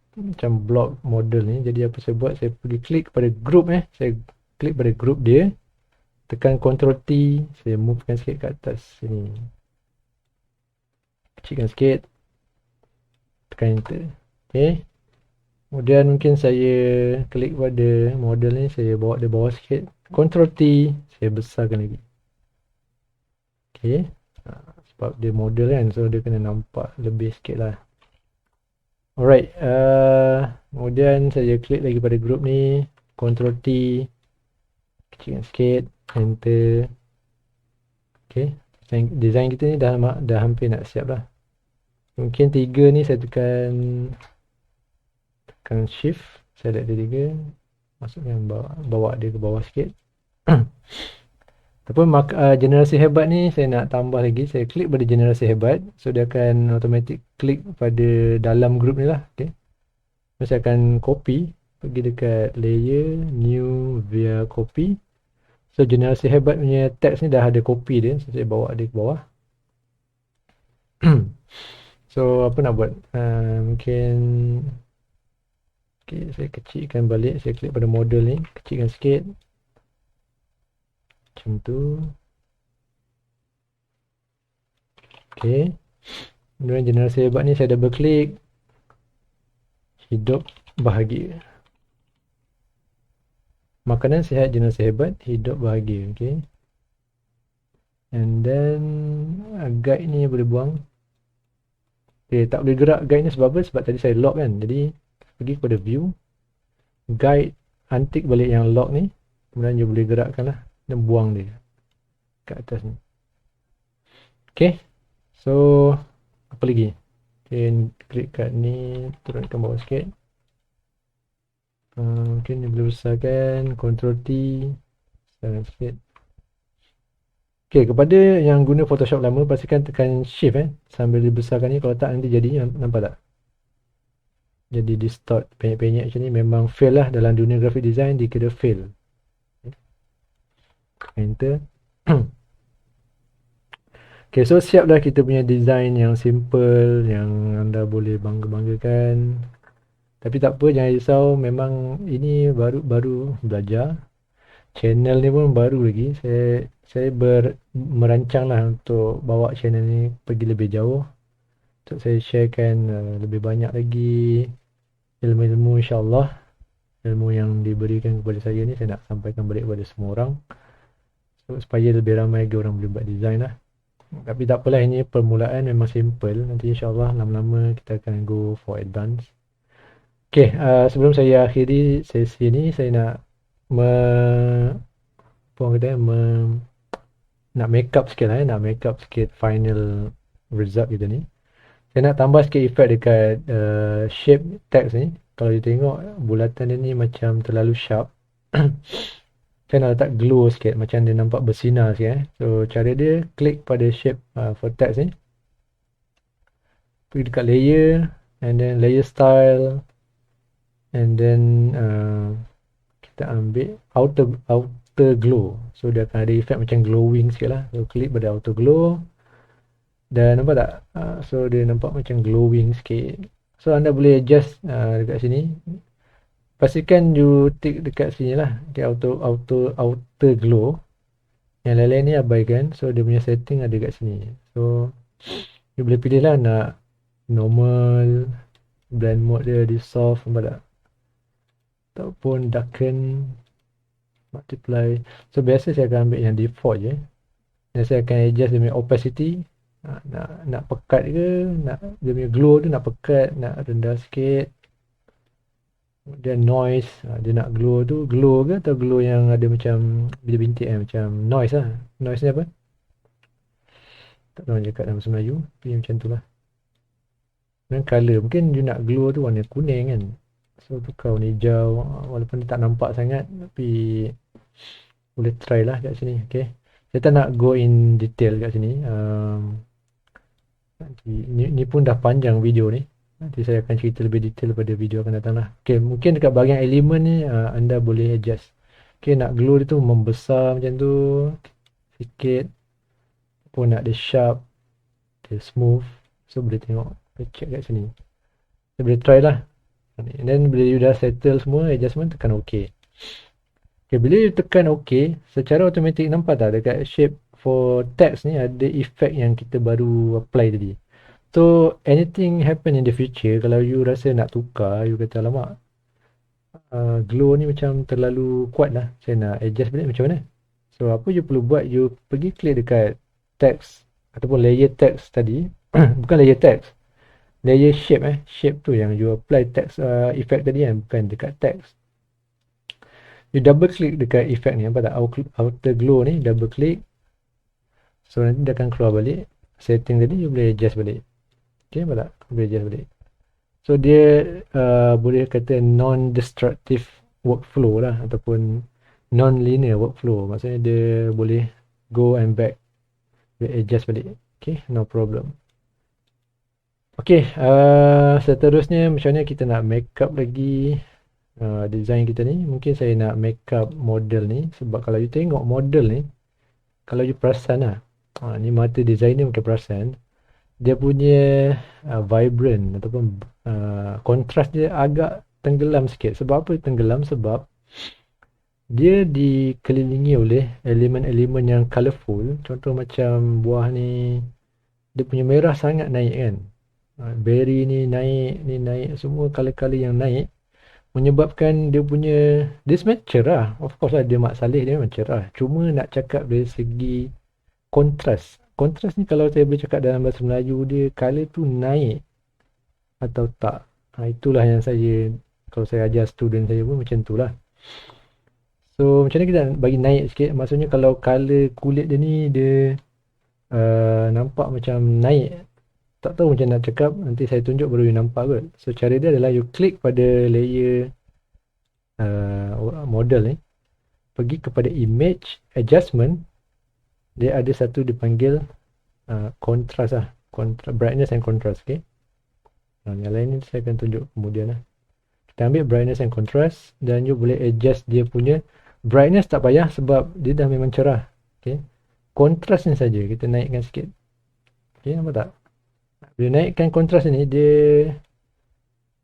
block model ni. Jadi apa saya buat, saya pergi klik pada group Saya klik pada group dia. Tekan Ctrl T, saya movekan sikit ke atas sini. Kecilkan sikit. Tekan enter. Okay. Kemudian mungkin saya klik pada model ni, saya bawa dia bawah sikit. Ctrl T, saya besarkan lagi. Okay. Sebab dia model kan, so dia kena nampak lebih sikit lah. Alright. Kemudian saya klik lagi pada group ni. Ctrl T. Kecilkan sikit. Enter. Okay. Design kita ni dah hampir nak siap lah. Mungkin 3 ni saya tekan shift, select dia 3, masukkan bawa dia ke bawah sikit. Ataupun generasi hebat ni saya nak tambah lagi, saya klik pada generasi hebat, so dia akan automatic klik pada dalam group ni lah. Okay. So, saya akan copy, pergi dekat layer, new via copy. So generasi hebat punya text ni dah ada copy dia, so saya bawa dia ke bawah. So apa nak buat? Mungkin okay, saya kecilkan balik. Saya klik pada model ni, kecilkan sikit macam tu. Okay, kemudian generasi hebat ni saya double klik, hidup bahagia. Makanan sihat generasi hebat, hidup bahagia. Okay, and then guide ni boleh buang. Okay, tak boleh gerak guide ni sebab apa? Sebab tadi saya lock kan. Jadi pergi kepada view, guide, untick balik yang lock ni, kemudian dia boleh gerakkan lah dan buang dia kat atas ni. Okay, so apa lagi? Okay, klik kat ni, turunkan bawah sikit. Mungkin dia boleh besarkan, Ctrl T, besarkan sikit. Okay, kepada yang guna Photoshop lama, pastikan tekan Shift sambil dibesarkan ni. Kalau tak nanti jadinya, nampak tak? Jadi distort penyek-penyek macam ni memang fail lah dalam dunia graphic design, dikira fail. Enter. Okay, so siap dah kita punya design yang simple, yang anda boleh bangga-banggakan. Tapi tak apa, jangan risau, memang ini baru belajar. Channel ni pun baru lagi. Saya merancang lah untuk bawa channel ni pergi lebih jauh. Untuk saya sharekan lebih banyak lagi ilmu-ilmu, insyaAllah. Ilmu yang diberikan kepada saya ni saya nak sampaikan balik kepada semua orang. Supaya lebih ramai lagi orang boleh buat design lah. Tapi tak apalah, ini permulaan, memang simple. Nanti insyaAllah lama-lama kita akan go for advance. Okay, sebelum saya akhiri sesi ni, saya nak nak make up sikit lah, nak make up sikit final result kita ni. Saya nak tambah sikit efek dekat shape text ni. Kalau you tengok bulatan dia ni macam terlalu sharp. Saya nak letak glow sikit, macam dia nampak bersinar sikit. So cara dia, klik pada shape for text ni, pergi dekat layer, and then layer style, and then kita ambil outer glow. So dia akan ada efek macam glowing sikit lah. So klik pada outer glow, dan nampak tak? So dia nampak macam glowing sikit. So anda boleh adjust dekat sini. Pastikan you tick dekat sini lah, okay, outer glow. Yang lain-lain ni abaikan. So dia punya setting ada kat sini. So you boleh pilih lah nak normal, blend mode dia di soft, nampak tak? Ataupun darken, multiply. So biasa saya akan ambil yang default je. Dan saya akan adjust dia punya opacity. Nak pekat ke, nak dia punya glow tu nak pekat, nak rendah sikit. Kemudian noise, dia nak glow tu glow ke atau glow yang ada macam bintik-bintik macam noise lah. Noise ni apa? Tak tahu cakap dalam bahasa Melayu, tapi macam tu lah. Dan color, mungkin you nak glow tu warna kuning kan. So tukar warna hijau, walaupun dia tak nampak sangat, tapi boleh try lah kat sini. Okay, saya tak nak go in detail kat sini. Ni pun dah panjang video ni. Nanti saya akan cerita lebih detail pada video akan datang lah. Okay, mungkin dekat bahagian elemen ni anda boleh adjust. Okay, nak glow dia tu membesar macam tu sikit, pun nak dia sharp, dia smooth. So boleh tengok, check kat sini. Saya boleh try lah. And then bila you dah settle semua adjustment, tekan OK. Okay, bila you tekan OK, secara automatik nampak tak dekat shape for text ni ada efek yang kita baru apply tadi. So anything happen in the future, kalau you rasa nak tukar, you kata alamak, glow ni macam terlalu kuat lah, saya nak adjust balik, macam mana? So apa you perlu buat, you pergi klik dekat text ataupun layer text tadi. Bukan layer text, layer shape shape tu yang you apply text effect tadi kan, bukan dekat text. You double click dekat effect ni, nampak tak? Outer glow ni, double click. So nanti dia akan keluar balik setting tadi, you boleh adjust balik. Okay, nampak tak? Boleh adjust balik. So dia boleh kata non-destructive workflow lah, ataupun non-linear workflow. Maksudnya dia boleh go and back, boleh adjust balik. Okay, no problem. Okay, seterusnya macam mana kita nak make up lagi design kita ni. Mungkin saya nak make up model ni, sebab kalau you tengok model ni, kalau you perasan lah, ni mata designer mungkin perasan, dia punya vibrant ataupun kontras dia agak tenggelam sikit. Sebab apa tenggelam? Sebab dia dikelilingi oleh elemen-elemen yang colourful. Contoh macam buah ni, dia punya merah sangat naik kan. Berry ni naik, semua color-color yang naik menyebabkan dia punya, dia sebenarnya cerah. Of course lah dia mak saleh dia memang cerah. Cuma nak cakap dari segi kontras. Kontras ni kalau saya boleh cakap dalam bahasa Melayu dia, color tu naik atau tak. Itulah yang saya, kalau saya ajar student saya pun macam tu lah. So macam mana kita bagi naik sikit? Maksudnya kalau color kulit dia ni dia nampak macam naik. Tak tahu macam nak cakap, nanti saya tunjuk baru you nampak kot. So cara dia adalah you klik pada layer model ni, pergi kepada image adjustment, dia ada satu dipanggil contrast lah, brightness and contrast. Okay, yang lain ni saya akan tunjuk kemudian lah. Kita ambil brightness and contrast dan you boleh adjust dia punya brightness. Tak payah sebab dia dah memang cerah. Okay, contrast ni saja kita naikkan sikit. Okay, nampak tak? Bila naikkan kontras ni, dia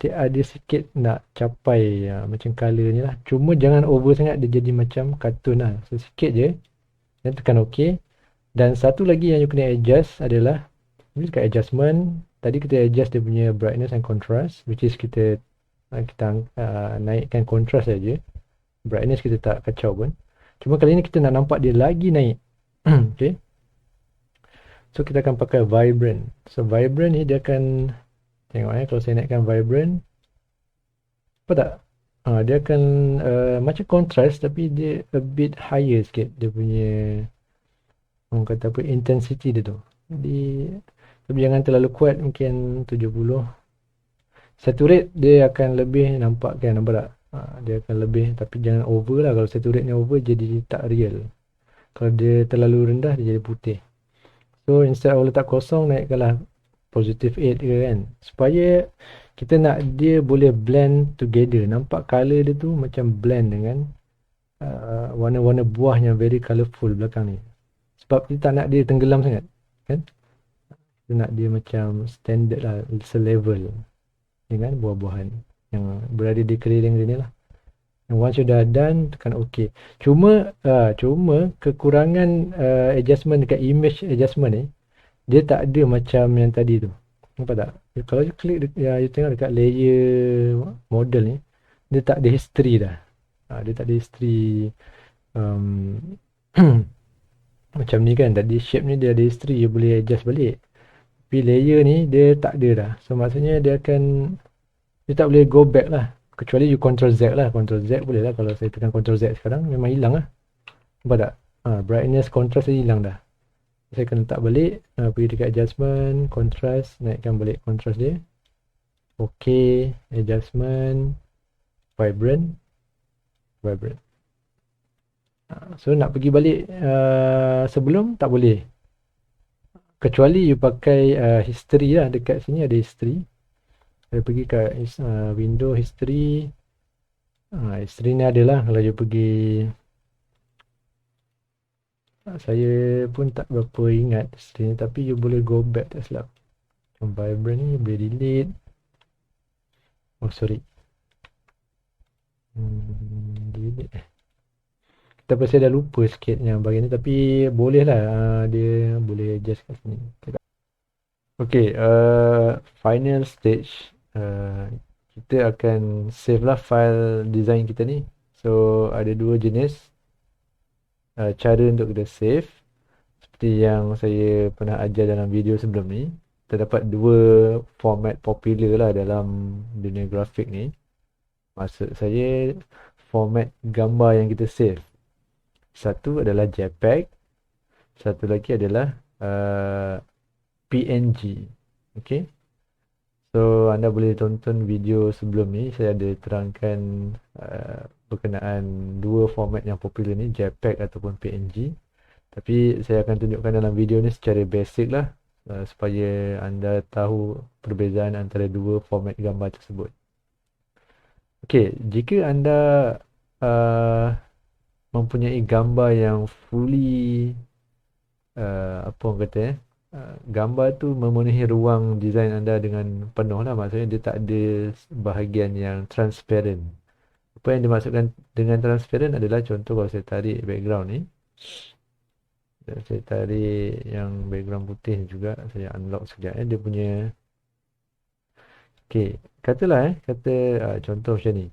ada sikit nak capai macam color ni lah. Cuma jangan over sangat, dia jadi macam kartun lah. So sikit je. Dan tekan OK. Dan satu lagi yang you kena adjust adalah, ni dekat adjustment, tadi kita adjust dia punya brightness and contrast, which is kita naikkan contrast saja. Brightness kita tak kacau pun. Cuma kali ni kita nak nampak dia lagi naik. Okay. So kita akan pakai vibrant. So vibrant ni dia akan, tengok kalau saya naikkan vibrant, apa tak? Dia akan macam contrast tapi dia a bit higher sikit. Dia punya, orang kata apa, intensity dia tu. Jadi tapi jangan terlalu kuat, mungkin 70. Saturate dia akan lebih, nampak kan, nampak tak? Dia akan lebih, tapi jangan over lah. Kalau saturate ni over jadi tak real. Kalau dia terlalu rendah dia jadi putih. So instead of letak kosong, naikkanlah positive 8 ke kan. Supaya kita nak dia boleh blend together. Nampak colour dia tu macam blend dengan warna-warna buah yang very colourful belakang ni. Sebab kita tak nak dia tenggelam sangat. Kan? Kita nak dia macam standard lah, selevel dengan buah-buahan yang berada di keliling dia ni lah. And once you dah done, tekan OK. Cuma kekurangan adjustment dekat image adjustment ni, dia tak ada macam yang tadi tu. Nampak tak? Kalau you klik, you tengok dekat layer model ni, dia tak ada history dah. Dia tak ada history macam ni kan. Tadi shape ni dia ada history, you boleh adjust balik. Tapi layer ni dia tak ada dah. So maksudnya dia akan, dia tak boleh go back lah. Kecuali you Ctrl Z lah. Ctrl Z boleh lah. Kalau saya tekan Ctrl Z sekarang, memang hilang lah. Nampak tak? Brightness, contrast dia hilang dah. Saya akan letak balik. Pergi dekat adjustment, contrast. Naikkan balik contrast dia. OK. Adjustment. Vibrant. So nak pergi balik sebelum, tak boleh. Kecuali you pakai history lah. Dekat sini ada history. Saya pergi ke window history. History ni adalah kalau you pergi, saya pun tak berapa ingat history ni, tapi you boleh go back tak silap. Vibrant ni boleh delete. Oh sorry, delete. Kita pasti dah lupa sikit yang bahagian ni, tapi boleh lah, dia boleh adjust kat sini. Okay, final stage. Kita akan save lah file design kita ni. So ada dua jenis cara untuk kita save. Seperti yang saya pernah ajar dalam video sebelum ni, terdapat dua format popular lah dalam dunia grafik ni. Maksud saya format gambar yang kita save. Satu adalah JPEG, satu lagi adalah PNG. Okay. So anda boleh tonton video sebelum ni, saya ada terangkan berkenaan dua format yang popular ni, JPEG ataupun PNG. Tapi saya akan tunjukkan dalam video ni secara basic lah, supaya anda tahu perbezaan antara dua format gambar tersebut. Okay, jika anda mempunyai gambar yang fully apa orang kata gambar tu memenuhi ruang design anda dengan penuh lah. Maksudnya dia tak ada bahagian yang transparent. Apa yang dimaksudkan dengan transparent adalah contoh kalau saya tarik background ni. Dan saya tarik yang background putih juga. Saya unlock sekejap. Dia punya... Okay. Katalah kata contoh macam ni.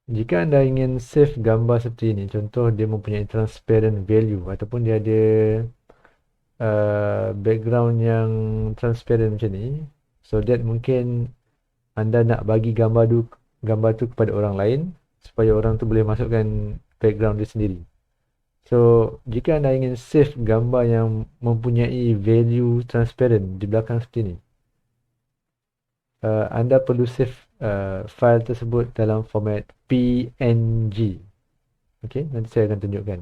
Jika anda ingin save gambar seperti ini, contoh dia mempunyai transparent value ataupun dia ada background yang transparent macam ni, so that mungkin anda nak bagi gambar tu kepada orang lain supaya orang tu boleh masukkan background dia sendiri. So, jika anda ingin save gambar yang mempunyai value transparent di belakang seperti ni, anda perlu save file tersebut dalam format PNG. Okay, nanti saya akan tunjukkan.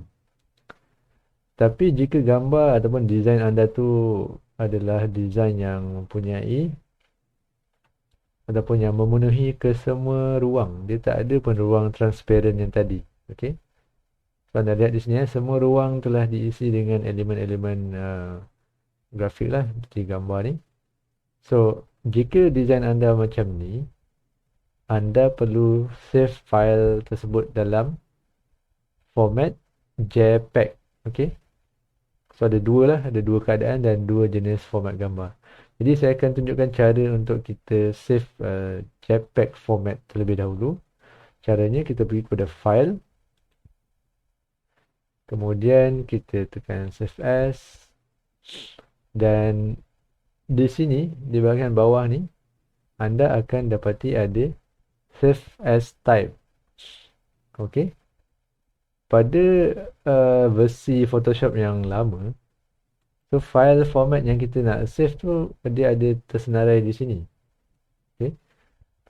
Tapi jika gambar ataupun design anda tu adalah design yang mempunyai ataupun yang memenuhi ke semua ruang, dia tak ada pun ruang transparent yang tadi. Okay, so anda lihat di sini semua ruang telah diisi dengan elemen-elemen grafik lah seperti gambar ni. So jika design anda macam ni, anda perlu save file tersebut dalam format JPEG. Okay, so ada dua keadaan dan dua jenis format gambar. Jadi saya akan tunjukkan cara untuk kita save JPEG format terlebih dahulu. Caranya kita pergi kepada file, kemudian kita tekan save as, dan di sini di bahagian bawah ni anda akan dapati ada save as type. Okey. Pada versi Photoshop yang lama, so file format yang kita nak save tu dia ada tersenarai di sini. Okey.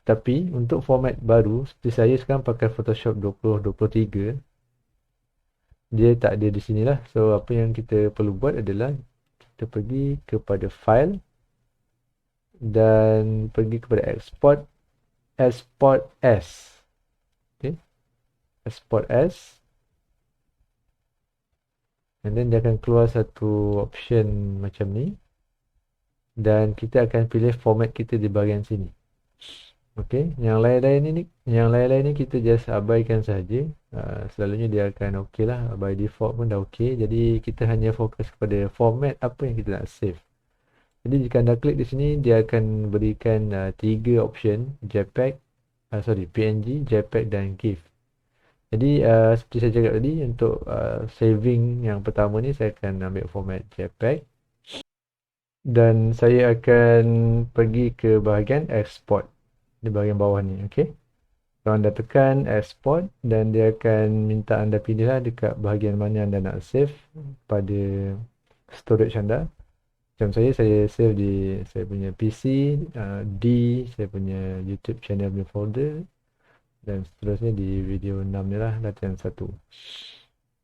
Tapi untuk format baru seperti saya sekarang pakai Photoshop 2023, dia tak ada di sinilah. So apa yang kita perlu buat adalah kita pergi kepada file dan pergi kepada export as. Okay, export as, and then dia akan keluar satu option macam ni dan kita akan pilih format kita di bahagian sini. Okey, yang lain-lain ni kita just abaikan saja. Selalunya dia akan okey lah, by default pun dah okey. Jadi kita hanya fokus kepada format apa yang kita nak save. Jadi jika anda klik di sini, dia akan berikan 3 option, JPEG, PNG, JPEG dan GIF. Jadi seperti saya cakap tadi, untuk saving yang pertama ni saya akan ambil format JPEG dan saya akan pergi ke bahagian export di bahagian bawah ni. Okey, so anda tekan export dan dia akan minta anda pilihlah dekat bahagian mana anda nak save pada storage anda. Macam saya save di saya punya PC, D, saya punya YouTube channel punya folder, dan seterusnya di video 6 ni lah, latihan 1.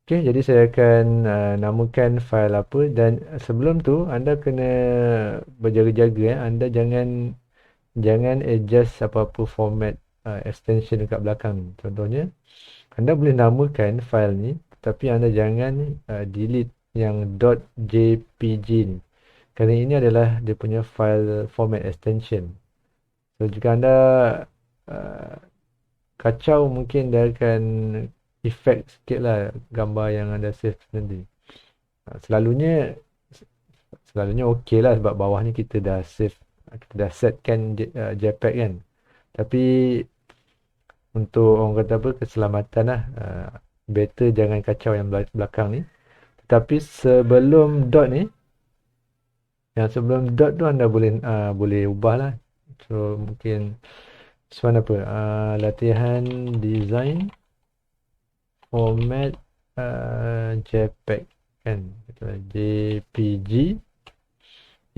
Okey, jadi saya akan namakan file apa, dan sebelum tu anda kena berjaga-jaga. Anda jangan adjust apa-apa format extension dekat belakang ni. Contohnya, anda boleh namakan file ni, tapi anda jangan delete yang .jpg ni. Kerana ini adalah dia punya file format extension. So jika anda kacau, mungkin dia akan effect sikit lah gambar yang anda save nanti. Selalunya okey lah sebab bawah ni kita dah save, kita dah setkan JPEG kan. Tapi untuk orang kata apa, keselamatan lah, better jangan kacau yang belakang ni. Tetapi sebelum dot ni, yang sebelum dot tu anda boleh ubah lah. So mungkin soalan apa, latihan design format JPEG kan, JPG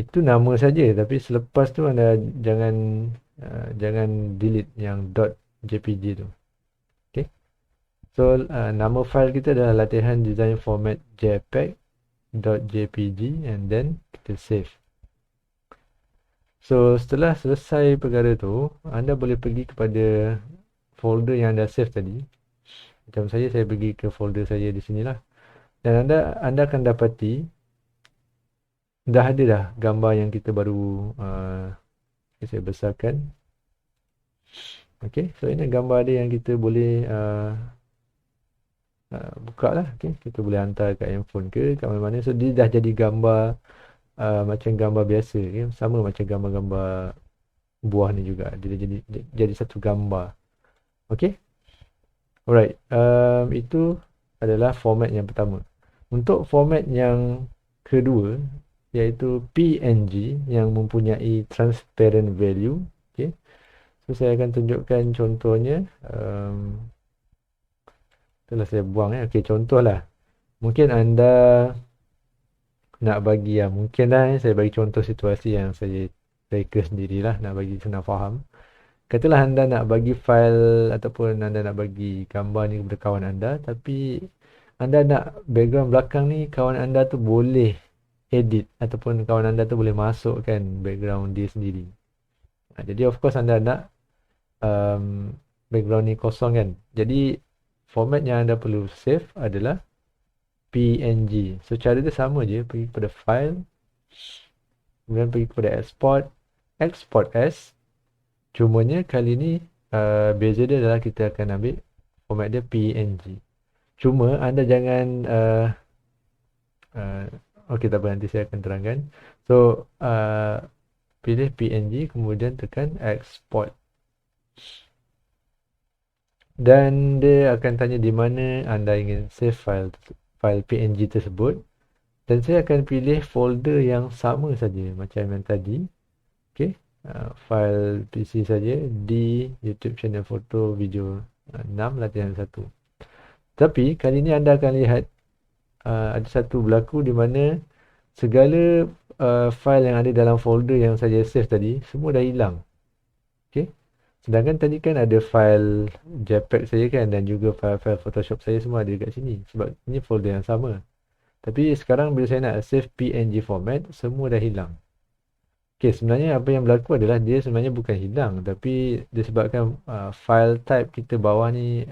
itu nama saja, tapi selepas tu anda jangan delete yang .jpg tu. Okay, so nama file kita adalah latihan design format JPEG.jpg, and then kita save. So setelah selesai perkara tu, anda boleh pergi kepada folder yang anda save tadi. Macam saya pergi ke folder saya di sinilah. Dan anda akan dapati dah ada dah gambar yang kita baru saya besarkan. Okey, so ini gambar dia yang kita boleh buka lah. Okey, kita boleh hantar kat handphone ke kat mana-mana. So dia dah jadi gambar macam gambar biasa, okay? Sama macam gambar-gambar buah ni juga. Dia jadi satu gambar. Okey. Alright, itu adalah format yang pertama. Untuk format yang kedua, iaitu PNG yang mempunyai transparent value. Okay. So, saya akan tunjukkan contohnya. Itulah saya buang. Okay, contohlah. Mungkin anda nak bagi, mungkin lah saya bagi contoh situasi yang saya reka sendirilah, nak bagi senang faham. Katalah anda nak bagi file ataupun anda nak bagi gambar ni kepada kawan anda, tapi anda nak background belakang ni kawan anda tu boleh edit ataupun kawan anda tu boleh masukkan background dia sendiri. Jadi of course anda nak background ni kosong kan. Jadi format yang anda perlu save adalah PNG. So cara dia sama je, pergi kepada file, kemudian pergi kepada export as. Cumanya kali ni beza dia adalah kita akan ambil format dia PNG. Cuma anda jangan okey, tak apa, nanti saya akan terangkan. So pilih PNG, kemudian tekan export. Dan dia akan tanya di mana anda ingin save file PNG tersebut. Dan saya akan pilih folder yang sama saja macam yang tadi. Okey, file PC saja di YouTube channel foto video 6 latihan 1. Tapi kali ni anda akan lihat ada satu berlaku di mana segala file yang ada dalam folder yang saya save tadi semua dah hilang. Okey. Sedangkan tadi kan ada file JPEG saya kan, dan juga file-file Photoshop saya semua ada dekat sini sebab ini folder yang sama. Tapi sekarang bila saya nak save PNG format, semua dah hilang. Okey, sebenarnya apa yang berlaku adalah dia sebenarnya bukan hilang, tapi disebabkan file type kita bawah ni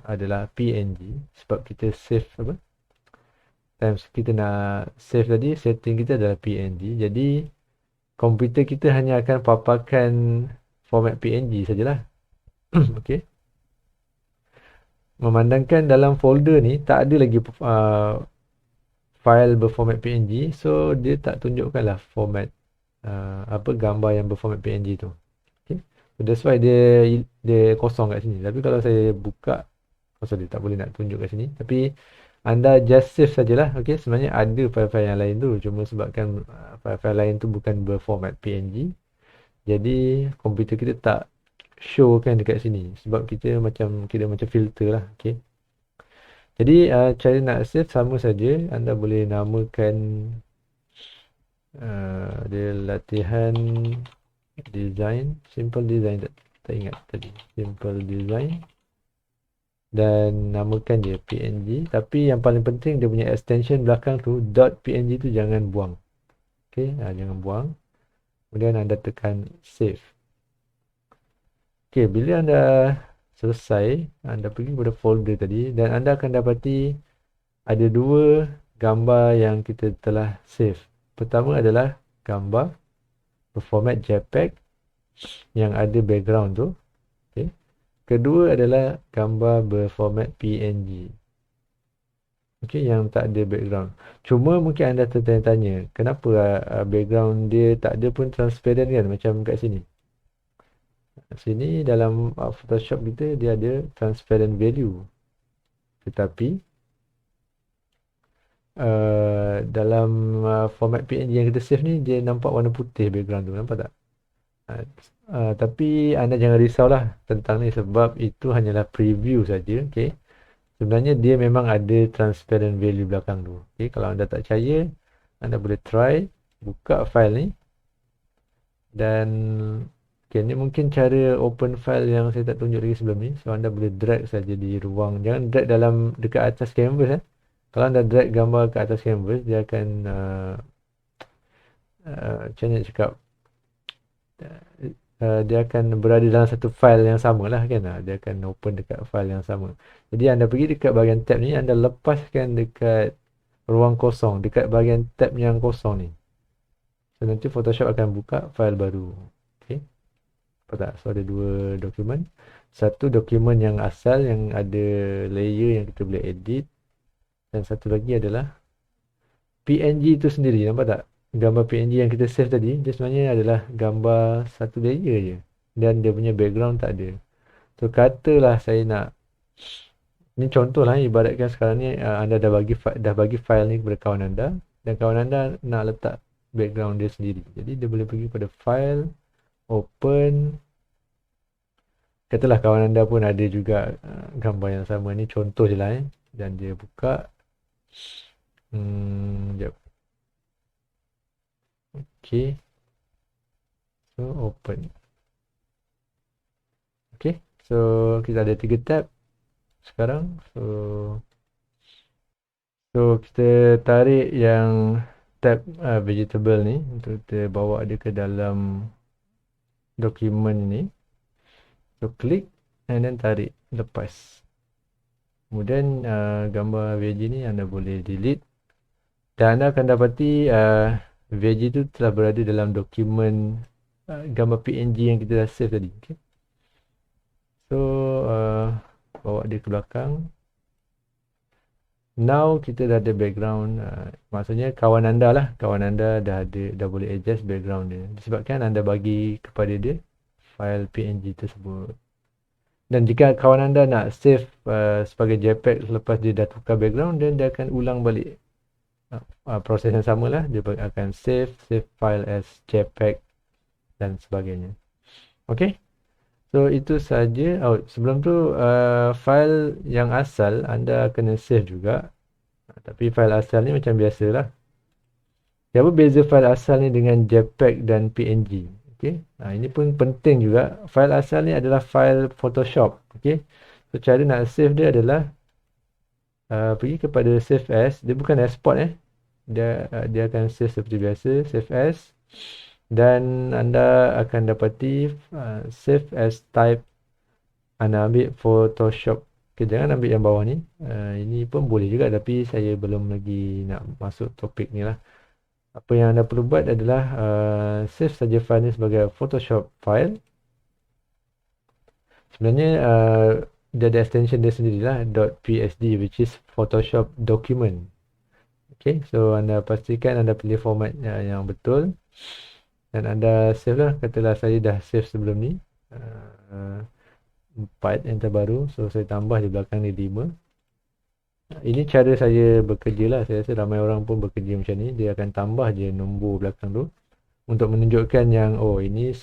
adalah PNG sebab kita save apa? Times kita nak save tadi, setting kita adalah PNG. Jadi komputer kita hanya akan paparkan format PNG sajalah. Okey. Memandangkan dalam folder ni tak ada lagi file berformat PNG, so dia tak tunjukkanlah format apa gambar yang berformat PNG tu. Okay. So that's why dia kosong kat sini. Tapi kalau saya buka, sorry, tak boleh nak tunjuk kat sini. Tapi anda just save sajalah. Okay. Sebenarnya ada file-file yang lain tu, cuma sebabkan file-file lain tu bukan berformat PNG, jadi komputer kita tak show kan dekat sini sebab kita macam kira macam filter lah. Okay. Jadi cara nak save sama saja. Anda boleh namakan dia latihan design, simple design, tak ingat tadi, simple design, dan namakan dia PNG. Tapi yang paling penting dia punya extension belakang tu .png tu jangan buang. Okay, jangan buang. Kemudian anda tekan save. Okay, bila anda selesai, anda pergi kepada folder tadi dan anda akan dapati ada dua gambar yang kita telah save. Pertama adalah gambar berformat JPEG yang ada background tu. Okay. Kedua adalah gambar berformat PNG. Okay, yang tak ada background. Cuma mungkin anda tertanya-tanya, kenapa background dia tak ada pun transparent kan macam kat sini. Sini dalam Photoshop kita dia ada transparent value. Tetapi dalam format PNG yang kita save ni dia nampak warna putih background tu, nampak tak? Tapi anda jangan risaulah tentang ni sebab itu hanyalah preview saja. Okay. Sebenarnya dia memang ada transparent value belakang tu. Okay. Kalau anda tak percaya, anda boleh try buka file ni dan okay, ni mungkin cara open file yang saya tak tunjuk lagi sebelum ni. So anda boleh drag saja di ruang, jangan drag dalam dekat atas canvas. Kalau anda drag gambar ke atas canvas, dia akan macam mana cakap, dia akan berada dalam satu file yang sama lah kan. Dia akan open dekat file yang sama. Jadi anda pergi dekat bahagian tab ni, anda lepaskan dekat ruang kosong, dekat bahagian tab yang kosong ni. So nanti Photoshop akan buka file baru. Okay. Apa tak? So ada dua dokumen. Satu dokumen yang asal yang ada layer yang kita boleh edit. Dan satu lagi adalah PNG itu sendiri. Nampak tak? Gambar PNG yang kita save tadi, dia sebenarnya adalah gambar satu layer je. Dan dia punya background tak ada. So katalah saya nak, ni contoh lah, ibaratkan sekarang ni anda dah bagi file ni kepada kawan anda. Dan kawan anda nak letak background dia sendiri. Jadi dia boleh pergi pada file, open. Katalah kawan anda pun ada juga gambar yang sama. Ni contoh je lah Dan dia buka. Sekejap. Okay. So open. Okay. So kita ada 3 tab sekarang. So kita tarik yang tab vegetable ni untuk kita bawa dia ke dalam dokumen ni. So klik and then tarik, lepas. Kemudian gambar veggie ni anda boleh delete. Dan anda akan dapati veggie tu telah berada dalam dokumen gambar PNG yang kita dah save tadi. Okay. So bawa dia ke belakang. Now kita dah ada background. Maksudnya kawan anda dah boleh adjust background dia. Disebabkan anda bagi kepada dia file PNG tersebut. Dan jika kawan anda nak save sebagai JPEG selepas dia dah tukar background, then dia akan ulang balik proses yang sama lah. Dia akan save file as JPEG dan sebagainya. Okay. So itu saja. Sebelum tu file yang asal anda kena save juga. Tapi file asal ni macam biasalah. Apa beza file asal ni dengan JPEG dan PNG? Okay. Ini pun penting juga. File asal ni adalah file Photoshop. Okay. So cara nak save dia adalah pergi kepada save as. Dia bukan export dia akan save seperti biasa, save as. Dan anda akan dapati save as type. Anda ambil Photoshop. Okay, jangan ambil yang bawah ni. Ini pun boleh juga, tapi saya belum lagi nak masuk topik ni lah. Apa yang anda perlu buat adalah save saja file ni sebagai Photoshop file. Sebenarnya dia ada extension dia sendirilah, .psd, which is Photoshop document. Okay, so anda pastikan anda pilih format yang betul. Dan anda save lah. Katalah saya dah save sebelum ni 4 yang terbaru. So saya tambah di belakang ni 5. Ini cara saya bekerja lah. Saya rasa ramai orang pun bekerja macam ni. Dia akan tambah je nombor belakang tu untuk menunjukkan yang ini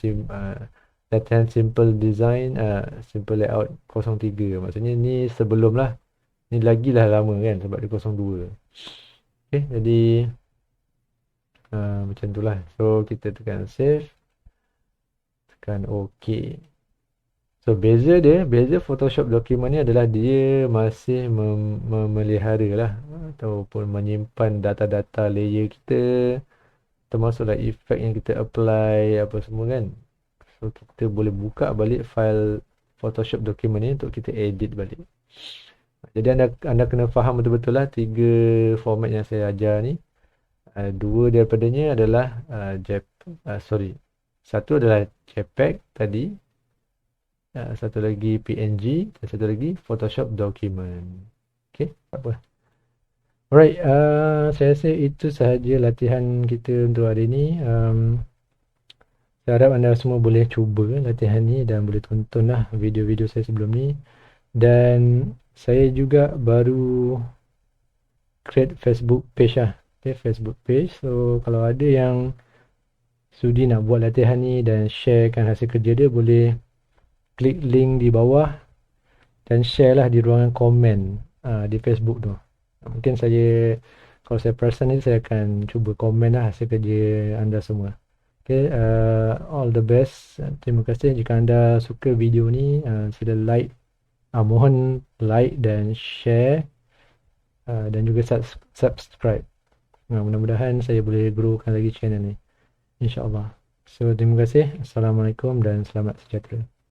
latihan simple design, simple layout 03. Maksudnya ni sebelum lah. Ni lagi lah lama kan, sebab dia 02. Okay, jadi macam tu lah. So kita tekan save, tekan OK. So beza Photoshop dokumen ni adalah dia masih memelihara lah ataupun menyimpan data-data layer kita, termasuklah efek yang kita apply apa semua kan. So kita boleh buka balik file Photoshop dokumen ni untuk kita edit balik. Jadi anda kena faham betul-betul lah 3 format yang saya ajar ni. 2 daripadanya adalah satu adalah JPEG tadi, satu lagi PNG, dan satu lagi Photoshop document. Okay, tak apa. Alright, saya rasa itu sahaja latihan kita untuk hari ni. Saya harap anda semua boleh cuba latihan ni dan boleh tontonlah video-video saya sebelum ni. Dan saya juga baru create Facebook page lah. Okay, Facebook page. So kalau ada yang sudi nak buat latihan ni dan sharekan hasil kerja dia, boleh klik link di bawah dan share lah di ruangan komen di Facebook tu. Mungkin kalau saya perasan ni, saya akan cuba komen lah hasil kerja anda semua. Okay, all the best. Terima kasih. Jika anda suka video ni, sila like, mohon like dan share, dan juga subscribe. Mudah-mudahan saya boleh growkan lagi channel ni, InsyaAllah. So terima kasih. Assalamualaikum dan selamat sejahtera.